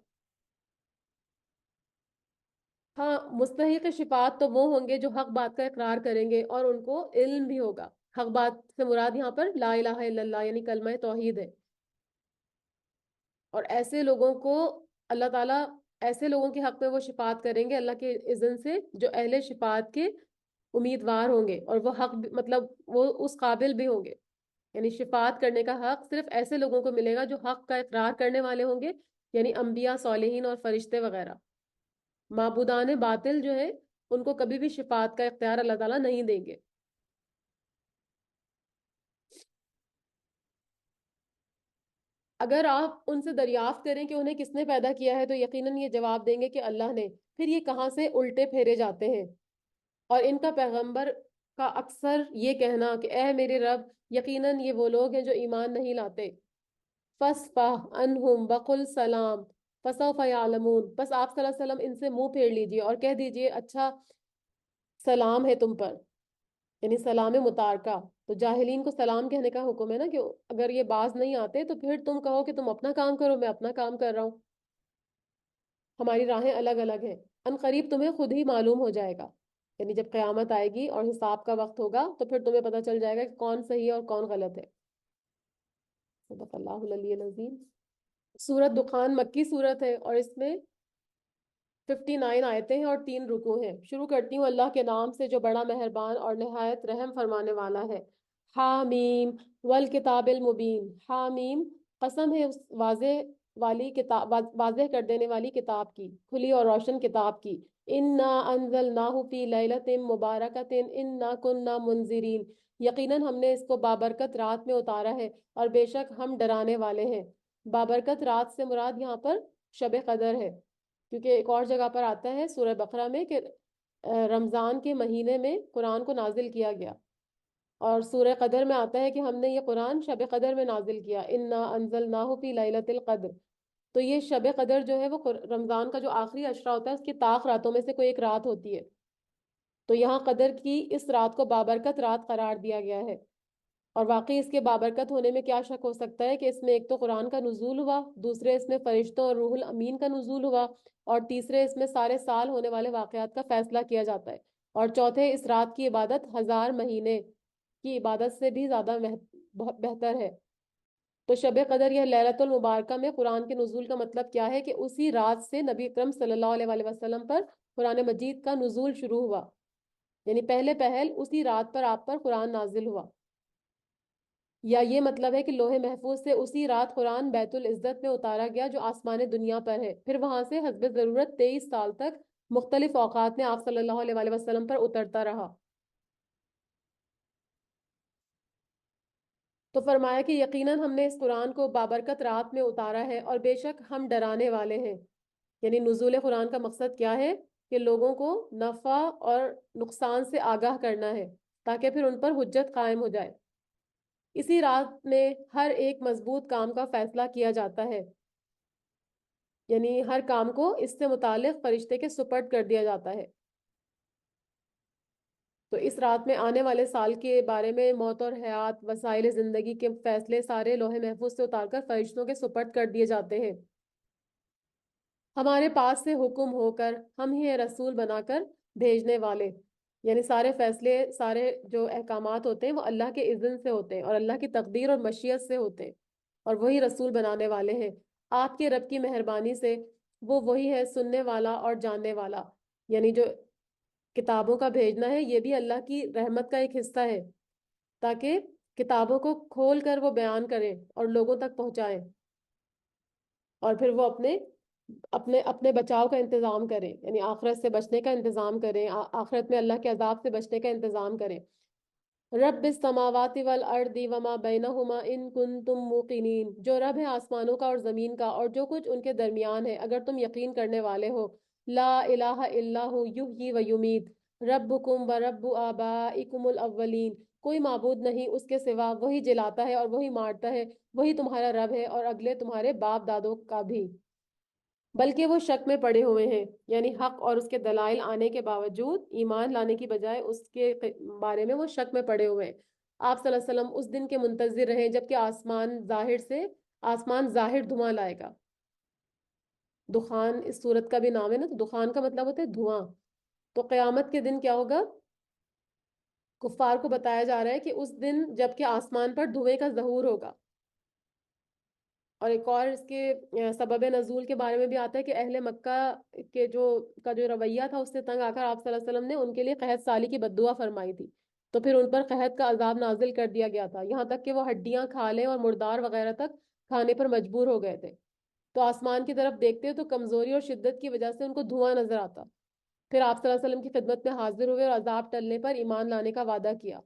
ہاں، مستحق شفاعت تو وہ ہوں گے جو حق بات کا اقرار کریں گے اور ان کو علم بھی ہوگا. حق بات سے مراد یہاں پر لا الہ الا اللہ یعنی کلمہ توحید ہے. اور ایسے لوگوں کو اللہ تعالیٰ ایسے لوگوں کے حق میں وہ شفاعت کریں گے اللہ کے اذن سے جو اہل شفاعت کے امیدوار ہوں گے، اور وہ حق مطلب وہ اس قابل بھی ہوں گے. یعنی شفاعت کرنے کا حق صرف ایسے لوگوں کو ملے گا جو حق کا اقرار کرنے والے ہوں گے، یعنی انبیاء، صالحین اور فرشتے وغیرہ. معبودان باطل جو ہے ان کو کبھی بھی شفاعت کا اختیار اللہ تعالیٰ نہیں دیں گے. اگر آپ ان سے دریافت کریں کہ انہیں کس نے پیدا کیا ہے تو یقیناً یہ جواب دیں گے کہ اللہ نے. پھر یہ کہاں سے الٹے پھیرے جاتے ہیں. اور ان کا پیغمبر کا اکثر یہ کہنا کہ اے میرے رب، یقیناً یہ وہ لوگ ہیں جو ایمان نہیں لاتے. فَاصْفَحْ عَنْهُمْ وَقُلْ سَلَام فَسَوْفَ يَعْلَمُونَ. بس آپ صلی اللہ علیہ وسلم ان سے منہ پھیر لیجئے اور کہہ دیجئے اچھا سلام ہے تم پر، یعنی سلام متارکہ. تو جاہلین کو سلام کہنے کا حکم ہے نا، کہ اگر یہ باز نہیں آتے تو پھر تم کہو کہ تم اپنا کام کرو، میں اپنا کام کر رہا ہوں، ہماری راہیں الگ الگ ہیں. ان قریب تمہیں خود ہی معلوم ہو جائے گا، یعنی جب قیامت آئے گی اور حساب کا وقت ہوگا تو پھر تمہیں پتہ چل جائے گا کہ کون صحیح ہے اور کون غلط ہے. صدق اللہ العلی العظیم. سورت دخان مکی سورت ہے اور اس میں 59 آیتیں ہیں اور 3 رکوع ہیں. شروع کرتی ہوں اللہ کے نام سے جو بڑا مہربان اور نہایت رحم فرمانے والا ہے. حامیم والکتاب المبین. حامیم قسم ہے اس واضح والی کتاب، واضح کر دینے والی کتاب کی، کھلی اور روشن کتاب کی. انا انزلناہ فی لیلۃ مبارکۃ انا کننا منذرین. یقیناً ہم نے اس کو بابرکت رات میں اتارا ہے اور بے شک ہم ڈرانے والے ہیں. بابرکت رات سے مراد یہاں پر شب قدر ہے، کیونکہ ایک اور جگہ پر آتا ہے سورہ بقرہ میں کہ رمضان کے مہینے میں قرآن کو نازل کیا گیا، اور سورہ قدر میں آتا ہے کہ ہم نے یہ قرآن شب قدر میں نازل کیا. انا انزلناہ فی لیلۃ القدر. تو یہ شب قدر جو ہے وہ رمضان کا جو آخری عشرہ ہوتا ہے اس کی طاق راتوں میں سے کوئی ایک رات ہوتی ہے. تو یہاں قدر کی اس رات کو بابرکت رات قرار دیا گیا ہے. اور واقعی اس کے بابرکت ہونے میں کیا شک ہو سکتا ہے کہ اس میں ایک تو قرآن کا نزول ہوا، دوسرے اس میں فرشتوں اور روح الامین کا نزول ہوا، اور تیسرے اس میں سارے سال ہونے والے واقعات کا فیصلہ کیا جاتا ہے، اور چوتھے اس رات کی عبادت 1000 مہینے کی عبادت سے بھی زیادہ بہتر ہے. تو شب قدر یا لیلۃ المبارکہ میں قرآن کے نزول کا مطلب کیا ہے کہ اسی رات سے نبی اکرم صلی اللہ علیہ وآلہ وسلم پر قرآن مجید کا نزول شروع ہوا، یعنی پہلے پہل اسی رات پر آپ پر قرآن نازل ہوا. یا یہ مطلب ہے کہ لوح محفوظ سے اسی رات قرآن بیت العزت میں اتارا گیا جو آسمان دنیا پر ہے، پھر وہاں سے حسب ضرورت 23 سال تک مختلف اوقات میں آپ صلی اللہ علیہ وآلہ وسلم پر اترتا رہا. تو فرمایا کہ یقیناً ہم نے اس قرآن کو بابرکت رات میں اتارا ہے اور بے شک ہم ڈرانے والے ہیں. یعنی نزول قرآن کا مقصد کیا ہے کہ لوگوں کو نفع اور نقصان سے آگاہ کرنا ہے تاکہ پھر ان پر حجت قائم ہو جائے. اسی رات میں ہر ایک مضبوط کام کا فیصلہ کیا جاتا ہے، یعنی ہر کام کو اس سے متعلق فرشتے کے سپرد کر دیا جاتا ہے. تو اس رات میں آنے والے سال کے بارے میں موت اور حیات، وسائل زندگی کے فیصلے سارے لوح محفوظ سے اتار کر فرشتوں کے سپرد کر دیے جاتے ہیں. ہمارے پاس سے حکم ہو کر ہم ہی ہیں رسول بنا کر بھیجنے والے، یعنی سارے فیصلے، سارے جو احکامات ہوتے ہیں وہ اللہ کے اذن سے ہوتے ہیں اور اللہ کی تقدیر اور مشیت سے ہوتے ہیں، اور وہی رسول بنانے والے ہیں. آپ کے رب کی مہربانی سے وہ وہی ہے سننے والا اور جاننے والا. یعنی جو کتابوں کا بھیجنا ہے یہ بھی اللہ کی رحمت کا ایک حصہ ہے، تاکہ کتابوں کو کھول کر وہ بیان کریں اور لوگوں تک پہنچائیں، اور پھر وہ اپنے اپنے اپنے بچاؤ کا انتظام کریں، یعنی آخرت سے بچنے کا انتظام کریں، آخرت میں اللہ کے عذاب سے بچنے کا انتظام کریں. رب السماوات والارض وما بینہما ان کنتم موقنین. جو رب ہے آسمانوں کا اور زمین کا اور جو کچھ ان کے درمیان ہے اگر تم یقین کرنے والے ہو. لا الہ الا ہو یحیی و یمیت ربکم و رب آبائکم الاولین. کوئی معبود نہیں اس کے سوا، وہی جلاتا ہے اور وہی مارتا ہے، وہی تمہارا رب ہے اور اگلے تمہارے باپ دادوں کا بھی. بلکہ وہ شک میں پڑے ہوئے ہیں، یعنی حق اور اس کے دلائل آنے کے باوجود ایمان لانے کی بجائے اس کے بارے میں وہ شک میں پڑے ہوئے ہیں. آپ صلی اللہ علیہ وسلم اس دن کے منتظر رہیں جبکہ آسمان ظاہر دھواں لائے گا. دخان اس صورت کا بھی نام ہے نا، تو دخان کا مطلب ہوتا ہے دھواں. تو قیامت کے دن کیا ہوگا؟ کفار کو بتایا جا رہا ہے کہ اس دن جبکہ آسمان پر دھوئے کا ظہور ہوگا. اور ایک اور اس کے سبب نزول کے بارے میں بھی آتا ہے کہ اہل مکہ کے جو رویہ تھا اس سے تنگ آ کر آپ صلی اللہ علیہ وسلم نے ان کے لیے قحط سالی کی بد دعا فرمائی تھی، تو پھر ان پر قحط کا عذاب نازل کر دیا گیا تھا، یہاں تک کہ وہ ہڈیاں، کھالیں اور مردار وغیرہ تک کھانے پر مجبور ہو گئے تھے۔ تو آسمان کی طرف دیکھتے تو کمزوری اور شدت کی وجہ سے ان کو دھواں نظر آتا۔ پھر آپ صلی اللہ علیہ وسلم کی خدمت میں حاضر ہوئے اور عذاب ٹلنے پر ایمان لانے کا وعدہ کیا،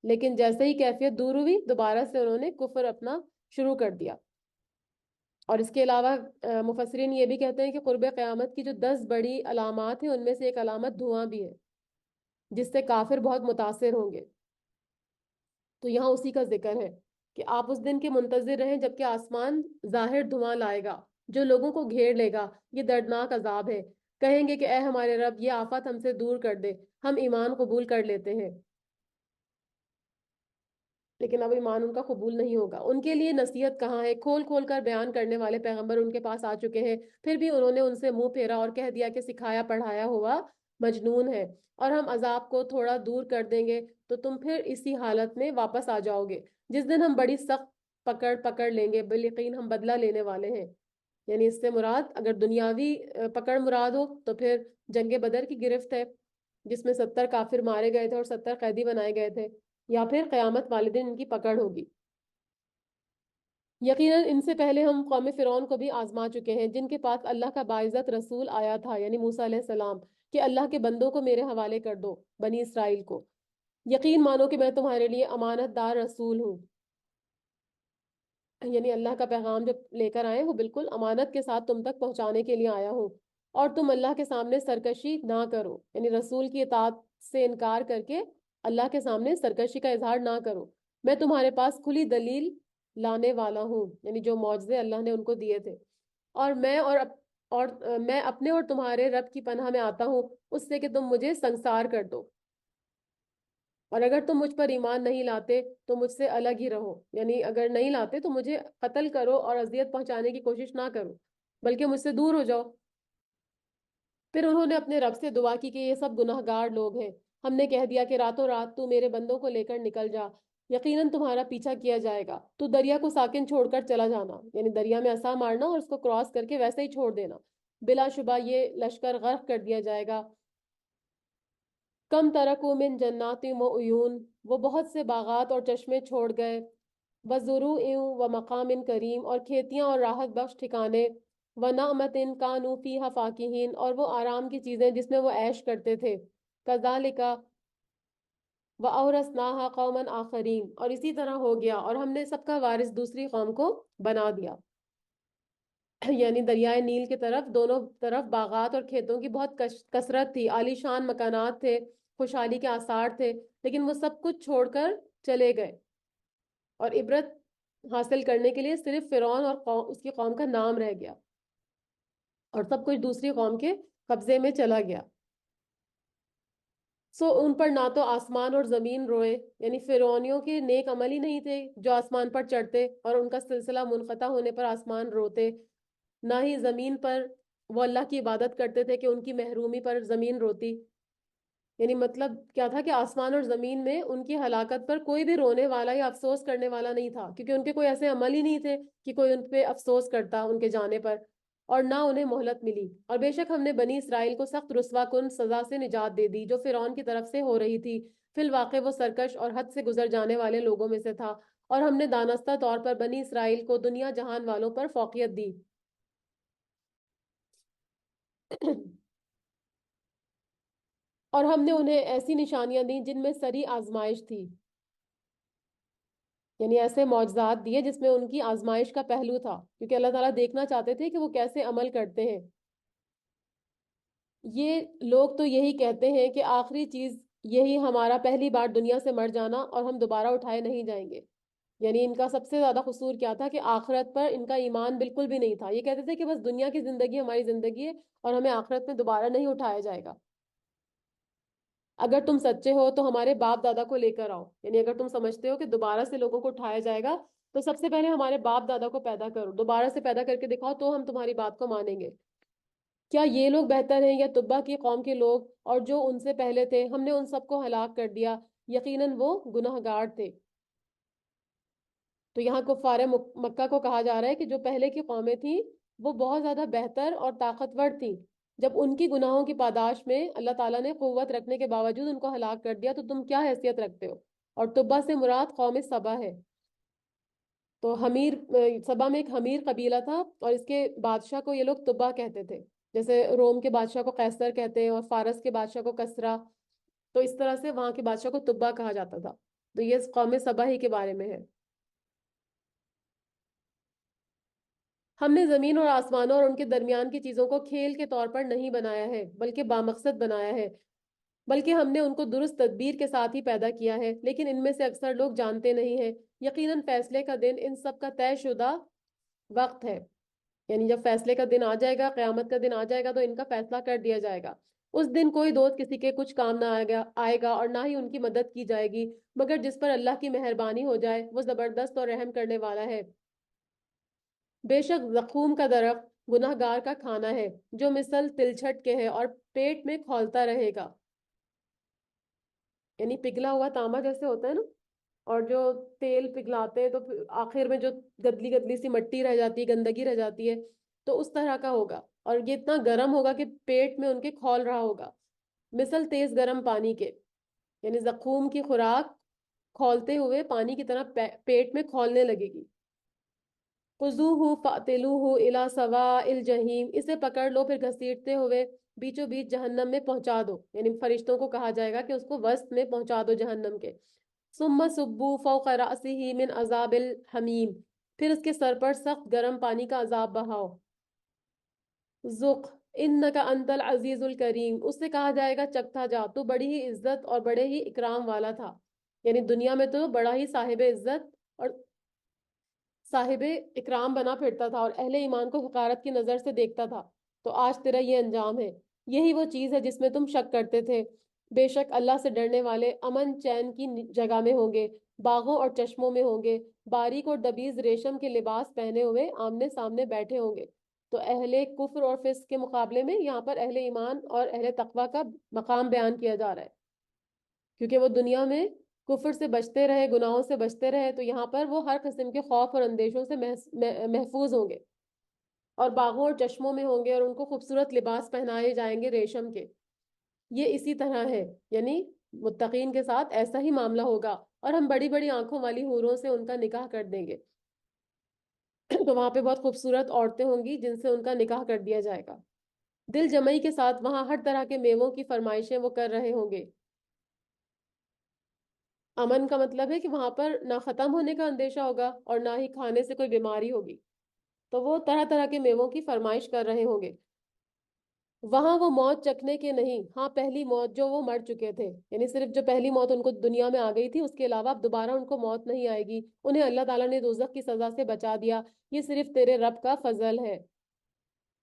لیکن جیسے ہی کیفیت دور ہوئی دوبارہ سے انہوں نے کفر اپنا شروع کر دیا۔ اور اس کے علاوہ مفسرین یہ بھی کہتے ہیں کہ قرب قیامت کی جو 10 بڑی علامات ہیں ان میں سے ایک علامت دھواں بھی ہے، جس سے کافر بہت متاثر ہوں گے۔ تو یہاں اسی کا ذکر ہے کہ آپ اس دن کے منتظر رہیں جبکہ آسمان ظاہر دھواں لائے گا جو لوگوں کو گھیر لے گا، یہ دردناک عذاب ہے۔ کہیں گے کہ اے ہمارے رب، یہ آفت ہم سے دور کر دے، ہم ایمان قبول کر لیتے ہیں، لیکن اب ایمان ان کا قبول نہیں ہوگا۔ ان کے لیے نصیحت کہاں ہے؟ کھول کھول کر بیان کرنے والے پیغمبر ان کے پاس آ چکے ہیں، پھر بھی انہوں نے ان سے منہ پھیرا اور کہہ دیا کہ سکھایا پڑھایا ہوا مجنون ہے، اور ہم عذاب کو تھوڑا دور کر دیں گے تو تم پھر اسی حالت میں واپس آ جاؤ گے جس دن ہم بڑی سخت پکڑ لیں گے، بالیقین ہم بدلہ لینے والے ہیں۔ یعنی اس سے مراد اگر دنیاوی پکڑ مراد ہو تو پھر جنگ بدر کی گرفت ہے جس میں 70 کافر مارے گئے تھے اور 70 قیدی بنائے گئے تھے، یا پھر قیامت والے دن ان کی پکڑ ہوگی۔ یقیناً ان سے پہلے ہم قوم فرعون کو بھی آزما چکے ہیں جن کے پاس اللہ کا باعزت رسول آیا تھا، یعنی موسیٰ علیہ السلام، کہ اللہ کے بندوں کو میرے حوالے کر دو، بنی اسرائیل کو، یقین مانو کہ میں تمہارے لیے امانت دار رسول ہوں۔ یعنی اللہ کا پیغام جو لے کر آئے وہ بالکل امانت کے ساتھ تم تک پہنچانے کے لیے آیا ہوں، اور تم اللہ کے سامنے سرکشی نہ کرو، یعنی رسول کی اطاعت سے انکار کر کے اللہ کے سامنے سرکشی کا اظہار نہ کرو۔ میں تمہارے پاس کھلی دلیل لانے والا ہوں، یعنی جو معجزے اللہ نے ان کو دیے تھے، اور میں اپنے اور تمہارے رب کی پناہ میں آتا ہوں اس سے کہ تم مجھے سنسار کر دو، اور اگر تم مجھ پر ایمان نہیں لاتے تو مجھ سے الگ ہی رہو، یعنی اگر نہیں لاتے تو مجھے قتل کرو اور اذیت پہنچانے کی کوشش نہ کرو بلکہ مجھ سے دور ہو جاؤ۔ پھر انہوں نے اپنے رب سے دعا کی کہ یہ سب گناہ گار لوگ ہیں، ہم نے کہہ دیا کہ راتوں رات تو میرے بندوں کو لے کر نکل جا، یقیناً تمہارا پیچھا کیا جائے گا، تو دریا کو ساکن چھوڑ کر چلا جانا، یعنی دریا میں عصا مارنا اور اس کو کراس کر کے ویسے ہی چھوڑ دینا، بلا شبہ یہ لشکر غرق کر دیا جائے گا۔ کم ترکوا من جنات و عیون، وہ بہت سے باغات اور چشمے چھوڑ گئے، وزروع و مقام کریم، اور کھیتیاں اور راحت بخش ٹھکانے، ونعمت کانوا فیہا فاکہین، اور وہ آرام کی چیزیں جس میں وہ عیش کرتے تھے، کذالک وَأَوْرَثْنَاهَا قَوْمًا آخَرِينَ، اور اسی طرح ہو گیا اور ہم نے سب کا وارث دوسری قوم کو بنا دیا۔ یعنی دریائے نیل کے طرف دونوں طرف باغات اور کھیتوں کی بہت کثرت تھی، عالی شان مکانات تھے، خوشحالی کے آثار تھے، لیکن وہ سب کچھ چھوڑ کر چلے گئے، اور عبرت حاصل کرنے کے لیے صرف فرعون اور اس کی قوم کا نام رہ گیا، اور سب کچھ دوسری قوم کے قبضے میں چلا گیا۔ ان پر نہ تو آسمان اور زمین روئے، یعنی فرعونیوں کے نیک عمل ہی نہیں تھے جو آسمان پر چڑھتے اور ان کا سلسلہ منقطع ہونے پر آسمان روتے، نہ ہی زمین پر وہ اللہ کی عبادت کرتے تھے کہ ان کی محرومی پر زمین روتی۔ یعنی مطلب کیا تھا کہ آسمان اور زمین میں ان کی ہلاکت پر کوئی بھی رونے والا یا افسوس کرنے والا نہیں تھا، کیونکہ ان کے کوئی ایسے عمل ہی نہیں تھے کہ کوئی ان پہ افسوس کرتا ان کے جانے پر، اور نہ انہیں مہلت ملی۔ اور بے شک ہم نے بنی اسرائیل کو سخت رسوا کن سزا سے نجات دے دی جو فرعون کی طرف سے ہو رہی تھی، فی الواقع وہ سرکش اور حد سے گزر جانے والے لوگوں میں سے تھا، اور ہم نے دانستہ طور پر بنی اسرائیل کو دنیا جہان والوں پر فوقیت دی۔ اور ہم نے انہیں ایسی نشانیاں دی جن میں سری آزمائش تھی، یعنی ایسے معجزات دیے جس میں ان کی آزمائش کا پہلو تھا، کیونکہ اللہ تعالیٰ دیکھنا چاہتے تھے کہ وہ کیسے عمل کرتے ہیں۔ یہ لوگ تو یہی کہتے ہیں کہ آخری چیز یہی ہمارا پہلی بار دنیا سے مر جانا اور ہم دوبارہ اٹھائے نہیں جائیں گے۔ یعنی ان کا سب سے زیادہ قصور کیا تھا کہ آخرت پر ان کا ایمان بالکل بھی نہیں تھا، یہ کہتے تھے کہ بس دنیا کی زندگی ہماری زندگی ہے اور ہمیں آخرت میں دوبارہ نہیں اٹھایا جائے گا۔ اگر تم سچے ہو تو ہمارے باپ دادا کو لے کر آؤ، یعنی اگر تم سمجھتے ہو کہ دوبارہ سے لوگوں کو اٹھایا جائے گا تو سب سے پہلے ہمارے باپ دادا کو پیدا کرو، دوبارہ سے پیدا کر کے دکھاؤ تو ہم تمہاری بات کو مانیں گے۔ کیا یہ لوگ بہتر ہیں یا تبا کی قوم کے لوگ اور جو ان سے پہلے تھے؟ ہم نے ان سب کو ہلاک کر دیا، یقیناً وہ گناہ گار تھے۔ تو یہاں کفار مکہ کو کہا جا رہا ہے کہ جو پہلے کی قومیں تھیں وہ بہت زیادہ بہتر اور طاقتور تھیں، جب ان کی گناہوں کی پاداش میں اللہ تعالیٰ نے قوت رکھنے کے باوجود ان کو ہلاک کر دیا، تو تم کیا حیثیت رکھتے ہو؟ اور طبا سے مراد قوم سبا ہے۔ تو حمیر سبا میں ایک حمیر قبیلہ تھا، اور اس کے بادشاہ کو یہ لوگ طبا کہتے تھے، جیسے روم کے بادشاہ کو قیصر کہتے ہیں اور فارس کے بادشاہ کو کسرا، تو اس طرح سے وہاں کے بادشاہ کو طبا کہا جاتا تھا۔ تو یہ قوم سبا ہی کے بارے میں ہے۔ ہم نے زمین اور آسمانوں اور ان کے درمیان کی چیزوں کو کھیل کے طور پر نہیں بنایا ہے بلکہ بامقصد بنایا ہے، بلکہ ہم نے ان کو درست تدبیر کے ساتھ ہی پیدا کیا ہے، لیکن ان میں سے اکثر لوگ جانتے نہیں ہیں۔ یقیناً فیصلے کا دن ان سب کا طے شدہ وقت ہے، یعنی جب فیصلے کا دن آ جائے گا، قیامت کا دن آ جائے گا، تو ان کا فیصلہ کر دیا جائے گا۔ اس دن کوئی دوست کسی کے کچھ کام نہ آئے گا اور نہ ہی ان کی مدد کی جائے گی، مگر جس پر اللہ کی مہربانی ہو جائے، وہ زبردست اور رحم کرنے والا ہے۔ بے شک زقوم کا درخت گناہ گار کا کھانا ہے، جو مثل تلچھٹ کے ہے اور پیٹ میں کھولتا رہے گا، یعنی پگھلا ہوا تانبا جیسے ہوتا ہے نا، اور جو تیل پگھلاتے ہیں تو پھر آخر میں جو گدلی گدلی سی مٹی رہ جاتی ہے، گندگی رہ جاتی ہے، تو اس طرح کا ہوگا، اور یہ اتنا گرم ہوگا کہ پیٹ میں ان کے کھول رہا ہوگا، مثل تیز گرم پانی کے، یعنی زقوم کی خوراک کھولتے ہوئے پانی کی طرح پیٹ میں کھولنے لگے گی۔ خذوہ فاعتلوہ الی سواء الجحیم، اسے پکڑ لو پھر گھسیٹتے ہوئے بیچوں بیچ جہنم میں پہنچا دو، یعنی فرشتوں کو کہا جائے گا کہ اس کو وسط میں پہنچا دو جہنم کے۔ ثم صبوا فوق رأسہ من عذاب الحمیم، پھر اس کے سر پر سخت گرم پانی کا عذاب بہاؤ۔ ذق انک انت العزیز الکریم، اس سے کہا جائے گا چکھتا جا، تو بڑی ہی عزت اور بڑے ہی اکرام والا تھا، یعنی دنیا میں تو بڑا ہی صاحب عزت اور صاحب اکرام بنا پھرتا تھا اور اہل ایمان کو حقارت کی نظر سے دیکھتا تھا، تو آج تیرا یہ انجام ہے۔ یہی وہ چیز ہے جس میں تم شک کرتے تھے۔ بے شک اللہ سے ڈرنے والے امن چین کی جگہ میں ہوں گے، باغوں اور چشموں میں ہوں گے، باریک اور دبیز ریشم کے لباس پہنے ہوئے آمنے سامنے بیٹھے ہوں گے۔ تو اہل کفر اور فسق کے مقابلے میں یہاں پر اہل ایمان اور اہل تقوی کا مقام بیان کیا جا رہا ہے، کیونکہ وہ دنیا میں کفر سے بچتے رہے، گناہوں سے بچتے رہے، تو یہاں پر وہ ہر قسم کے خوف اور اندیشوں سے محفوظ ہوں گے، اور باغوں اور چشموں میں ہوں گے، اور ان کو خوبصورت لباس پہنائے جائیں گے ریشم کے۔ یہ اسی طرح ہے، یعنی متقین کے ساتھ ایسا ہی معاملہ ہوگا، اور ہم بڑی بڑی آنکھوں والی حوروں سے ان کا نکاح کر دیں گے۔ تو وہاں پہ بہت خوبصورت عورتیں ہوں گی جن سے ان کا نکاح کر دیا جائے گا۔ دل جمعی کے ساتھ وہاں ہر طرح کے میووں کی فرمائشیں وہ کر رہے ہوں گے۔ امن کا مطلب ہے کہ وہاں پر نہ ختم ہونے کا اندیشہ ہوگا اور نہ ہی کھانے سے کوئی بیماری ہوگی، تو وہ طرح طرح کے میووں کی فرمائش کر رہے ہوں گے۔ وہاں وہ موت چکھنے کے نہیں، ہاں پہلی موت جو وہ مر چکے تھے، یعنی صرف جو پہلی موت ان کو دنیا میں آ گئی تھی، اس کے علاوہ اب دوبارہ ان کو موت نہیں آئے گی، انہیں اللہ تعالیٰ نے دوزخ کی سزا سے بچا دیا، یہ صرف تیرے رب کا فضل ہے۔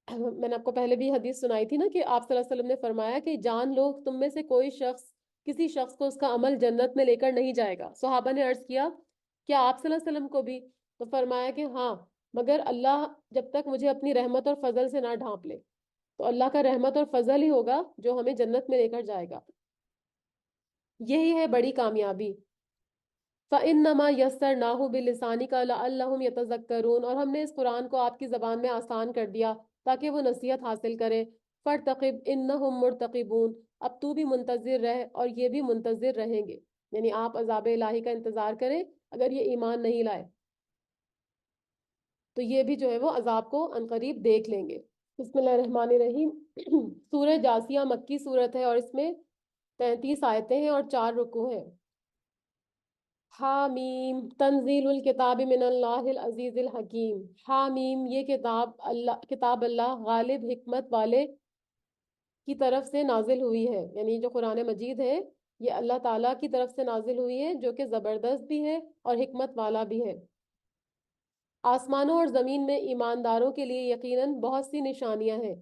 میں نے آپ کو پہلے بھی حدیث سنائی تھی نا کہ آپ صلی اللہ علیہ وسلم نے فرمایا کہ جان لو تم میں سے کوئی شخص کسی شخص کو اس کا عمل جنت میں لے کر نہیں جائے گا۔ صحابہ نے عرض کیا کیا آپ صلی اللہ علیہ وسلم کو بھی؟ تو فرمایا کہ ہاں، مگر اللہ جب تک مجھے اپنی رحمت اور فضل سے نہ ڈھانپ لے، تو اللہ کا رحمت اور فضل ہی ہوگا جو ہمیں جنت میں لے کر جائے گا، یہی ہے بڑی کامیابی۔ فَإِنَّمَا يَسَّرْنَاهُ بِلِسَانِكَ لَعَلَّهُمْ يَتَذَكَّرُونَ، اور ہم نے اس قرآن کو آپ کی زبان میں آسان کر دیا تاکہ وہ نصیحت حاصل کریں۔ فَارْتَقِبْ إِنَّهُمْ مُرْتَقِبُونَ، اب تو بھی منتظر رہ اور یہ بھی منتظر رہیں گے، یعنی آپ عذاب الہی کا انتظار کریں اگر یہ ایمان نہیں لائے، تو یہ بھی جو ہے وہ عذاب کو عنقریب دیکھ لیں گے۔ بسم اللہ الرحمن الرحیم۔ سورہ جاسیہ مکی صورت ہے اور اس میں 33 آیتیں ہیں اور 4 رکوع ہیں۔ حامیم تنزیل الکتاب من اللہ العزیز الحکیم۔ حامیم، یہ کتاب اللہ غالب حکمت والے کی طرف سے نازل ہوئی ہے، یعنی جو قرآن مجید ہے یہ اللہ تعالیٰ کی طرف سے نازل ہوئی ہے جو کہ زبردست بھی ہے اور حکمت والا بھی ہے۔ آسمانوں اور زمین میں ایمانداروں کے لیے یقیناً بہت سی نشانیاں ہیں،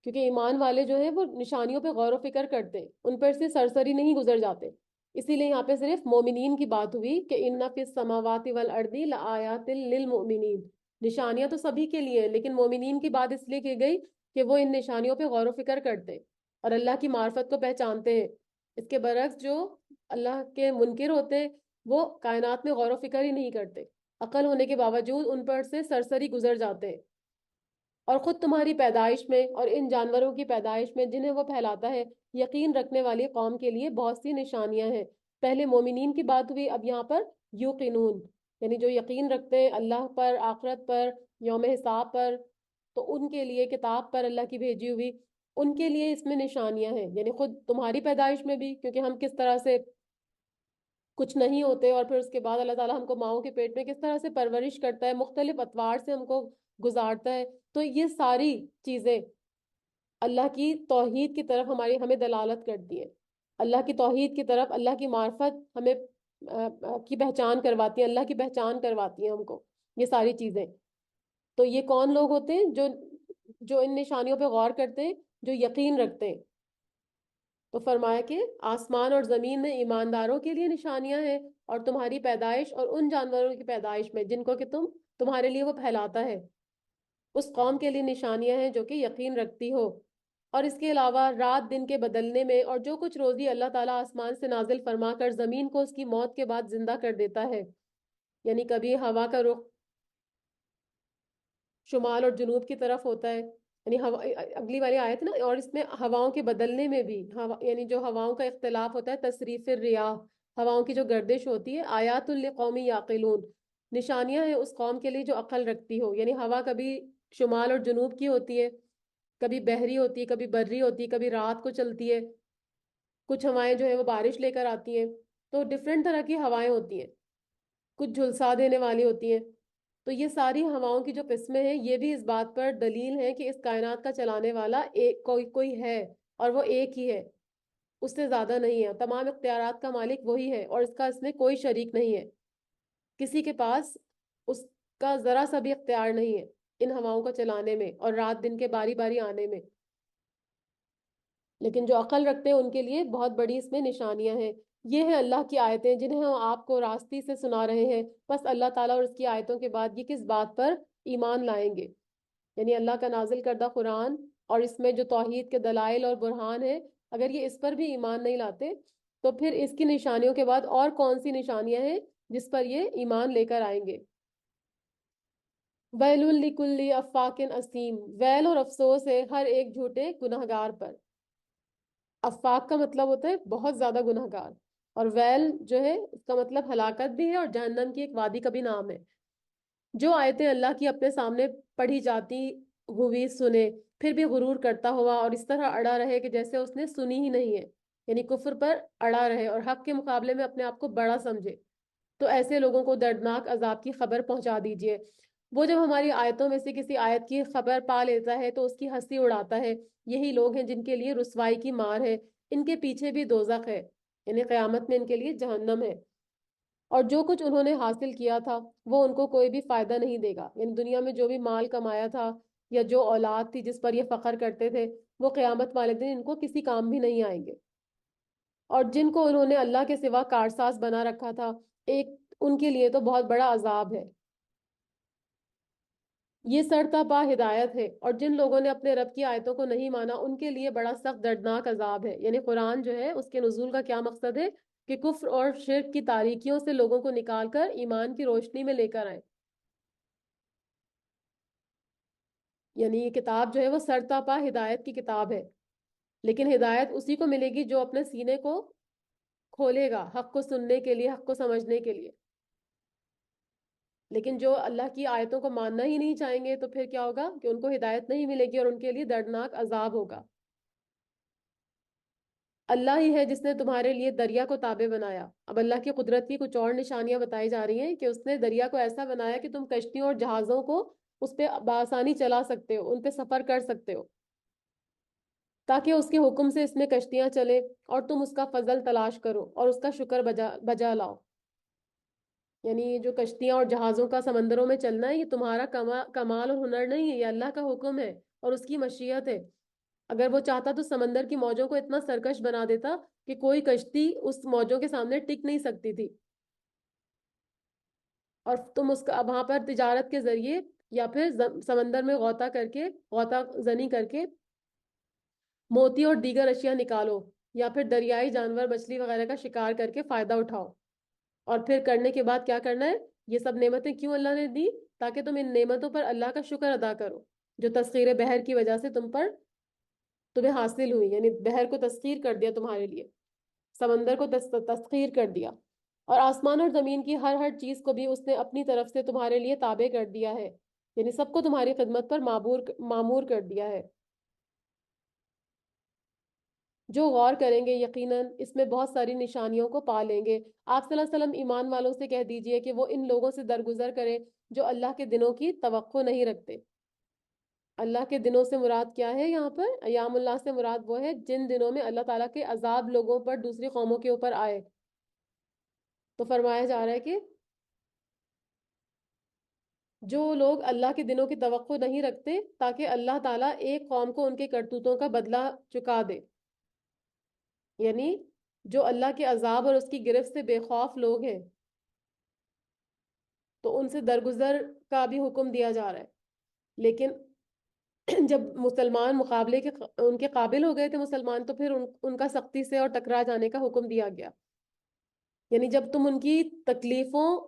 کیونکہ ایمان والے جو ہیں وہ نشانیوں پہ غور و فکر کرتے ہیں، ان پر سے سرسری نہیں گزر جاتے، اسی لیے یہاں پہ صرف مومنین کی بات ہوئی کہ ان فی السماوات والارض لآیات للمؤمنین، نشانیاں تو سبھی کے لیے ہیں، لیکن مومنین کی بات اس لیے کی گئی کہ وہ ان نشانیوں پہ غور و فکر کرتے اور اللہ کی معرفت کو پہچانتے ہیں۔ اس کے برعکس جو اللہ کے منکر ہوتے ہیں وہ کائنات میں غور و فکر ہی نہیں کرتے، عقل ہونے کے باوجود ان پر سے سرسری گزر جاتے ہیں۔ اور خود تمہاری پیدائش میں اور ان جانوروں کی پیدائش میں جنہیں وہ پھیلاتا ہے، یقین رکھنے والی قوم کے لیے بہت سی نشانیاں ہیں۔ پہلے مومنین کی بات ہوئی، اب یہاں پر یوقنون، یعنی جو یقین رکھتے ہیں اللہ پر، آخرت پر، یوم حساب پر، تو ان کے لیے کتاب پر اللہ کی بھیجی ہوئی، ان کے لیے اس میں نشانیاں ہیں۔ یعنی خود تمہاری پیدائش میں بھی، کیونکہ ہم کس طرح سے کچھ نہیں ہوتے اور پھر اس کے بعد اللہ تعالیٰ ہم کو ماؤں کے پیٹ میں کس طرح سے پرورش کرتا ہے، مختلف اطوار سے ہم کو گزارتا ہے، تو یہ ساری چیزیں اللہ کی توحید کی طرف ہمیں دلالت کرتی ہیں، اللہ کی توحید کی طرف، اللہ کی معرفت ہمیں کی پہچان کرواتی ہیں، اللہ کی پہچان کرواتی ہیں ہم کو یہ ساری چیزیں۔ تو یہ کون لوگ ہوتے ہیں جو ان نشانیوں پہ غور کرتے ہیں، جو یقین رکھتے ہیں؟ تو فرمایا کہ آسمان اور زمین میں ایمانداروں کے لیے نشانیاں ہیں، اور تمہاری پیدائش اور ان جانوروں کی پیدائش میں جن کو کہ تمہارے لیے وہ پھیلاتا ہے، اس قوم کے لیے نشانیاں ہیں جو کہ یقین رکھتی ہو۔ اور اس کے علاوہ رات دن کے بدلنے میں، اور جو کچھ روزی اللہ تعالیٰ آسمان سے نازل فرما کر زمین کو اس کی موت کے بعد زندہ کر دیتا ہے، یعنی کبھی ہوا کا رخ شمال اور جنوب کی طرف ہوتا ہے، یعنی اگلی والی آیت نا، اور اس میں ہواؤں کے بدلنے میں بھی یعنی جو ہواؤں کا اختلاف ہوتا ہے، تصریف الریاح، ہواؤں کی جو گردش ہوتی ہے، آیات لقوم یعقلون، نشانیاں ہیں اس قوم کے لیے جو عقل رکھتی ہو۔ یعنی ہوا کبھی شمال اور جنوب کی ہوتی ہے، کبھی بحری ہوتی ہے، کبھی بری ہوتی ہے، کبھی رات کو چلتی ہے، کچھ ہوائیں جو ہے وہ بارش لے کر آتی ہیں، تو ڈفرینٹ طرح کی ہوائیں ہوتی ہیں، کچھ جھلسا دینے والی ہوتی ہیں۔ تو یہ ساری ہواؤں کی جو قسمیں ہیں، یہ بھی اس بات پر دلیل ہے کہ اس کائنات کا چلانے والا ایک کوئی ہے، اور وہ ایک ہی ہے، اس سے زیادہ نہیں ہے، تمام اختیارات کا مالک وہی ہے، اور اس میں کوئی شریک نہیں ہے، کسی کے پاس اس کا ذرا سا بھی اختیار نہیں ہے ان ہواؤں کو چلانے میں اور رات دن کے باری باری آنے میں۔ لیکن جو عقل رکھتے ہیں ان کے لیے بہت بڑی اس میں نشانیاں ہیں۔ یہ ہیں اللہ کی آیتیں جنہیں ہم آپ کو راستی سے سنا رہے ہیں، بس اللہ تعالیٰ اور اس کی آیتوں کے بعد یہ کس بات پر ایمان لائیں گے؟ یعنی اللہ کا نازل کردہ قرآن اور اس میں جو توحید کے دلائل اور برہان ہیں، اگر یہ اس پر بھی ایمان نہیں لاتے تو پھر اس کی نشانیوں کے بعد اور کون سی نشانیاں ہیں جس پر یہ ایمان لے کر آئیں گے؟ ویل لکل افاک اسیم، ویل اور افسوس ہے ہر ایک جھوٹے گنہگار پر۔ افاق کا مطلب ہوتا ہے بہت زیادہ گناہ گار، اور ویل جو ہے اس کا مطلب ہلاکت بھی ہے، اور جہنم کی ایک وادی کا بھی نام ہے۔ جو آیتیں اللہ کی اپنے سامنے پڑھی جاتی ہوئی سنے، پھر بھی غرور کرتا ہوا اور اس طرح اڑا رہے کہ جیسے اس نے سنی ہی نہیں ہے، یعنی کفر پر اڑا رہے اور حق کے مقابلے میں اپنے آپ کو بڑا سمجھے، تو ایسے لوگوں کو دردناک عذاب کی خبر پہنچا دیجئے۔ وہ جب ہماری آیتوں میں سے کسی آیت کی خبر پا لیتا ہے تو اس کی ہنسی اڑاتا ہے، یہی لوگ ہیں جن کے لیے رسوائی کی مار ہے، ان کے پیچھے بھی دوزخ ہے، یعنی قیامت میں ان کے لیے جہنم ہے، اور جو کچھ انہوں نے حاصل کیا تھا وہ ان کو کوئی بھی فائدہ نہیں دے گا۔ یعنی دنیا میں جو بھی مال کمایا تھا یا جو اولاد تھی جس پر یہ فخر کرتے تھے، وہ قیامت والے دن ان کو کسی کام بھی نہیں آئیں گے۔ اور جن کو انہوں نے اللہ کے سوا کارساز بنا رکھا تھا، ایک ان کے لیے تو بہت بڑا عذاب ہے۔ یہ سڑتا پا ہدایت ہے، اور جن لوگوں نے اپنے رب کی آیتوں کو نہیں مانا ان کے لیے بڑا سخت دردناک عذاب ہے۔ یعنی قرآن جو ہے اس کے نزول کا کیا مقصد ہے کہ کفر اور شرک کی تاریکیوں سے لوگوں کو نکال کر ایمان کی روشنی میں لے کر آئے۔ یعنی یہ کتاب جو ہے وہ سڑتا پا ہدایت کی کتاب ہے، لیکن ہدایت اسی کو ملے گی جو اپنے سینے کو کھولے گا حق کو سننے کے لیے، حق کو سمجھنے کے لیے۔ لیکن جو اللہ کی آیتوں کو ماننا ہی نہیں چاہیں گے تو پھر کیا ہوگا کہ ان کو ہدایت نہیں ملے گی اور ان کے لیے دردناک عذاب ہوگا۔ اللہ ہی ہے جس نے تمہارے لیے دریا کو تابع بنایا۔ اب اللہ کی قدرت کی کچھ اور نشانیاں بتائی جا رہی ہیں کہ اس نے دریا کو ایسا بنایا کہ تم کشتیوں اور جہازوں کو اس پہ بآسانی چلا سکتے ہو، ان پہ سفر کر سکتے ہو، تاکہ اس کے حکم سے اس میں کشتیاں چلے اور تم اس کا فضل تلاش کرو اور اس کا شکر بجا لاؤ۔ یعنی یہ جو کشتیاں اور جہازوں کا سمندروں میں چلنا ہے، یہ تمہارا کمال اور ہنر نہیں ہے، یہ اللہ کا حکم ہے اور اس کی مشیت ہے۔ اگر وہ چاہتا تو سمندر کی موجوں کو اتنا سرکش بنا دیتا کہ کوئی کشتی اس موجوں کے سامنے ٹک نہیں سکتی تھی، اور تم اس کا وہاں پر تجارت کے ذریعے یا پھر سمندر میں غوطہ زنی کر کے موتی اور دیگر اشیاء نکالو، یا پھر دریائی جانور مچھلی وغیرہ کا شکار کر کے فائدہ اٹھاؤ، اور پھر کرنے کے بعد کیا کرنا ہے یہ سب نعمتیں کیوں اللہ نے دی؟ تاکہ تم ان نعمتوں پر اللہ کا شکر ادا کرو جو تسخیر بحر کی وجہ سے تمہیں حاصل ہوئی، یعنی بحر کو تسخیر کر دیا تمہارے لیے، سمندر کو تسخیر کر دیا، اور آسمان اور زمین کی ہر ہر چیز کو بھی اس نے اپنی طرف سے تمہارے لیے تابع کر دیا ہے، یعنی سب کو تمہاری خدمت پر معمور کر دیا ہے۔ جو غور کریں گے یقیناً اس میں بہت ساری نشانیوں کو پا لیں گے۔ آپ صلی اللہ علیہ وسلم ایمان والوں سے کہہ دیجئے کہ وہ ان لوگوں سے درگزر کرے جو اللہ کے دنوں کی توقع نہیں رکھتے۔ اللہ کے دنوں سے مراد کیا ہے؟ یہاں پر ایام اللہ سے مراد وہ ہے جن دنوں میں اللہ تعالیٰ کے عذاب لوگوں پر، دوسری قوموں کے اوپر آئے۔ تو فرمایا جا رہا ہے کہ جو لوگ اللہ کے دنوں کی توقع نہیں رکھتے تاکہ اللہ تعالیٰ ایک قوم کو ان کے کرتوتوں کا بدلہ چکا دے، یعنی جو اللہ کے عذاب اور اس کی گرفت سے بے خوف لوگ ہیں تو ان سے درگزر کا بھی حکم دیا جا رہا ہے۔ لیکن جب مسلمان مقابلے کے ان کے قابل ہو گئے تھے مسلمان، تو پھر ان کا سختی سے اور ٹکرا جانے کا حکم دیا گیا، یعنی جب تم ان کی تکلیفوں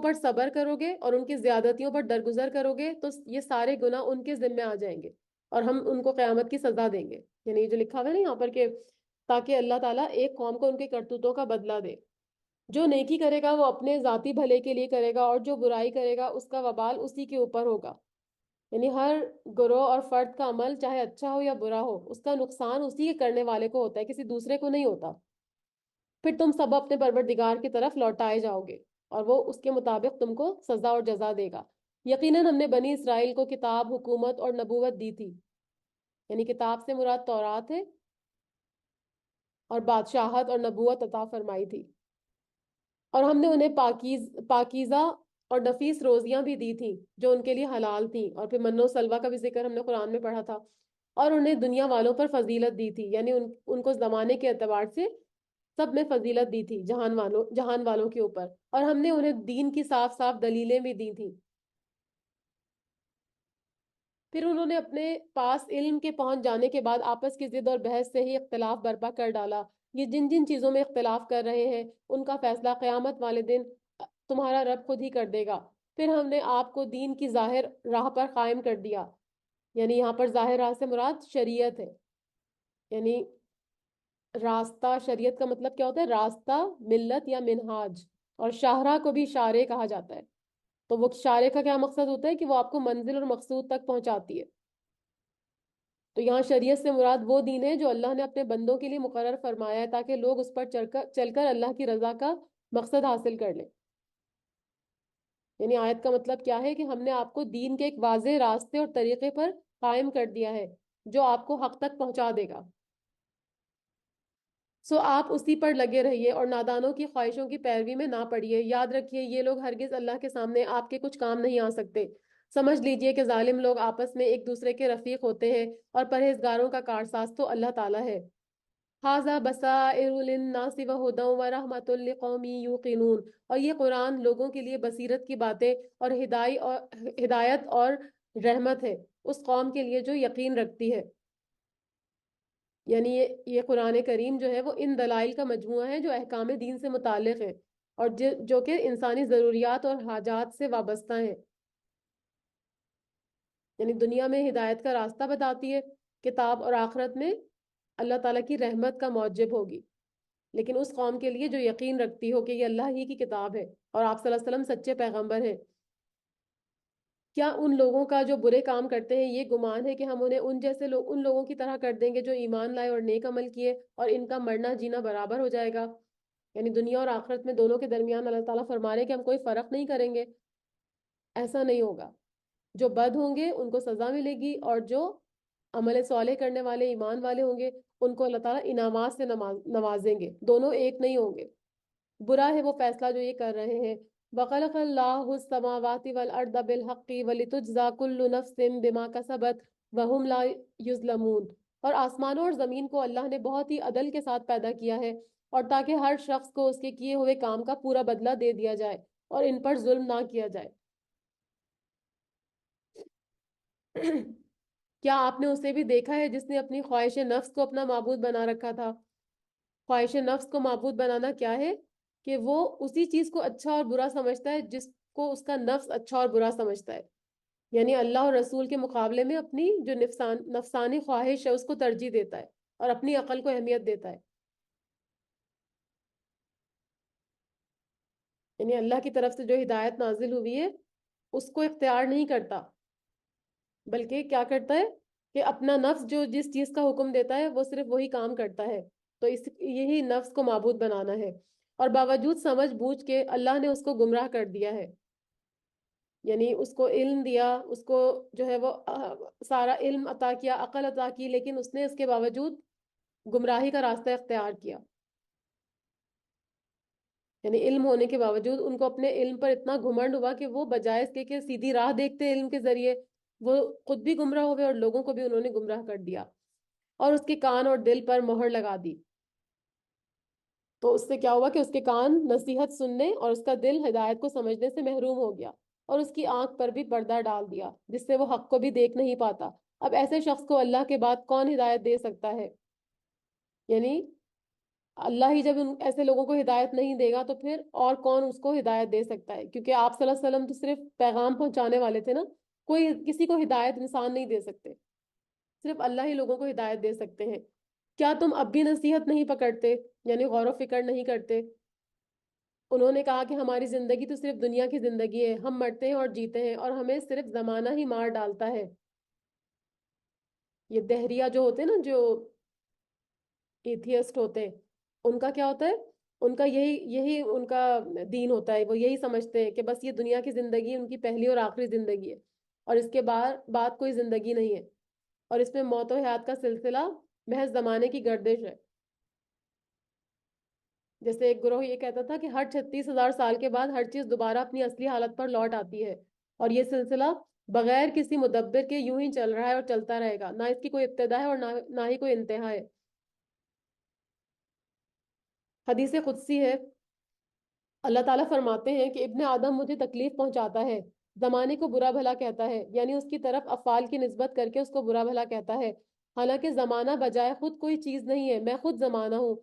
پر صبر کرو گے اور ان کی زیادتیوں پر درگزر کرو گے تو یہ سارے گناہ ان کے ذمہ آ جائیں گے اور ہم ان کو قیامت کی سزا دیں گے، یعنی جو لکھا ہوا ہے نا یہاں پر کہ تاکہ اللہ تعالیٰ ایک قوم کو ان کے کرتوتوں کا بدلہ دے۔ جو نیکی کرے گا وہ اپنے ذاتی بھلے کے لیے کرے گا، اور جو برائی کرے گا اس کا وبال اسی کے اوپر ہوگا، یعنی ہر گروہ اور فرد کا عمل چاہے اچھا ہو یا برا ہو اس کا نقصان اسی کے کرنے والے کو ہوتا ہے، کسی دوسرے کو نہیں ہوتا۔ پھر تم سب اپنے پروردگار کی طرف لوٹائے جاؤ گے اور وہ اس کے مطابق تم کو سزا اور جزا دے گا۔ یقیناً ہم نے بنی اسرائیل کو کتاب، حکومت اور نبوت دی تھی، یعنی کتاب سے مراد تورات ہے، اور بادشاہت اور نبوت عطا فرمائی تھی، اور ہم نے انہیں پاکیزہ اور نفیس روزیاں بھی دی تھیں جو ان کے لیے حلال تھیں، اور پھر من و سلوہ کا بھی ذکر ہم نے قرآن میں پڑھا تھا، اور انہیں دنیا والوں پر فضیلت دی تھی، یعنی ان کو زمانے کے اعتبار سے سب میں فضیلت دی تھی جہان والوں کے اوپر، اور ہم نے انہیں دین کی صاف صاف دلیلیں بھی دی تھیں۔ پھر انہوں نے اپنے پاس علم کے پہنچ جانے کے بعد آپس کی ضد اور بحث سے ہی اختلاف برپا کر ڈالا۔ یہ جن جن چیزوں میں اختلاف کر رہے ہیں ان کا فیصلہ قیامت والے دن تمہارا رب خود ہی کر دے گا۔ پھر ہم نے آپ کو دین کی ظاہر راہ پر قائم کر دیا، یعنی یہاں پر ظاہر راہ سے مراد شریعت ہے، یعنی راستہ، شریعت کا مطلب کیا ہوتا ہے؟ راستہ، ملت یا منہاج، اور شاہراہ کو بھی اشارے کہا جاتا ہے۔ تو وہ اشارے کا کیا مقصد ہوتا ہے کہ وہ آپ کو منزل اور مقصود تک پہنچاتی ہے۔ تو یہاں شریعت سے مراد وہ دین ہے جو اللہ نے اپنے بندوں کے لیے مقرر فرمایا ہے تاکہ لوگ اس پر چل کر اللہ کی رضا کا مقصد حاصل کر لیں۔ یعنی آیت کا مطلب کیا ہے کہ ہم نے آپ کو دین کے ایک واضح راستے اور طریقے پر قائم کر دیا ہے جو آپ کو حق تک پہنچا دے گا، سو آپ اسی پر لگے رہیے اور نادانوں کی خواہشوں کی پیروی میں نہ پڑیے۔ یاد رکھیے یہ لوگ ہرگز اللہ کے سامنے آپ کے کچھ کام نہیں آ سکتے۔ سمجھ لیجئے کہ ظالم لوگ آپس میں ایک دوسرے کے رفیق ہوتے ہیں اور پرہیزگاروں کا کارساز تو اللہ تعالیٰ ہے۔ ھذا بصائر للناس وہدی ورحمۃ لقوم یوقنون، اور یہ قرآن لوگوں کے لیے بصیرت کی باتیں اور ہدایت اور رحمت ہے اس قوم کے لیے جو یقین رکھتی ہے۔ یعنی یہ قرآن کریم جو ہے وہ ان دلائل کا مجموعہ ہے جو احکام دین سے متعلق ہے اور جو کہ انسانی ضروریات اور حاجات سے وابستہ ہیں، یعنی دنیا میں ہدایت کا راستہ بتاتی ہے، کتاب اور آخرت میں اللہ تعالیٰ کی رحمت کا موجب ہوگی، لیکن اس قوم کے لیے جو یقین رکھتی ہو کہ یہ اللہ ہی کی کتاب ہے اور آپ صلی اللہ علیہ وسلم سچے پیغمبر ہیں۔ کیا ان لوگوں کا جو برے کام کرتے ہیں یہ گمان ہے کہ ہم انہیں ان لوگوں کی طرح کر دیں گے جو ایمان لائے اور نیک عمل کیے اور ان کا مرنا جینا برابر ہو جائے گا؟ یعنی دنیا اور آخرت میں دونوں کے درمیان اللہ تعالیٰ فرما رہے ہیں کہ ہم کوئی فرق نہیں کریں گے، ایسا نہیں ہوگا۔ جو بد ہوں گے ان کو سزا ملے گی، اور جو عمل صالح کرنے والے ایمان والے ہوں گے ان کو اللہ تعالیٰ انعامات سے نوازیں گے، دونوں ایک نہیں ہوں گے۔ برا ہے وہ فیصلہ جو یہ کر رہے ہیں۔ وَخَلَقَ اللَّهُ السَّمَاوَاتِ وَالْأَرْضَ بِالْحَقِّ وَلِتُجْزَى كُلُّ نَفْسٍ بِمَا كَسَبَتْ وَهُمْ لَا يُظْلَمُونَ، اور آسمانوں اور زمین کو اللہ نے بہت ہی عدل کے ساتھ پیدا کیا ہے، اور تاکہ ہر شخص کو اس کے کیے ہوئے کام کا پورا بدلہ دے دیا جائے اور ان پر ظلم نہ کیا جائے۔ کیا آپ نے اسے بھی دیکھا ہے جس نے اپنی خواہش نفس کو اپنا معبود بنا رکھا تھا؟ خواہش نفس کو معبود بنانا کیا ہے؟ کہ وہ اسی چیز کو اچھا اور برا سمجھتا ہے جس کو اس کا نفس اچھا اور برا سمجھتا ہے، یعنی اللہ اور رسول کے مقابلے میں اپنی جو نفسانی خواہش ہے اس کو ترجیح دیتا ہے اور اپنی عقل کو اہمیت دیتا ہے. یعنی اللہ کی طرف سے جو ہدایت نازل ہوئی ہے اس کو اختیار نہیں کرتا، بلکہ کیا کرتا ہے کہ اپنا نفس جو جس چیز کا حکم دیتا ہے وہ صرف وہی کام کرتا ہے. تو یہی نفس کو معبود بنانا ہے، اور باوجود سمجھ بوجھ کے اللہ نے اس کو گمراہ کر دیا ہے. یعنی اس کو علم دیا، اس کو جو ہے وہ سارا علم عطا کیا، عقل عطا کی، لیکن اس نے اس کے باوجود گمراہی کا راستہ اختیار کیا. یعنی علم ہونے کے باوجود ان کو اپنے علم پر اتنا گھمنڈ ہوا کہ وہ بجائے اس کے کہ سیدھی راہ دیکھتے علم کے ذریعے، وہ خود بھی گمراہ ہوئے اور لوگوں کو بھی انہوں نے گمراہ کر دیا، اور اس کے کان اور دل پر مہر لگا دی. تو اس سے کیا ہوا کہ اس کے کان نصیحت سننے اور اس کا دل ہدایت کو سمجھنے سے محروم ہو گیا، اور اس کی آنکھ پر بھی پردہ ڈال دیا جس سے وہ حق کو بھی دیکھ نہیں پاتا. اب ایسے شخص کو اللہ کے بعد کون ہدایت دے سکتا ہے؟ یعنی اللہ ہی جب ایسے لوگوں کو ہدایت نہیں دے گا تو پھر اور کون اس کو ہدایت دے سکتا ہے؟ کیونکہ آپ صلی اللہ علیہ وسلم تو صرف پیغام پہنچانے والے تھے نا، کوئی کسی کو ہدایت انسان نہیں دے سکتے، صرف اللہ ہی لوگوں کو ہدایت دے سکتے ہیں. کیا تم اب بھی نصیحت نہیں پکڑتے؟ یعنی غور و فکر نہیں کرتے؟ انہوں نے کہا کہ ہماری زندگی تو صرف دنیا کی زندگی ہے، ہم مرتے ہیں اور جیتے ہیں اور ہمیں صرف زمانہ ہی مار ڈالتا ہے. یہ دہریہ جو ہوتے ہیں نا، جو ایتھیسٹ ہوتے ہیں، ان کا کیا ہوتا ہے؟ ان کا یہی ان کا دین ہوتا ہے. وہ یہی سمجھتے ہیں کہ بس یہ دنیا کی زندگی ان کی پہلی اور آخری زندگی ہے، اور اس کے بعد کوئی زندگی نہیں ہے، اور اس میں موت و حیات کا سلسلہ محض زمانے کی گردش ہے. جیسے ایک گروہ یہ کہتا تھا کہ ہر 36,000 سال کے بعد ہر چیز دوبارہ اپنی اصلی حالت پر لوٹ آتی ہے، اور یہ سلسلہ بغیر کسی مدبر کے یوں ہی چل رہا ہے اور چلتا رہے گا، نہ اس کی کوئی ابتدا ہے اور نہ ہی کوئی انتہا ہے. حدیث قدسی ہے، اللہ تعالیٰ فرماتے ہیں کہ ابن آدم مجھے تکلیف پہنچاتا ہے، زمانے کو برا بھلا کہتا ہے، یعنی اس کی طرف افعال کی نسبت کر کے اس کو برا بھلا کہتا ہے، حالانکہ زمانہ بجائے خود کوئی چیز نہیں ہے، میں خود زمانہ ہوں،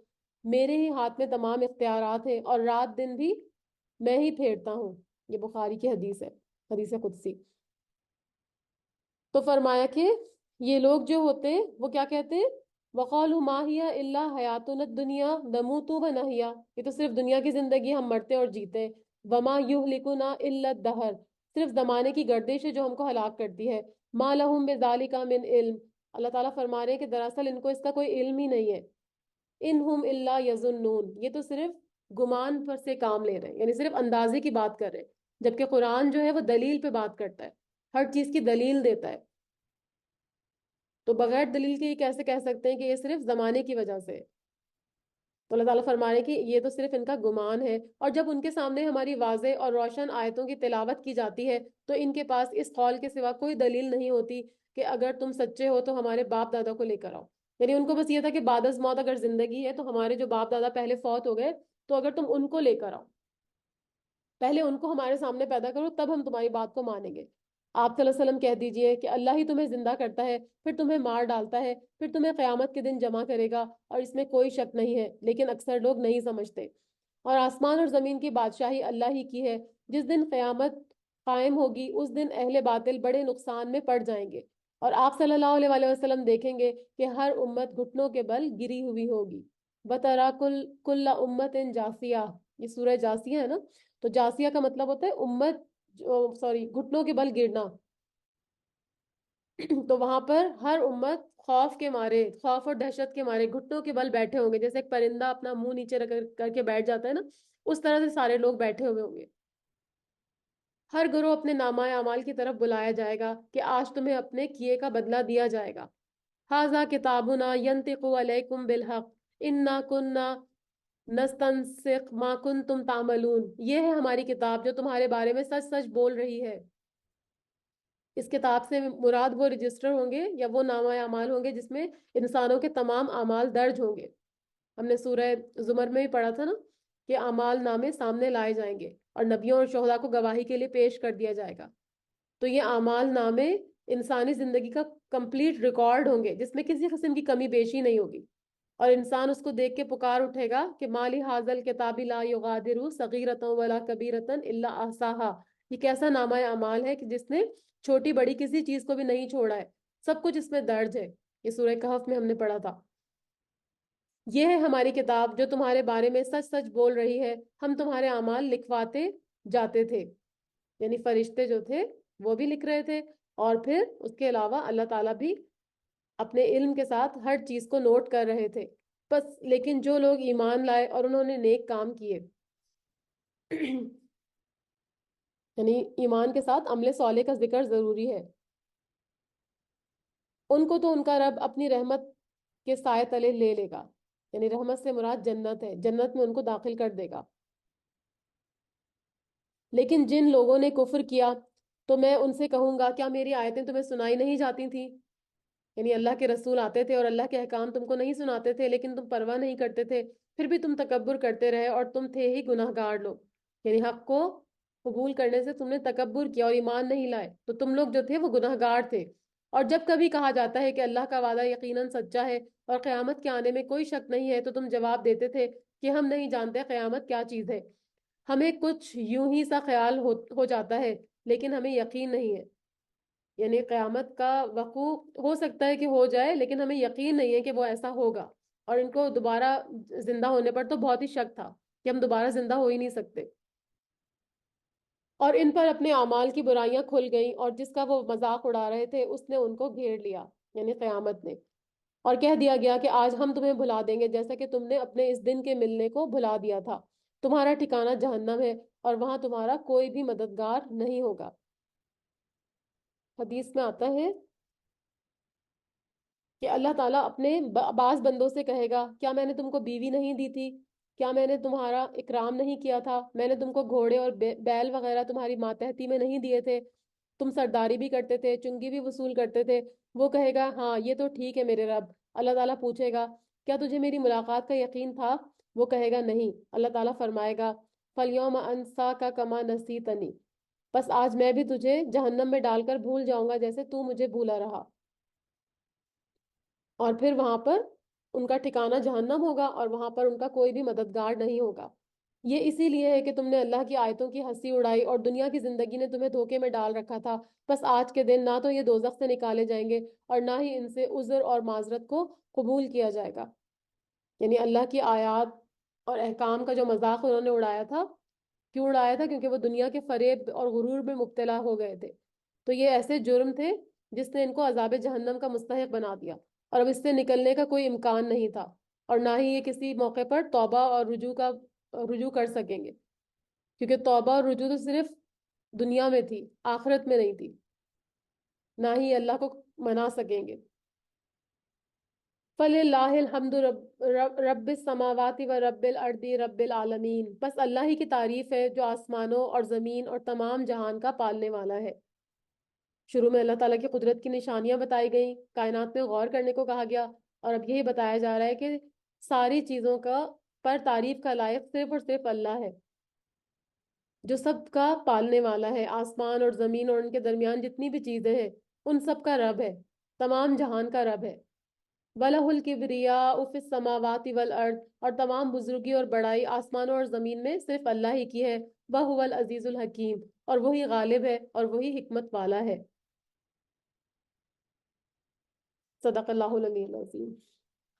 میرے ہی ہاتھ میں تمام اختیارات ہیں، اور رات دن بھی میں ہی پھیرتا ہوں. یہ بخاری کی حدیث ہے، حدیث قدسی. تو فرمایا کہ یہ لوگ جو ہوتے ہیں وہ کیا کہتے ہیں؟ وَقَالُوا مَا هِيَ إِلَّا حَيَاتُنَا الدُّنْيَا نَمُوتُ وَنَحْيَا، یہ تو صرف دنیا کی زندگی، ہم مرتے اور جیتے ہیں. وَمَا يُهْلِكُنَا إِلَّا الدَّهْرُ، صرف زمانے کی گردش ہے جو ہم کو ہلاک کرتی ہے. مَا لَهُم بِذَلِكَ مِنْ علم، اللہ تعالیٰ فرما رہے ہیں کہ دراصل ان کو اس کا کوئی علم ہی نہیں ہے. ان ہم الا یظنون، یہ تو صرف گمان پر سے کام لے رہے ہیں، یعنی صرف اندازے کی بات کر رہے ہیں، جبکہ قرآن جو ہے وہ دلیل پہ بات کرتا ہے، ہر چیز کی دلیل دیتا ہے. تو بغیر دلیل کے یہ کیسے کہہ سکتے ہیں کہ یہ صرف زمانے کی وجہ سے؟ تو اللہ تعالیٰ فرما رہے ہیں کہ یہ تو صرف ان کا گمان ہے. اور جب ان کے سامنے ہماری واضح اور روشن آیتوں کی تلاوت کی جاتی ہے تو ان کے پاس اس قول کے سوا کوئی دلیل نہیں ہوتی کہ اگر تم سچے ہو تو ہمارے باپ دادا کو لے کر آؤ. یعنی ان کو بس یہ تھا کہ بعد از موت اگر زندگی ہے تو ہمارے جو باپ دادا پہلے فوت ہو گئے، تو اگر تم ان کو لے کر آؤ، پہلے ان کو ہمارے سامنے پیدا کرو، تب ہم تمہاری بات کو مانیں گے. آپ صلی اللہ علیہ وسلم کہہ دیجئے کہ اللہ ہی تمہیں زندہ کرتا ہے، پھر تمہیں مار ڈالتا ہے، پھر تمہیں قیامت کے دن جمع کرے گا، اور اس میں کوئی شک نہیں ہے، لیکن اکثر لوگ نہیں سمجھتے. اور آسمان اور زمین کی بادشاہی اللہ ہی کی ہے، جس دن قیامت قائم ہوگی اس دن اہل باطل بڑے نقصان میں پڑ جائیں گے. اور آپ صلی اللہ علیہ وآلہ وسلم دیکھیں گے کہ ہر امت گھٹنوں کے بل گری ہوئی ہوگی. بطرا کل امت جاسیہ، یہ سورہ جاسیہ ہے نا، تو جاسیہ کا مطلب ہوتا ہے امت، سوری، گھٹنوں کے بل گرنا. تو وہاں پر ہر امت خوف کے مارے، خوف اور دہشت کے مارے گھٹنوں کے بل بیٹھے ہوں گے، جیسے ایک پرندہ اپنا منہ نیچے رکھ کر کے بیٹھ جاتا ہے نا، اس طرح سے سارے لوگ بیٹھے ہوئے ہوں گے. ہر گروہ اپنے نامہ اعمال کی طرف بلایا جائے گا کہ آج تمہیں اپنے کیے کا بدلہ دیا جائے گا. ھذا کتابنا ینطق علیکم بالحق انا کنا نستنسخ ما کنتم تعملون، یہ ہے ہماری کتاب جو تمہارے بارے میں سچ سچ بول رہی ہے. اس کتاب سے مراد وہ رجسٹر ہوں گے یا وہ نامہ اعمال ہوں گے جس میں انسانوں کے تمام اعمال درج ہوں گے. ہم نے سورہ زمر میں بھی پڑھا تھا نا کہ اعمال نامے سامنے لائے جائیں گے اور نبیوں اور شہداء کو گواہی کے لیے پیش کر دیا جائے گا. تو یہ اعمال نامے انسانی زندگی کا کمپلیٹ ریکارڈ ہوں گے جس میں کسی قسم کی کمی بیشی نہیں ہوگی. اور انسان اس کو دیکھ کے پکار اٹھے گا کہ مالی حاضل کتاب لا یغادر صغیرۃ ولا کبیرۃ الا احصاها، یہ کیسا نامہ اعمال ہے کہ جس نے چھوٹی بڑی کسی چیز کو بھی نہیں چھوڑا ہے، سب کچھ اس میں درج ہے۔ یہ سورہ کہف میں ہم نے پڑھا تھا۔ یہ ہے ہماری کتاب جو تمہارے بارے میں سچ سچ بول رہی ہے، ہم تمہارے اعمال لکھواتے جاتے تھے، یعنی فرشتے جو تھے وہ بھی لکھ رہے تھے، اور پھر اس کے علاوہ اللہ تعالیٰ بھی اپنے علم کے ساتھ ہر چیز کو نوٹ کر رہے تھے۔ بس لیکن جو لوگ ایمان لائے اور انہوں نے نیک کام کیے یعنی ایمان کے ساتھ عمل صالح کا ذکر ضروری ہے، ان کو تو ان کا رب اپنی رحمت کے سائے تلے لے لے گا، یعنی رحمت سے مراد جنت ہے، جنت میں ان کو داخل کر دے گا۔ لیکن جن لوگوں نے کفر کیا تو میں ان سے کہوں گا کیا میری آیتیں تمہیں سنائی نہیں جاتی تھیں؟ یعنی اللہ کے رسول آتے تھے اور اللہ کے احکام تم کو نہیں سناتے تھے، لیکن تم پرواہ نہیں کرتے تھے، پھر بھی تم تکبر کرتے رہے اور تم تھے ہی گناہ گار لوگ، یعنی حق کو قبول کرنے سے تم نے تکبر کیا اور ایمان نہیں لائے، تو تم لوگ جو تھے وہ گناہ گار تھے۔ اور جب کبھی کہا جاتا ہے کہ اللہ کا وعدہ یقیناً سچا ہے اور قیامت کے آنے میں کوئی شک نہیں ہے، تو تم جواب دیتے تھے کہ ہم نہیں جانتے قیامت کیا چیز ہے، ہمیں کچھ یوں ہی سا خیال ہو جاتا ہے لیکن ہمیں یقین نہیں ہے، یعنی قیامت کا وقوع ہو سکتا ہے کہ ہو جائے لیکن ہمیں یقین نہیں ہے کہ وہ ایسا ہوگا، اور ان کو دوبارہ زندہ ہونے پر تو بہت ہی شک تھا کہ ہم دوبارہ زندہ ہو ہی نہیں سکتے، اور ان پر اپنے اعمال کی برائیاں کھل گئیں، اور جس کا وہ مذاق اڑا رہے تھے اس نے ان کو گھیر لیا، یعنی قیامت نے، اور کہہ دیا گیا کہ آج ہم تمہیں بھلا دیں گے جیسا کہ تم نے اپنے اس دن کے ملنے کو بھلا دیا تھا، تمہارا ٹھکانہ جہنم ہے اور وہاں تمہارا کوئی بھی مددگار نہیں ہوگا۔ حدیث میں آتا ہے کہ اللہ تعالیٰ اپنے بعض بندوں سے کہے گا کیا میں نے تم کو بیوی نہیں دی تھی، کیا میں نے تمہارا اکرام نہیں کیا تھا، میں نے تم کو گھوڑے اور بیل وغیرہ تمہاری ماتحتی میں نہیں دیے تھے، تم سرداری بھی کرتے تھے، چنگی بھی وصول کرتے تھے؟ وہ کہے گا ہاں یہ تو ٹھیک ہے میرے رب۔ اللہ تعالیٰ پوچھے گا کیا تجھے میری ملاقات کا یقین تھا؟ وہ کہے گا نہیں۔ اللہ تعالیٰ فرمائے گا فَالْيَوْمَ أَنْسَاكَ كَمَا نَسِيتَنِي، بس آج میں بھی تجھے جہنم میں ڈال کر بھول جاؤں گا جیسے تو مجھے بھولا رہا، اور پھر وہاں پر ان کا ٹھکانہ جہنم ہوگا اور وہاں پر ان کا کوئی بھی مددگار نہیں ہوگا۔ یہ اسی لیے ہے کہ تم نے اللہ کی آیتوں کی ہنسی اڑائی اور دنیا کی زندگی نے تمہیں دھوکے میں ڈال رکھا تھا، بس آج کے دن نہ تو یہ دوزخ سے نکالے جائیں گے اور نہ ہی ان سے عذر اور معذرت کو قبول کیا جائے گا، یعنی اللہ کی آیات اور احکام کا جو مذاق انہوں نے اڑایا تھا، کیوں اڑایا تھا؟ کیونکہ وہ دنیا کے فریب اور غرور میں مبتلا ہو گئے تھے، تو یہ ایسے جرم تھے جس نے ان کو عذاب جہنم کا مستحق بنا دیا، اور اب اس سے نکلنے کا کوئی امکان نہیں تھا، اور نہ ہی یہ کسی موقع پر توبہ اور رجوع کر سکیں گے، کیونکہ توبہ اور رجوع تو صرف دنیا میں تھی، آخرت میں نہیں تھی، نہ ہی اللہ کو منا سکیں گے۔ فَلِلَّهِ الْحَمْدُ رب السماوات و رب الارض رب العالمین، بس اللہ ہی کی تعریف ہے جو آسمانوں اور زمین اور تمام جہان کا پالنے والا ہے۔ شروع میں اللہ تعالیٰ کی قدرت کی نشانیاں بتائی گئیں، کائنات میں غور کرنے کو کہا گیا، اور اب یہی بتایا جا رہا ہے کہ ساری چیزوں کا پر تعریف کا لائق صرف اور صرف اللہ ہے، جو سب کا پالنے والا ہے، آسمان اور زمین اور ان کے درمیان جتنی بھی چیزیں ہیں ان سب کا رب ہے، تمام جہان کا رب ہے۔ وَلَهُ الْكِبْرِيَاءُ فِي السَّمَاوَاتِ وَالْأَرْضِ، اور تمام بزرگی اور بڑائی آسمانوں اور زمین میں صرف اللہ ہی کی ہے، وَهُوَ الْعَزِيزُ الْحَكِيمُ، اور وہی غالب ہے اور وہی حکمت والا ہے۔ صدق اللہ العلی العظیم۔